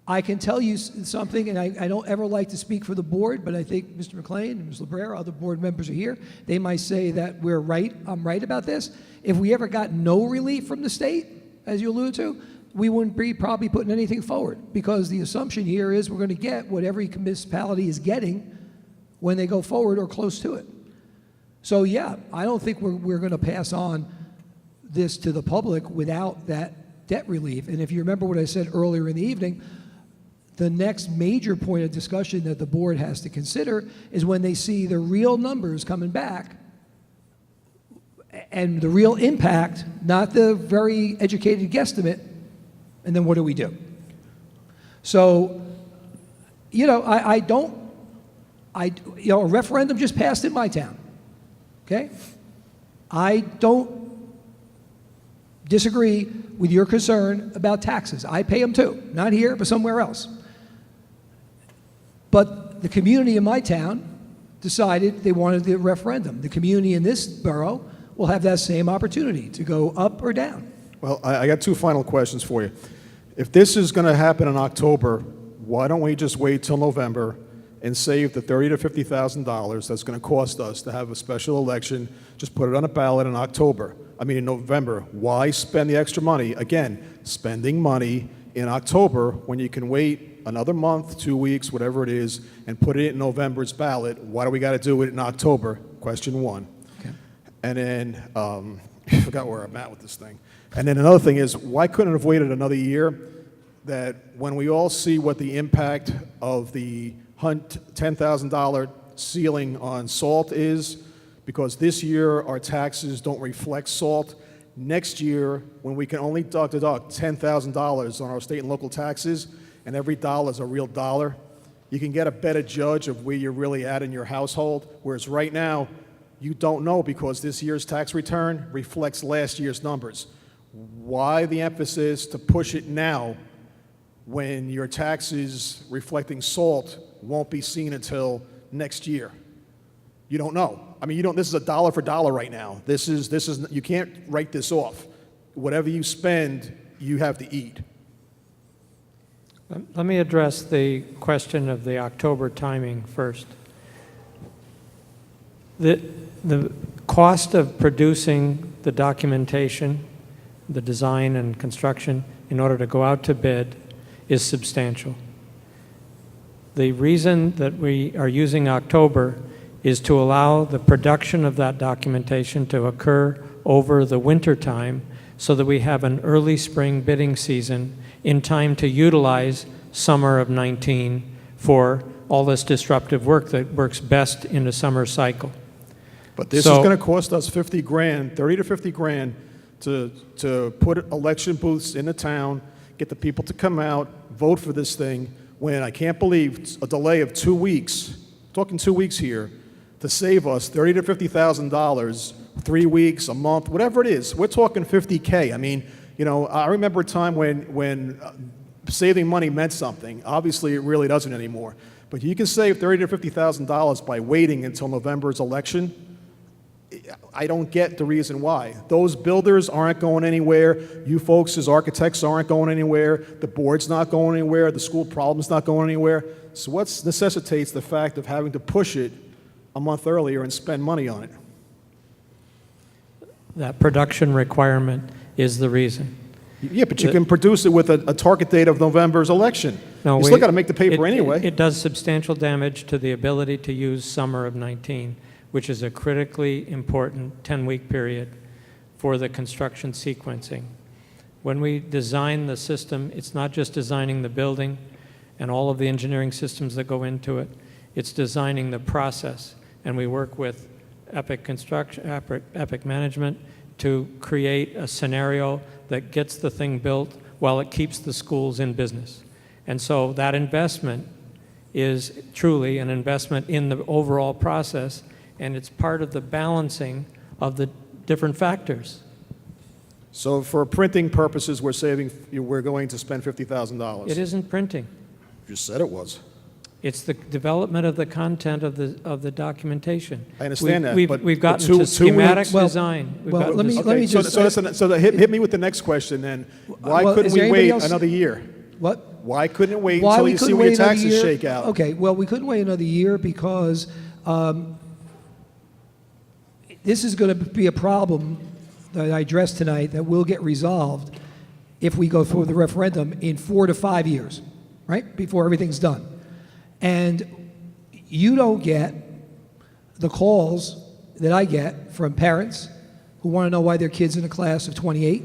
Speaker 1: I can tell you something, and I don't ever like to speak for the board, but I think Mr. McLean and Ms. Labrera, other board members are here. They might say that we're right, I'm right about this. If we ever got no relief from the state, as you alluded to, we wouldn't be probably putting anything forward, because the assumption here is we're going to get what every municipality is getting when they go forward or close to it. So yeah, I don't think we're going to pass on this to the public without that debt relief. And if you remember what I said earlier in the evening, the next major point of discussion that the board has to consider is when they see the real numbers coming back and the real impact, not the very educated guesstimate, and then what do we do? So, a referendum just passed in my town, okay? I don't disagree with your concern about taxes. I pay them too, not here, but somewhere else. But the community in my town decided they wanted the referendum. The community in this borough will have that same opportunity to go up or down.
Speaker 9: Well, I got two final questions for you. If this is going to happen in October, why don't we just wait till November and save the $30,000 to $50,000 that's going to cost us to have a special election? Just put it on a ballot in November. Why spend the extra money? Again, spending money in October when you can wait another month, 2 weeks, whatever it is, and put it in November's ballot. Why do we got to do it in October? Question one. Okay. And then, I forgot where I'm at with this thing. And then another thing is, why couldn't it have waited another year? That when we all see what the impact of the $10,000 ceiling on salt is, because this year our taxes don't reflect salt. Next year, when we can only deduct $10,000 on our state and local taxes, and every dollar is a real dollar, you can get a better judge of where you're really at in your household. Whereas right now, you don't know, because this year's tax return reflects last year's numbers. Why the emphasis to push it now when your taxes reflecting salt won't be seen until next year? You don't know. This is a dollar for dollar right now. This is you can't write this off. Whatever you spend, you have to eat.
Speaker 4: Let me address the question of the October timing first. The cost of producing the documentation, the design and construction, in order to go out to bid is substantial. The reason that we are using October is to allow the production of that documentation to occur over the winter time so that we have an early spring bidding season in time to utilize summer of 19 for all this disruptive work that works best in a summer cycle.
Speaker 9: But this is going to cost us $30,000 to $50,000 to put election booths in the town, get the people to come out, vote for this thing, when I can't believe a delay of 2 weeks, talking 2 weeks here, to save us $30,000 to $50,000, 3 weeks, a month, whatever it is. We're talking $50K. I mean, I remember a time when saving money meant something. Obviously, it really doesn't anymore. But you can save $30,000 to $50,000 by waiting until November's election. I don't get the reason why. Those builders aren't going anywhere. You folks as architects aren't going anywhere. The board's not going anywhere. The school problem's not going anywhere. So what necessitates the fact of having to push it a month earlier and spend money on it?
Speaker 4: That production requirement is the reason.
Speaker 9: Yeah, but you can produce it with a target date of November's election.
Speaker 4: No,
Speaker 9: You still got to make the paper anyway.
Speaker 4: It does substantial damage to the ability to use summer of 19, which is a critically important 10-week period for the construction sequencing. When we design the system, it's not just designing the building and all of the engineering systems that go into it. It's designing the process. And we work with Epic Management to create a scenario that gets the thing built while it keeps the schools in business. And so that investment is truly an investment in the overall process, and it's part of the balancing of the different factors.
Speaker 9: So for printing purposes, we're going to spend $50,000.
Speaker 4: It isn't printing.
Speaker 9: You just said it was.
Speaker 4: It's the development of the content of the documentation.
Speaker 9: I understand that, but
Speaker 4: We've gotten
Speaker 9: two
Speaker 4: to schematic
Speaker 9: weeks-
Speaker 4: design. We've
Speaker 1: well,
Speaker 4: gotten
Speaker 1: let
Speaker 4: to
Speaker 1: me-
Speaker 4: s-
Speaker 1: let
Speaker 9: Okay,
Speaker 1: me just-
Speaker 9: so hit me with the next question then. Why
Speaker 1: well,
Speaker 9: couldn't
Speaker 1: is there
Speaker 9: we
Speaker 1: anybody
Speaker 9: wait
Speaker 1: else-
Speaker 9: another year?
Speaker 1: What?
Speaker 9: Why couldn't it wait
Speaker 1: Why
Speaker 9: until
Speaker 1: we
Speaker 9: you see
Speaker 1: couldn't
Speaker 9: where your
Speaker 1: wait another
Speaker 9: taxes
Speaker 1: year?
Speaker 9: shake out?
Speaker 1: Okay, well, we couldn't wait another year because this is going to be a problem that I addressed tonight that will get resolved if we go through the referendum in 4 to 5 years, right, before everything's done. And you don't get the calls that I get from parents who want to know why their kid's in a class of 28,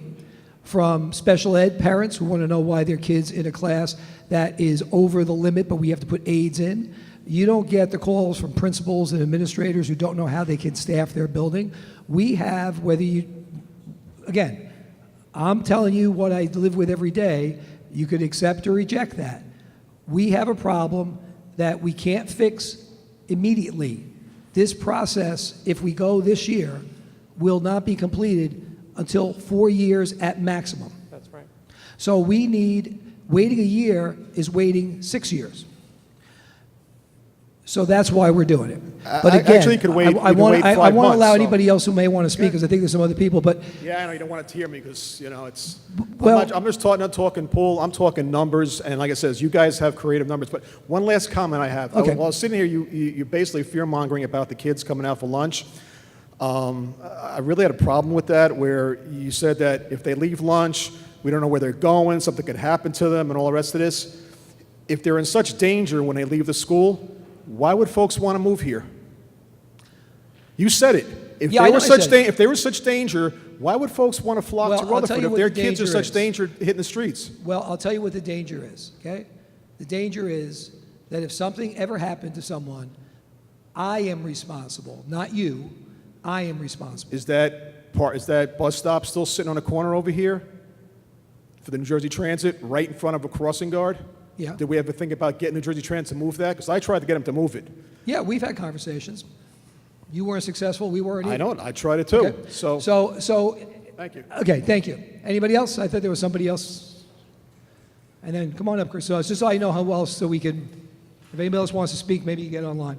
Speaker 1: from special ed parents who want to know why their kid's in a class that is over the limit, but we have to put aides in. You don't get the calls from principals and administrators who don't know how they can staff their building. We have, again, I'm telling you what I live with every day. You could accept or reject that. We have a problem that we can't fix immediately. This process, if we go this year, will not be completed until 4 years at maximum.
Speaker 4: That's right.
Speaker 1: So waiting a year is waiting 6 years. So that's why we're doing it. But again,
Speaker 9: Actually, you could wait-
Speaker 1: I
Speaker 9: you could
Speaker 1: want
Speaker 9: wait
Speaker 1: to
Speaker 9: 5
Speaker 1: allow
Speaker 9: months, so-
Speaker 1: anybody else who may want to speak, because I think there's some other people, but
Speaker 9: Yeah, I know you don't want to hear me because, it's...
Speaker 1: Well-
Speaker 9: I'm just not talking pool, I'm talking numbers, and like I says, you guys have creative numbers. But one last comment I have.
Speaker 1: Okay.
Speaker 9: While I was sitting here, you're basically fear-mongering about the kids coming out for lunch. I really had a problem with that, where you said that if they leave lunch, we don't know where they're going, something could happen to them, and all the rest of this. If they're in such danger when they leave the school, why would folks want to move here? You said it. If
Speaker 1: Yeah,
Speaker 9: they
Speaker 1: I know
Speaker 9: were
Speaker 1: I
Speaker 9: such
Speaker 1: said it.
Speaker 9: if they were such danger, why would folks want to flock
Speaker 1: Well,
Speaker 9: to
Speaker 1: I'll tell
Speaker 9: Rutherford
Speaker 1: you
Speaker 9: if
Speaker 1: what
Speaker 9: their
Speaker 1: the
Speaker 9: kids are
Speaker 1: danger
Speaker 9: such
Speaker 1: is.
Speaker 9: danger hitting the streets?
Speaker 1: well, I'll tell you what the danger is, okay? The danger is that if something ever happened to someone, I am responsible, not you. I am responsible.
Speaker 9: Is that bus stop still sitting on a corner over here for the New Jersey Transit, right in front of a crossing guard?
Speaker 1: Yeah.
Speaker 9: Did we ever think about getting New Jersey Transit to move that? Because I tried to get them to move it.
Speaker 1: Yeah, we've had conversations. You weren't successful, we weren't either.
Speaker 9: I know it. I tried it too.
Speaker 1: Okay.
Speaker 9: So, thank you.
Speaker 1: Okay, thank you. Anybody else? I thought there was somebody else. And then, come on up, Chris. So it's just so I know how else, so we can, if anybody else wants to speak, maybe you get online.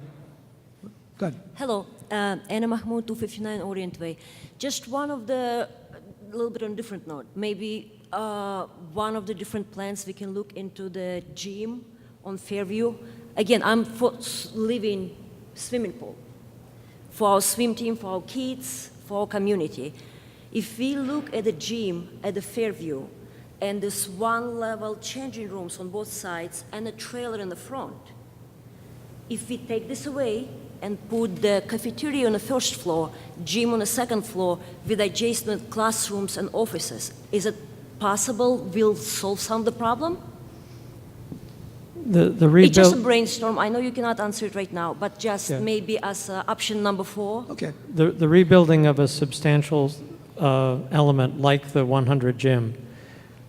Speaker 1: Go ahead.
Speaker 10: Hello, Anna Mahmoud, 259 Orient Way. Just one of the, a little bit on a different note, maybe one of the different plans we can look into the gym on Fairview. Again, I'm for living swimming pool for our swim team, for our kids, for our community. If we look at the gym at the Fairview and this one-level changing rooms on both sides and a trailer in the front, if we take this away and put the cafeteria on the first floor, gym on the second floor, with adjacent classrooms and offices, is it possible we'll solve some of the problem?
Speaker 4: The
Speaker 10: It's just a
Speaker 4: rebuild,
Speaker 10: brainstorm. I know you cannot answer it right now, but just
Speaker 4: Yeah.
Speaker 10: maybe as option number 4.
Speaker 1: Okay.
Speaker 4: the rebuilding of a substantial element like the 100 gym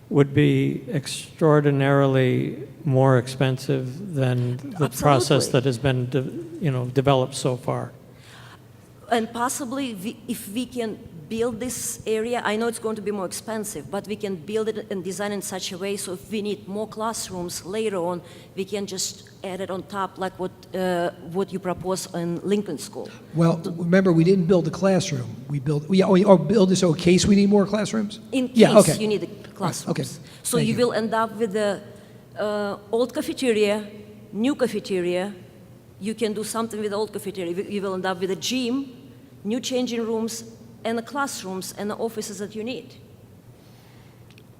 Speaker 4: would be extraordinarily more expensive than the process
Speaker 10: Absolutely.
Speaker 4: that has been developed so far.
Speaker 10: And possibly, if we can build this area, I know it's going to be more expensive, but we can build it and design it in such a way so if we need more classrooms later on, we can just add it on top like what you propose in Lincoln School.
Speaker 1: Well, remember, we didn't build a classroom. We built, or build this in case we need more classrooms?
Speaker 10: In case
Speaker 1: Yeah, okay.
Speaker 10: you need the classrooms.
Speaker 1: Okay.
Speaker 10: So
Speaker 1: Thank
Speaker 10: you
Speaker 1: you.
Speaker 10: will end up with the old cafeteria, new cafeteria. You can do something with the old cafeteria. You will end up with a gym, new changing rooms, and the classrooms and the offices that you need.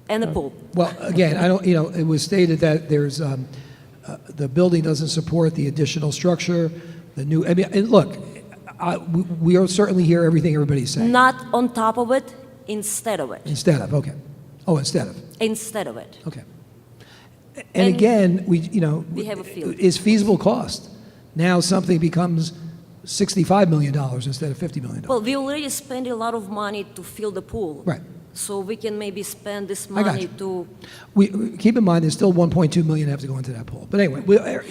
Speaker 10: And a pool.
Speaker 1: Well, again, I don't, it was stated that there's, the building doesn't support the additional structure, the new, I mean, and look, we are certainly hear everything everybody's saying.
Speaker 10: Not on top of it, instead of it.
Speaker 1: Instead of, okay. Oh, instead of,
Speaker 10: Instead of it.
Speaker 1: okay. And
Speaker 10: And
Speaker 1: again, we
Speaker 10: have a field.
Speaker 1: is feasible cost. Now something becomes $65 million instead of $50 million.
Speaker 10: Well, we already spent a lot of money to fill the pool.
Speaker 1: Right.
Speaker 10: So we can maybe spend this
Speaker 1: I got
Speaker 10: money
Speaker 1: you.
Speaker 10: to,
Speaker 1: Keep in mind, there's still 1.2 million have to go into that pool. But anyway,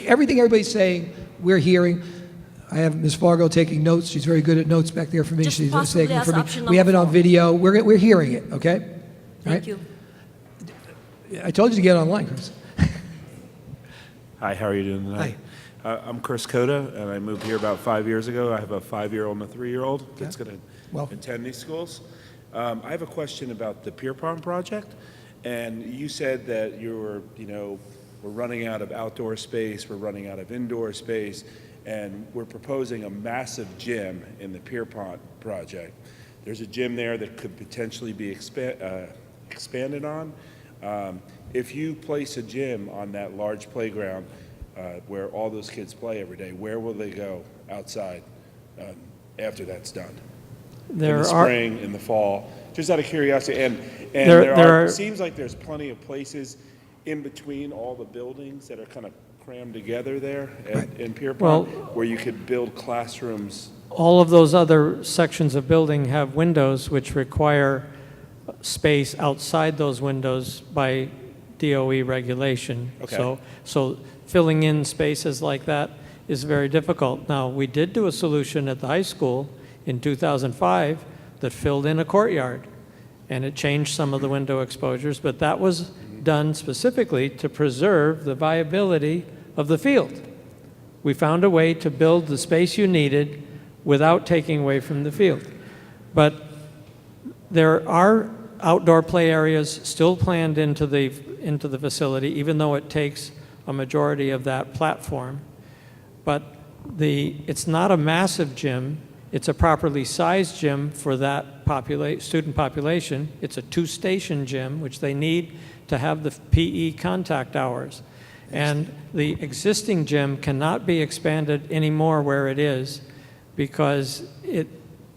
Speaker 1: everything everybody's saying, we're hearing. I have Ms. Fargo taking notes. She's very good at notes back there for me.
Speaker 10: Just
Speaker 1: She's
Speaker 10: possibly
Speaker 1: taking
Speaker 10: as
Speaker 1: for me.
Speaker 10: option
Speaker 1: We have it
Speaker 10: number
Speaker 1: on
Speaker 10: 4.
Speaker 1: video. We're hearing it, okay? All
Speaker 10: thank
Speaker 1: right?
Speaker 10: you.
Speaker 1: I told you to get online, Chris.
Speaker 11: Hi, how are you doing tonight? I'm Chris Coda, and I moved here about 5 years ago. I have a 5-year-old and a 3-year-old that's going to
Speaker 1: Welcome.
Speaker 11: attend these schools. I have a question about the Pierpont project, and you said that we're running out of outdoor space, we're running out of indoor space, and we're proposing a massive gym in the Pierpont project. There's a gym there that could potentially be expanded on. If you place a gym on that large playground where all those kids play every day, where will they go outside after that's done? In the spring, in the fall, just out of curiosity. And it seems like there's plenty of places in between all the buildings that are kind of crammed together there in Pierpont, where you could build classrooms.
Speaker 4: All of those other sections of building have windows which require space outside those windows by DOE regulation.
Speaker 11: Okay.
Speaker 4: So filling in spaces like that is very difficult. Now, we did do a solution at the high school in 2005 that filled in a courtyard, and it changed some of the window exposures, but that was done specifically to preserve the viability of the field. We found a way to build the space you needed without taking away from the field. But there are outdoor play areas still planned into the facility, even though it takes a majority of that platform. But it's not a massive gym. It's a properly sized gym for that student population. It's a 2-station gym, which they need to have the PE contact hours. And the existing gym cannot be expanded anymore where it is because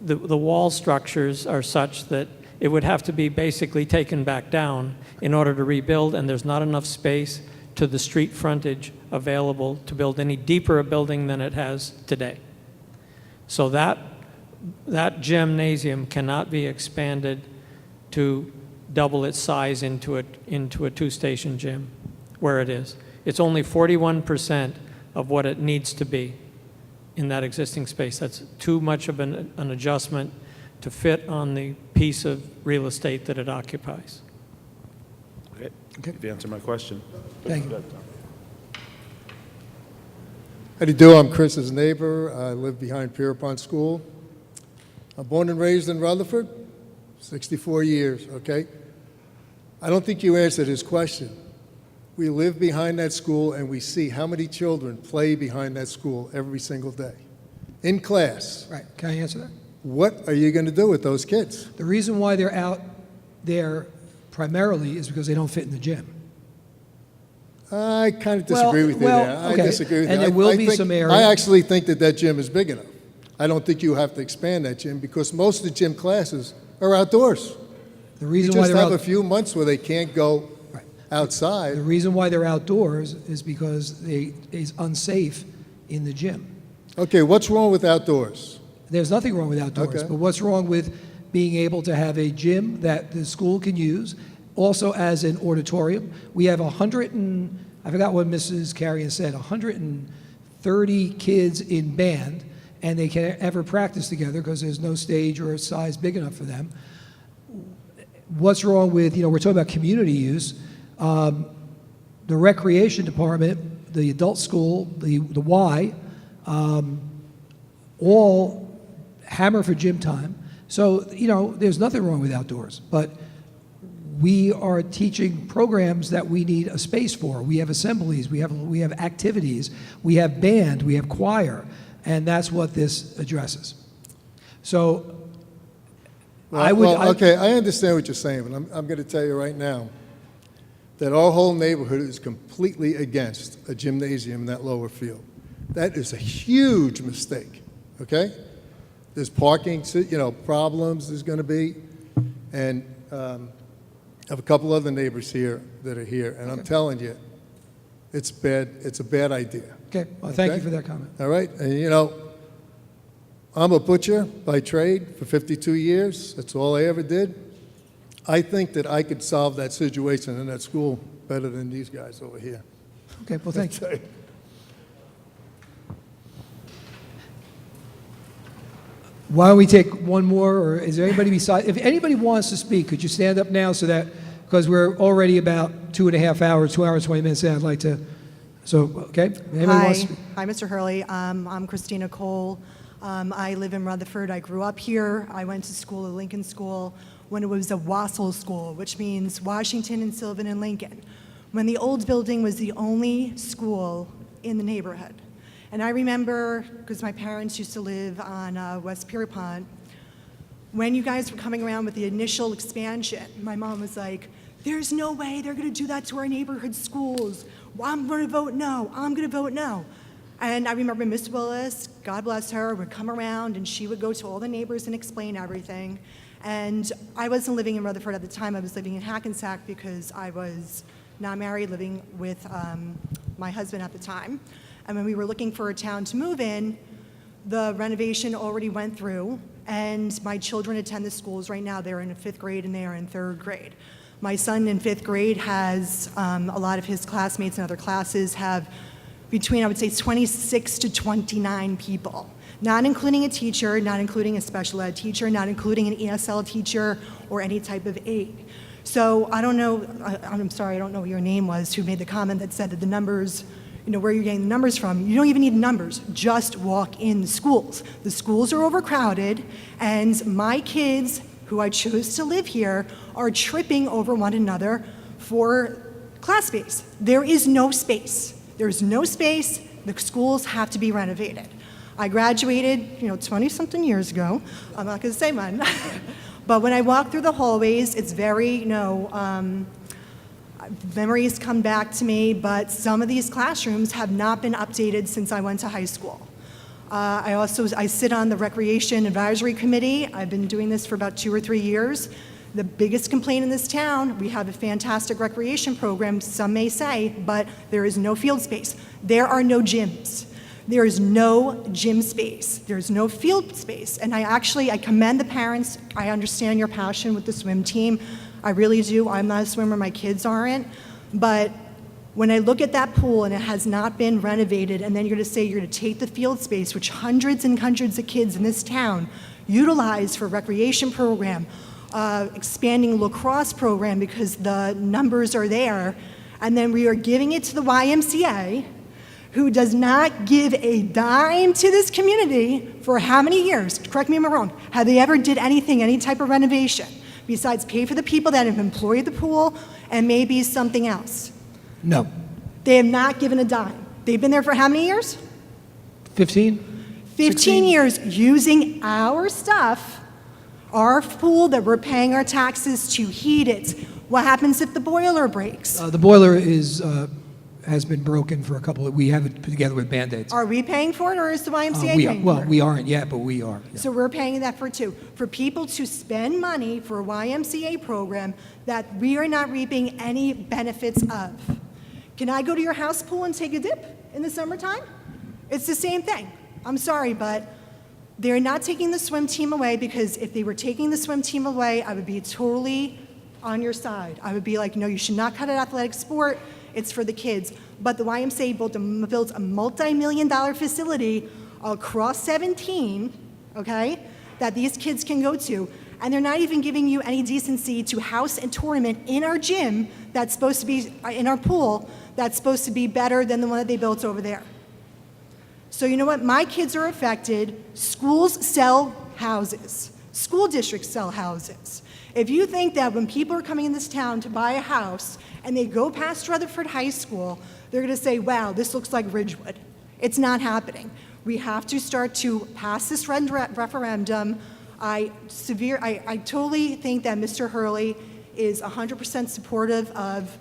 Speaker 4: the wall structures are such that it would have to be basically taken back down in order to rebuild, and there's not enough space to the street frontage available to build any deeper a building than it has today. So that gymnasium cannot be expanded to double its size into a 2-station gym where it is. It's only 41% of what it needs to be in that existing space. That's too much of an adjustment to fit on the piece of real estate that it occupies.
Speaker 11: Okay. You've answered my question.
Speaker 1: Thank you.
Speaker 12: How do you do? I'm Chris's neighbor. I live behind Pierpont School. I'm born and raised in Rutherford, 64 years, okay? I don't think you answered his question. We live behind that school and we see how many children play behind that school every single day, in class.
Speaker 1: Right, can I answer that?
Speaker 12: What are you going to do with those kids?
Speaker 1: The reason why they're out there primarily is because they don't fit in the gym.
Speaker 12: I kind of disagree with you there.
Speaker 1: okay.
Speaker 12: I disagree with
Speaker 1: And
Speaker 12: you.
Speaker 1: there will
Speaker 12: I
Speaker 1: be
Speaker 12: think-
Speaker 1: some areas.
Speaker 12: I actually think that gym is big enough. I don't think you have to expand that gym because most of the gym classes are outdoors.
Speaker 1: The
Speaker 12: You
Speaker 1: reason why
Speaker 12: just
Speaker 1: they're
Speaker 12: have a
Speaker 1: out,
Speaker 12: few months where they can't go
Speaker 1: Right.
Speaker 12: outside.
Speaker 1: the reason why they're outdoors is because it's unsafe in the gym.
Speaker 12: Okay, what's wrong with outdoors?
Speaker 1: There's nothing wrong with outdoors,
Speaker 12: Okay.
Speaker 1: but what's wrong with being able to have a gym that the school can use, also as an auditorium? We have I forgot what Mrs. Carrion said, 130 kids in band, and they can't ever practice together because there's no stage or size big enough for them. What's wrong with, we're talking about community use. The recreation department, the adult school, the Y, all hammer for gym time. So, there's nothing wrong with outdoors, but we are teaching programs that we need a space for. We have assemblies, we have activities, we have band, we have choir, and that's what this addresses. So,
Speaker 12: Okay, I understand what you're saying, but I'm going to tell you right now that our whole neighborhood is completely against a gymnasium in that lower field. That is a huge mistake, okay? There's parking, problems there's going to be, and I have a couple other neighbors here that are here, and I'm telling you, it's bad. It's a bad idea.
Speaker 1: Okay, well, thank you for that comment.
Speaker 12: All right, and I'm a butcher by trade for 52 years. That's all I ever did. I think that I could solve that situation in that school better than these guys over here.
Speaker 1: Okay, well, thank you. Why don't we take one more, or is there anybody besides? If anybody wants to speak, could you stand up now so that, because we're already about 2.5 hours, 2 hours, 20 minutes in, I'd like to, okay? Anybody wants to speak?
Speaker 13: Hi, Mr. Hurley. I'm Christina Cole. I live in Rutherford. I grew up here. I went to school at Lincoln School when it was a Wassel school, which means Washington and Sylvan and Lincoln, when the old building was the only school in the neighborhood. And I remember, because my parents used to live on West Pierpont, when you guys were coming around with the initial expansion, my mom was like, there's no way they're going to do that to our neighborhood schools. Well, I'm going to vote no. I'm going to vote no. And I remember Miss Willis, God bless her, would come around and she would go to all the neighbors and explain everything. And I wasn't living in Rutherford at the time. I was living in Hackensack because I was not married, living with my husband at the time. And when we were looking for a town to move in, the renovation already went through, and my children attend the schools right now. They're in 5th grade and they are in 3rd grade. My son in 5th grade has a lot of his classmates in other classes have between, I would say, 26 to 29 people, not including a teacher, not including a special ed teacher, not including an ESL teacher or any type of aide. So I don't know, I'm sorry, I don't know what your name was, who made the comment that said that the numbers, where you're getting the numbers from. You don't even need numbers, just walk in the schools. The schools are overcrowded, and my kids, who I chose to live here, are tripping over one another for class space. There is no space. There's no space. The schools have to be renovated. I graduated, 20-something years ago. I'm not going to say when. But when I walk through the hallways, it's very, memories come back to me, but some of these classrooms have not been updated since I went to high school. I sit on the Recreation Advisory Committee. I've been doing this for about 2 or 3 years. The biggest complaint in this town, we have a fantastic recreation program, some may say, but there is no field space. There are no gyms. There is no gym space. There's no field space. And I commend the parents. I understand your passion with the swim team. I really do. I'm not a swimmer, my kids aren't. But when I look at that pool and it has not been renovated, and then you're going to say you're going to take the field space, which hundreds and hundreds of kids in this town utilize for recreation program, expanding lacrosse program because the numbers are there, and then we are giving it to the YMCA, who does not give a dime to this community for how many years? Correct me if I'm wrong. Have they ever did anything, any type of renovation, besides pay for the people that have employed the pool and maybe something else?
Speaker 1: No.
Speaker 13: They have not given a dime. They've been there for how many years?
Speaker 1: 15?
Speaker 13: 15 years using our stuff, our pool that we're paying our taxes to heat it. What happens if the boiler breaks?
Speaker 1: The boiler has been broken for a couple we have it put together with Band-Aids.
Speaker 13: Are we paying for it, or is the YMCA paying for it?
Speaker 1: We aren't yet, but we are. Yeah.
Speaker 13: So we're paying that for too. For people to spend money for a YMCA program that we are not reaping any benefits of. Can I go to your house pool and take a dip in the summertime? It's the same thing. I'm sorry, but they're not taking the swim team away, because if they were taking the swim team away, I would be totally on your side. I would be like, no, you should not cut an athletic sport. It's for the kids. But the YMCA built a multi-million-dollar facility across 17, okay, that these kids can go to, and they're not even giving you any decency to house a tournament in our gym that's supposed to be, in our pool, that's supposed to be better than the one that they built over there. So you know what? My kids are affected. Schools sell houses. School districts sell houses. If you think that when people are coming in this town to buy a house and they go past Rutherford High School, they're going to say, wow, this looks like Ridgewood. It's not happening. We have to start to pass this referendum. I totally think that Mr. Hurley is 100% supportive of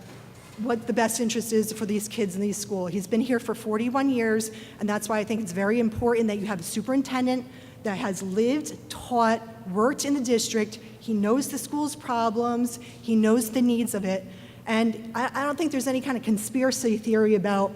Speaker 13: what the best interest is for these kids in these schools. He's been here for 41 years, and that's why I think it's very important that you have a superintendent that has lived, taught, worked in the district. He knows the school's problems. He knows the needs of it. And I don't think there's any kind of conspiracy theory about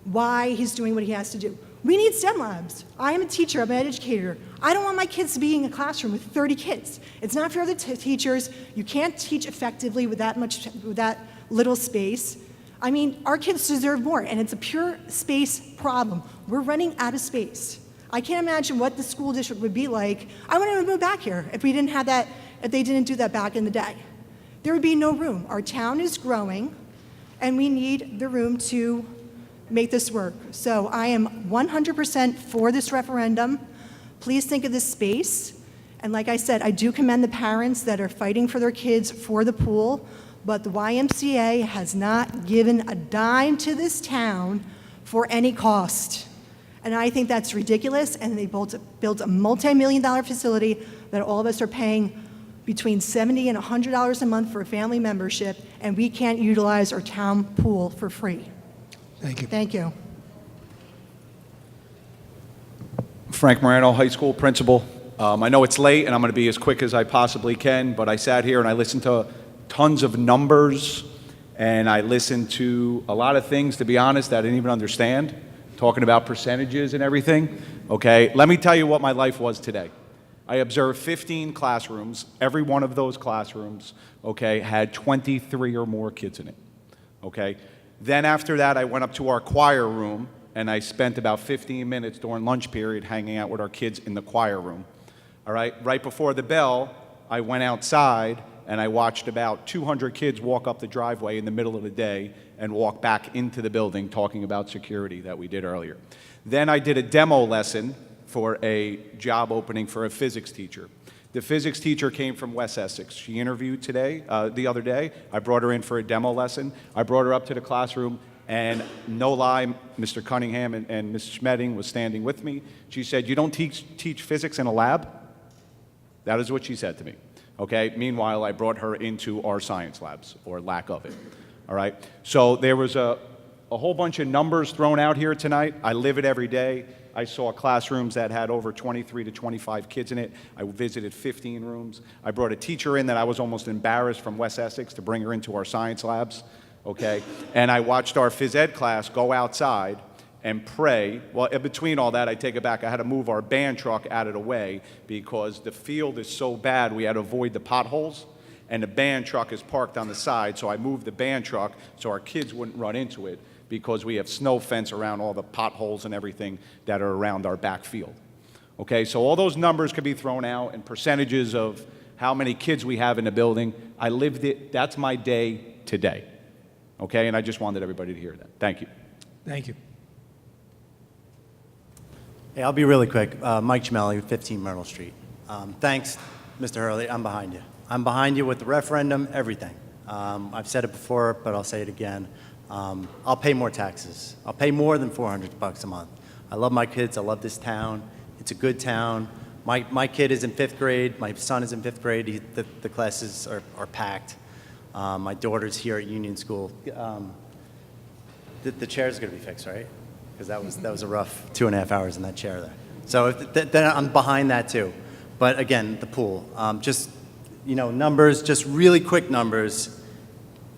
Speaker 13: why he's doing what he has to do. We need STEM labs. I am a teacher, I'm an educator. I don't want my kids to be in a classroom with 30 kids. It's not fair to the teachers. You can't teach effectively with that little space. I mean, our kids deserve more, and it's a pure space problem. We're running out of space. I can't imagine what the school district would be like. I wouldn't even move back here if we didn't have that, if they didn't do that back in the day. There would be no room. Our town is growing, and we need the room to make this work. So I am 100% for this referendum. Please think of this space. And like I said, I do commend the parents that are fighting for their kids for the pool, but the YMCA has not given a dime to this town for any cost. And I think that's ridiculous, and they built a multi-million-dollar facility that all of us are paying between $70 and $100 a month for a family membership, and we can't utilize our town pool for free.
Speaker 1: Thank you.
Speaker 13: Thank you.
Speaker 14: Frank Morano, high school principal. I know it's late, and I'm going to be as quick as I possibly can, but I sat here and I listened to tons of numbers, and I listened to a lot of things, to be honest, that I didn't even understand, talking about percentages and everything. Okay, let me tell you what my life was today. I observed 15 classrooms. Every one of those classrooms, okay, had 23 or more kids in it. Okay. Then after that, I went up to our choir room, and I spent about 15 minutes during lunch period hanging out with our kids in the choir room. All right? Right before the bell, I went outside, and I watched about 200 kids walk up the driveway in the middle of the day and walk back into the building talking about security that we did earlier. Then I did a demo lesson for a job opening for a physics teacher. The physics teacher came from West Essex. She interviewed the other day. I brought her in for a demo lesson. I brought her up to the classroom, and no lie, Mr. Cunningham and Mrs. Schmedding was standing with me. She said, "You don't teach physics in a lab?" That is what she said to me. Okay. Meanwhile, I brought her into our science labs, or lack of it. All right. So there was a whole bunch of numbers thrown out here tonight. I live it every day. I saw classrooms that had over 23 to 25 kids in it. I visited 15 rooms. I brought a teacher in that I was almost embarrassed from West Essex to bring her into our science labs, okay? And I watched our phys ed class go outside and pray. Well, in between all that, I take it back. I had to move our band truck out of the way because the field is so bad, we had to avoid the potholes, and the band truck is parked on the side, so I moved the band truck so our kids wouldn't run into it, because we have snow fence around all the potholes and everything that are around our back field. Okay, so all those numbers could be thrown out and percentages of how many kids we have in the building. I lived it. That's my day today. Okay, and I just wanted everybody to hear that. Thank you.
Speaker 1: Thank you.
Speaker 15: Hey, I'll be really quick. Mike Gemelli, 15 Myrtle Street. Thanks, Mr. Hurley. I'm behind you. I'm behind you with the referendum, everything. I've said it before, but I'll say it again. I'll pay more taxes. I'll pay more than $400 a month. I love my kids. I love this town. It's a good town. My kid is in 5th grade. My son is in 5th grade. The classes are packed. My daughter's here at Union School. The chair's going to be fixed, right? Because that was a rough 2.5 hours in that chair there. So then I'm behind that too. But again, the pool. Just, numbers, just really quick numbers.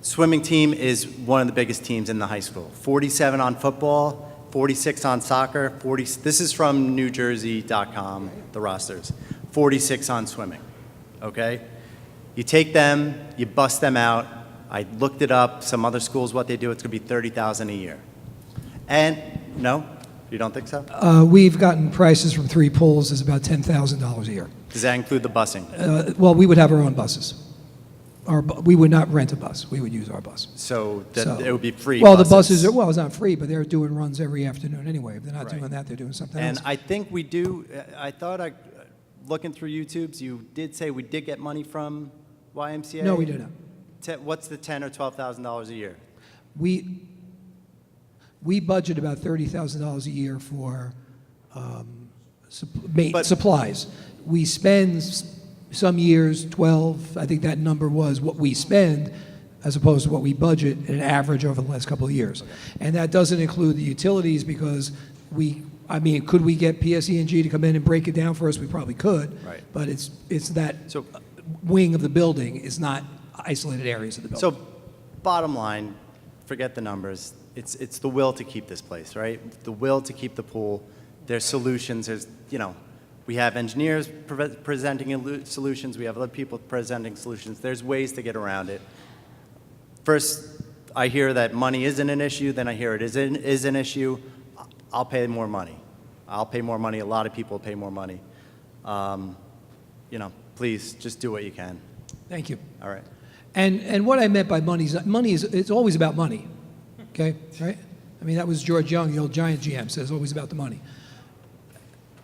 Speaker 15: Swimming team is one of the biggest teams in the high school. 47 on football, 46 on soccer, this is from NewJersey.com, the rosters. 46 on swimming, okay? You take them, you bust them out. I looked it up, some other schools, what they do, it's gonna be $30,000 a year. And, no, You don't think so?
Speaker 1: We've gotten prices from 3 pools is about $10,000 a year.
Speaker 15: Does that include the busing?
Speaker 1: Well, we would have our own buses. We would not rent a bus. We would use our bus.
Speaker 15: So that it would be free
Speaker 1: Well,
Speaker 15: buses.
Speaker 1: the buses are, well, it's not free, but they're doing runs every afternoon anyway. If they're not
Speaker 15: Right.
Speaker 1: doing that, they're doing something
Speaker 15: And
Speaker 1: else.
Speaker 15: I think we do, I thought, looking through YouTubes, you did say we did get money from YMCA?
Speaker 1: No, we did not.
Speaker 15: What's the $10,000 or $12,000 a year?
Speaker 1: We budget about $30,000 a year for
Speaker 15: But-
Speaker 1: supplies. We spend some years 12. I think that number was what we spend as opposed to what we budget an average over the last couple of years. And that doesn't include the utilities because could we get PSE&G to come in and break it down for us? We probably could.
Speaker 15: Right.
Speaker 1: But it's that
Speaker 15: So-
Speaker 1: wing of the building is not isolated areas of the building.
Speaker 15: So bottom line, forget the numbers. It's the will to keep this place, right? The will to keep the pool. There's solutions. There's, we have engineers presenting solutions. We have other people presenting solutions. There's ways to get around it. First, I hear that money isn't an issue. Then I hear it is an issue. I'll pay more money. I'll pay more money. A lot of people pay more money. Please just do what you can.
Speaker 1: Thank you.
Speaker 15: All right.
Speaker 1: And what I meant by money is it's always about money, okay, right? I mean, that was George Young, the old Giant GM, says always about the money.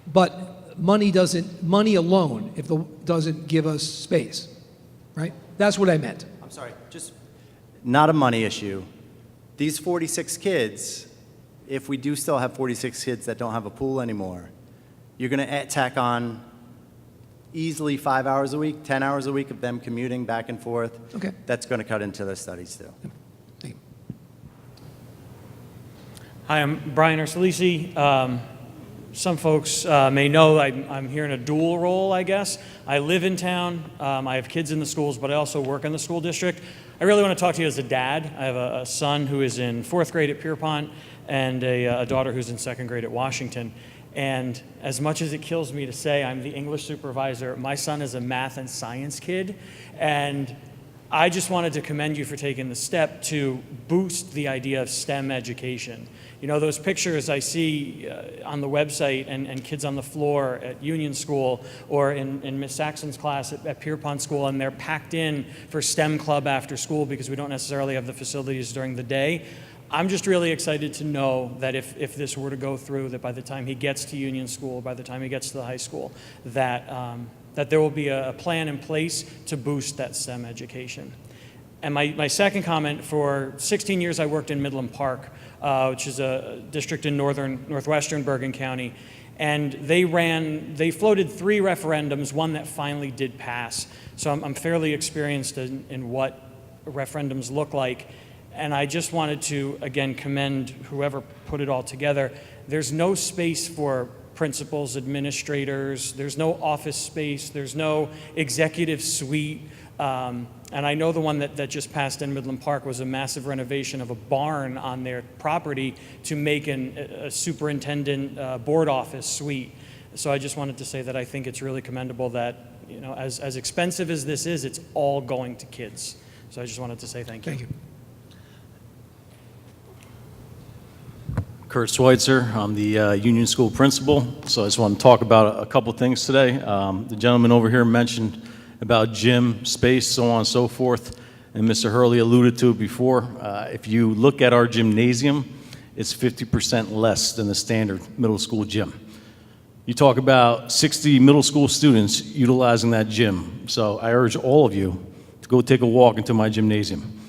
Speaker 1: But money alone doesn't give us space, right? That's what I meant.
Speaker 15: I'm sorry, just not a money issue. These 46 kids, if we do still have 46 kids that don't have a pool anymore, you're going to tack on easily 5 hours a week, 10 hours a week of them commuting back and forth.
Speaker 1: Okay.
Speaker 15: That's going to cut into their studies too.
Speaker 1: Thank you.
Speaker 16: Hi, I'm Brian Ursulisi. Some folks may know I'm here in a dual role, I guess. I live in town. I have kids in the schools, but I also work in the school district. I really want to talk to you as a dad. I have a son who is in 4th grade at Pierpont and a daughter who's in 2nd grade at Washington. And as much as it kills me to say I'm the English supervisor, my son is a math and science kid. And I just wanted to commend you for taking the step to boost the idea of STEM education. Those pictures I see on the website and kids on the floor at Union School or in Miss Saxon's class at Pierpont School, and they're packed in for STEM club after school because we don't necessarily have the facilities during the day. I'm just really excited to know that if this were to go through, that by the time he gets to Union School, by the time he gets to the high school, that there will be a plan in place to boost that STEM education. And my second comment, for 16 years I worked in Midland Park, which is a district in northwestern Bergen County, and they floated 3 referendums, one that finally did pass. So I'm fairly experienced in what referendums look like. And I just wanted to, again, commend whoever put it all together. There's no space for principals, administrators. There's no office space. There's no executive suite. And I know the one that just passed in Midland Park was a massive renovation of a barn on their property to make a superintendent board office suite. So I just wanted to say that I think it's really commendable that, as expensive as this is, it's all going to kids. So I just wanted to say thank you.
Speaker 1: Thank you.
Speaker 17: Kurt Schweitzer, I'm the Union School principal, so I just want to talk about a couple things today. The gentleman over here mentioned about gym space, so on and so forth, and Mr. Hurley alluded to it before. If you look at our gymnasium, it's 50% less than the standard middle school gym. You talk about 60 middle school students utilizing that gym, so I urge all of you to go take a walk into my gymnasium.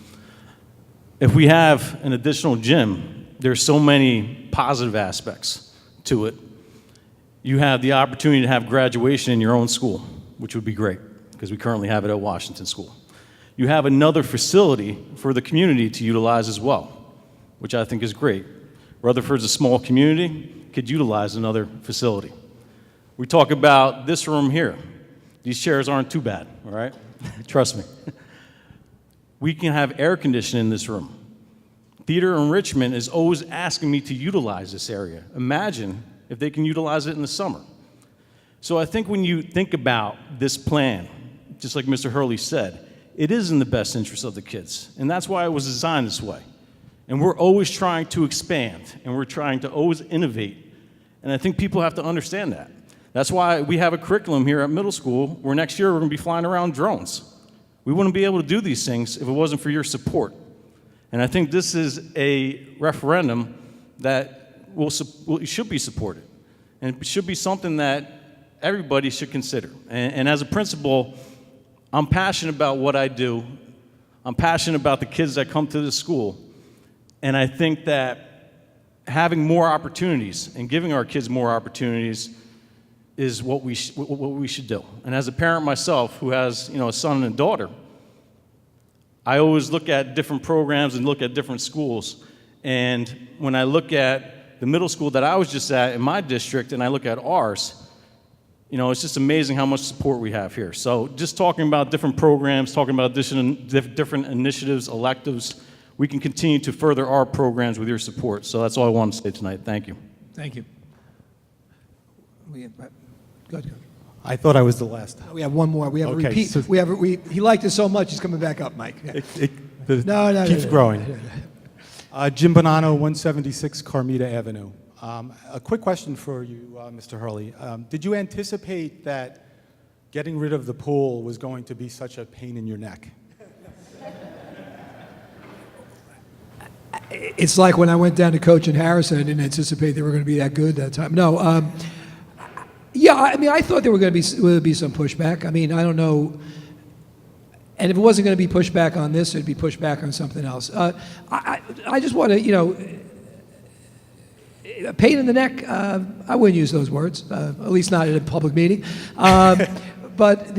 Speaker 17: If we have an additional gym, there's so many positive aspects to it. You have the opportunity to have graduation in your own school, which would be great, because we currently have it at Washington School. You have another facility for the community to utilize as well, which I think is great. Rutherford's a small community, could utilize another facility. We talk about this room here. These chairs aren't too bad, all right? Trust me. We can have air conditioning in this room. Theater Enrichment is always asking me to utilize this area. Imagine if they can utilize it in the summer. So I think when you think about this plan, just like Mr. Hurley said, it is in the best interest of the kids. And that's why it was designed this way. And we're always trying to expand, and we're trying to always innovate And I think people have to understand that. That's why we have a curriculum here at middle school where next year we're going to be flying around drones. We wouldn't be able to do these things if it wasn't for your support. And I think this is a referendum that should be supported. And it should be something that everybody should consider. And as a principal, I'm passionate about what I do. I'm passionate about the kids that come to this school. And I think that having more opportunities and giving our kids more opportunities is what we should do. And as a parent myself who has, a son and a daughter, I always look at different programs and look at different schools. And when I look at the middle school that I was just at in my district and I look at ours, it's just amazing how much support we have here. So just talking about different programs, talking about different initiatives, electives, we can continue to further our programs with your support. So that's all I wanted to say tonight. Thank you.
Speaker 1: Thank you. Go ahead.
Speaker 18: I thought I was the last.
Speaker 1: We have one more. We have a
Speaker 18: Okay,
Speaker 1: repeat.
Speaker 18: so-
Speaker 1: He liked it so much, he's coming back up, Mike. Yeah.
Speaker 18: It
Speaker 1: No,
Speaker 18: keeps
Speaker 1: no.
Speaker 18: growing. Jim Bonanno, 176 Carmita Avenue. A quick question for you, Mr. Hurley. Did you anticipate that getting rid of the pool was going to be such a pain in your neck?
Speaker 1: It's like when I went down to coach in Harrison, I didn't anticipate they were going to be that good that time. No, yeah, I thought there would be some pushback. I don't know. And if it wasn't going to be pushback on this, it'd be pushback on something else. I just want to, a pain in the neck, I wouldn't use those words, at least not at a public meeting. But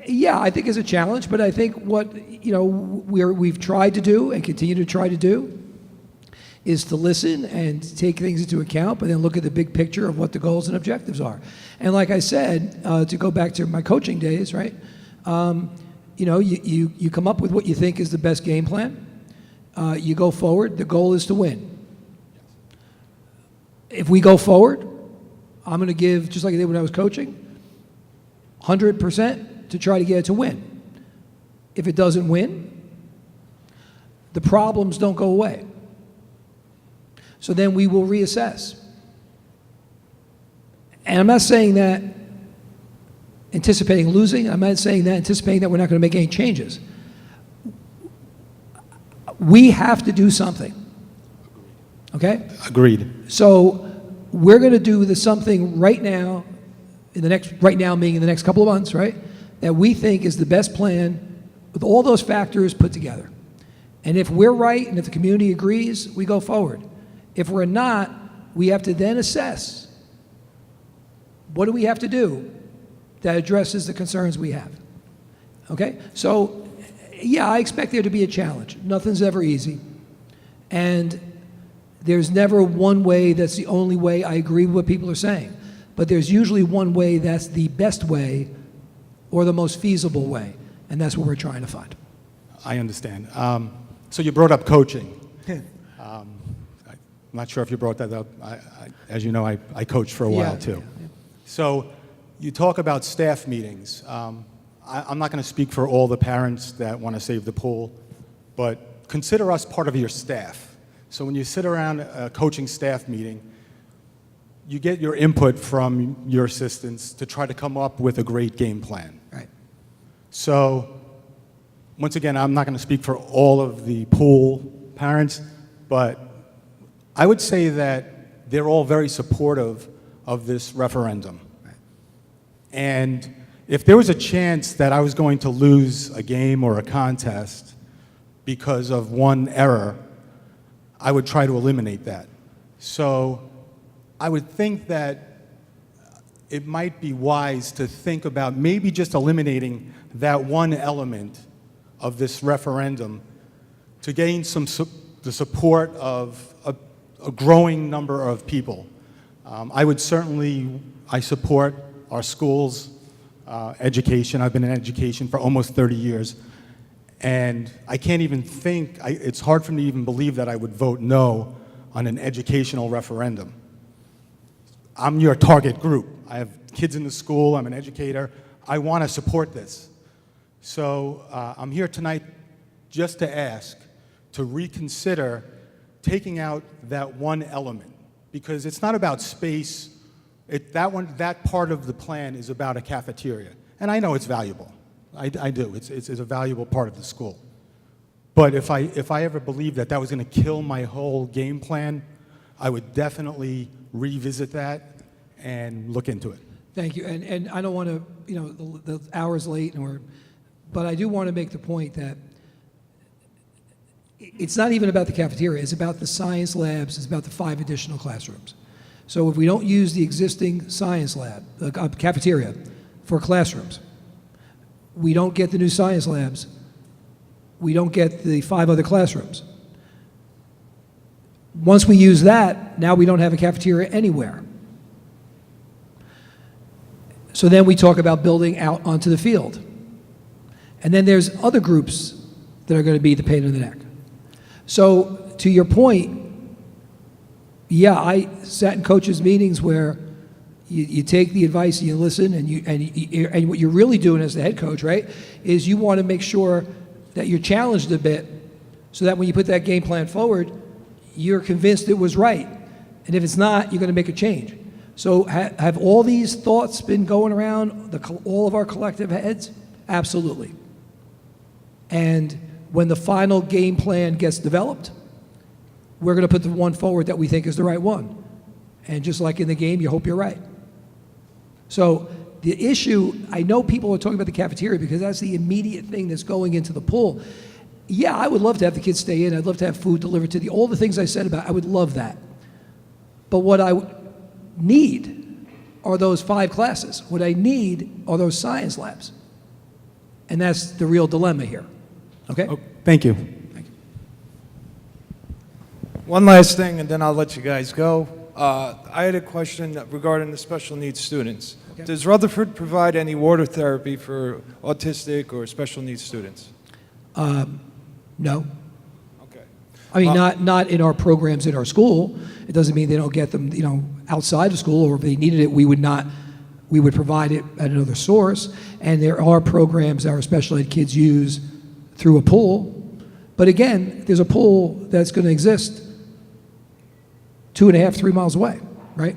Speaker 1: yeah, I think it's a challenge, but I think what, we've tried to do and continue to try to do is to listen and take things into account, but then look at the big picture of what the goals and objectives are. And like I said, to go back to my coaching days, right? You come up with what you think is the best game plan. You go forward. The goal is to win. If we go forward, I'm going to give, just like I did when I was coaching, 100% to try to get it to win. If it doesn't win, the problems don't go away. So then we will reassess. And I'm not saying that anticipating losing. I'm not saying that anticipating that we're not going to make any changes. We have to do something. Okay?
Speaker 18: Agreed.
Speaker 1: So we're going to do the something right now, right now meaning in the next couple of months, right? That we think is the best plan with all those factors put together. And if we're right and if the community agrees, we go forward. If we're not, we have to then assess what do we have to do that addresses the concerns we have. Okay? So, yeah, I expect there to be a challenge. Nothing's ever easy. And there's never one way that's the only way. I agree with what people are saying. But there's usually one way that's the best way or the most feasible way. And that's what we're trying to find.
Speaker 18: I understand. So you brought up coaching. I'm not sure if you brought that up. As you know, I coached for a while too.
Speaker 1: Yeah.
Speaker 18: So you talk about staff meetings. I'm not going to speak for all the parents that want to save the pool, but consider us part of your staff. So when you sit around a coaching staff meeting, you get your input from your assistants to try to come up with a great game plan.
Speaker 1: Right.
Speaker 18: So once again, I'm not going to speak for all of the pool parents, but I would say that they're all very supportive of this referendum.
Speaker 1: Right.
Speaker 18: And if there was a chance that I was going to lose a game or a contest because of one error, I would try to eliminate that. So I would think that it might be wise to think about maybe just eliminating that one element of this referendum to gain the support of a growing number of people. I support our schools, education. I've been in education for almost 30 years. And I can't even think, it's hard for me to even believe that I would vote no on an educational referendum. I'm your target group. I have kids in the school, I'm an educator. I want to support this. So I'm here tonight just to ask to reconsider taking out that one element, because it's not about space. That part of the plan is about a cafeteria. And I know it's valuable. I do. It's a valuable part of the school. But if I ever believed that was going to kill my whole game plan, I would definitely revisit that and look into it.
Speaker 1: Thank you. And I don't want to, the hour's late, but I do want to make the point that it's not even about the cafeteria. It's about the science labs. It's about the 5 additional classrooms. So if we don't use the existing science lab, cafeteria, for classrooms, we don't get the new science labs, we don't get the 5 other classrooms. Once we use that, now we don't have a cafeteria anywhere. So then we talk about building out onto the field. And then there's other groups that are going to be the pain in the neck. So to your point, yeah, I sat in coaches' meetings where you take the advice and you listen, and what you're really doing as the head coach, right, is you want to make sure that you're challenged a bit so that when you put that game plan forward, you're convinced it was right. And if it's not, you're going to make a change. So have all these thoughts been going around all of our collective heads? Absolutely. And when the final game plan gets developed, we're going to put the one forward that we think is the right one. And just like in the game, you hope you're right. So the issue, I know people are talking about the cafeteria because that's the immediate thing that's going into the pool. Yeah, I would love to have the kids stay in. I'd love to have food delivered to all the things I said about, I would love that. But what I need are those 5 classes. What I need are those science labs. And that's the real dilemma here. Okay?
Speaker 18: Oh, thank you.
Speaker 1: Thank you.
Speaker 6: One last thing, and then I'll let you guys go. I had a question regarding the special needs students.
Speaker 1: Okay.
Speaker 6: Does Rutherford provide any water therapy for autistic or special needs students?
Speaker 1: No.
Speaker 6: Okay.
Speaker 1: I mean, not in our programs in our school. It doesn't mean they don't get them, outside of school, or if they needed it, we would provide it at another source. And there are programs that our special ed kids use through a pool. But again, there's a pool that's going to exist 2.5, 3 miles away, right?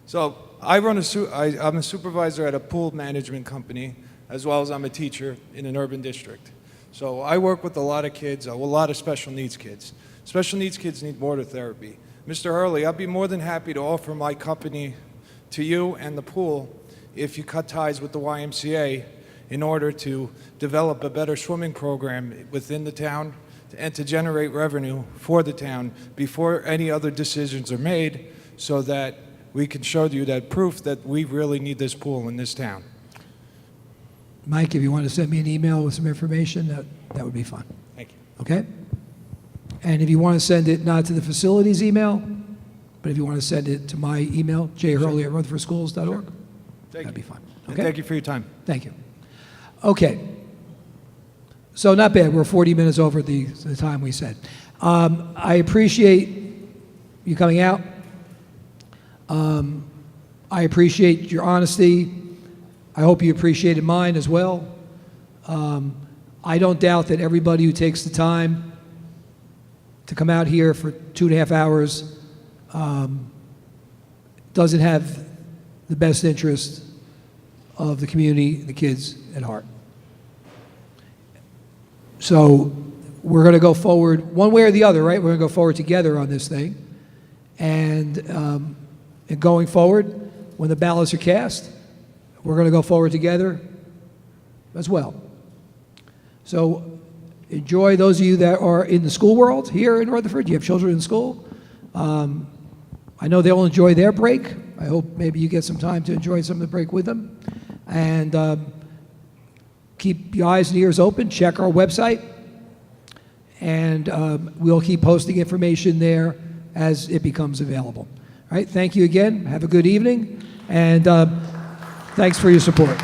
Speaker 6: So I'm a supervisor at a pool management company, as well as I'm a teacher in an urban district. So I work with a lot of kids, a lot of special needs kids. Special needs kids need water therapy. Mr. Hurley, I'd be more than happy to offer my company to you and the pool if you cut ties with the YMCA in order to develop a better swimming program within the town and to generate revenue for the town before any other decisions are made, so that we can show you that proof that we really need this pool in this town.
Speaker 1: Mike, if you want to send me an email with some information, that would be fine.
Speaker 6: Thank you.
Speaker 1: Okay? And if you want to send it not to the facilities email, but if you want to send it to my email, jhurley@rutherfordschools.org, that'd be fine.
Speaker 6: And
Speaker 1: Okay?
Speaker 6: thank you for your time.
Speaker 1: Thank you. Okay. So not bad. We're 40 minutes over the time we said. I appreciate you coming out. I appreciate your honesty. I hope you appreciated mine as well. I don't doubt that everybody who takes the time to come out here for 2.5 hours doesn't have the best interest of the community, the kids at heart. So we're going to go forward one way or the other, right? We're going to go forward together on this thing. And going forward, when the ballots are cast, we're going to go forward together as well. So enjoy, those of you that are in the school world here in Rutherford. You have children in school. I know they'll enjoy their break. I hope maybe you get some time to enjoy some of the break with them. And keep your eyes and ears open. Check our website. And we'll keep posting information there as it becomes available. All right, thank you again. Have a good evening. And thanks for your support.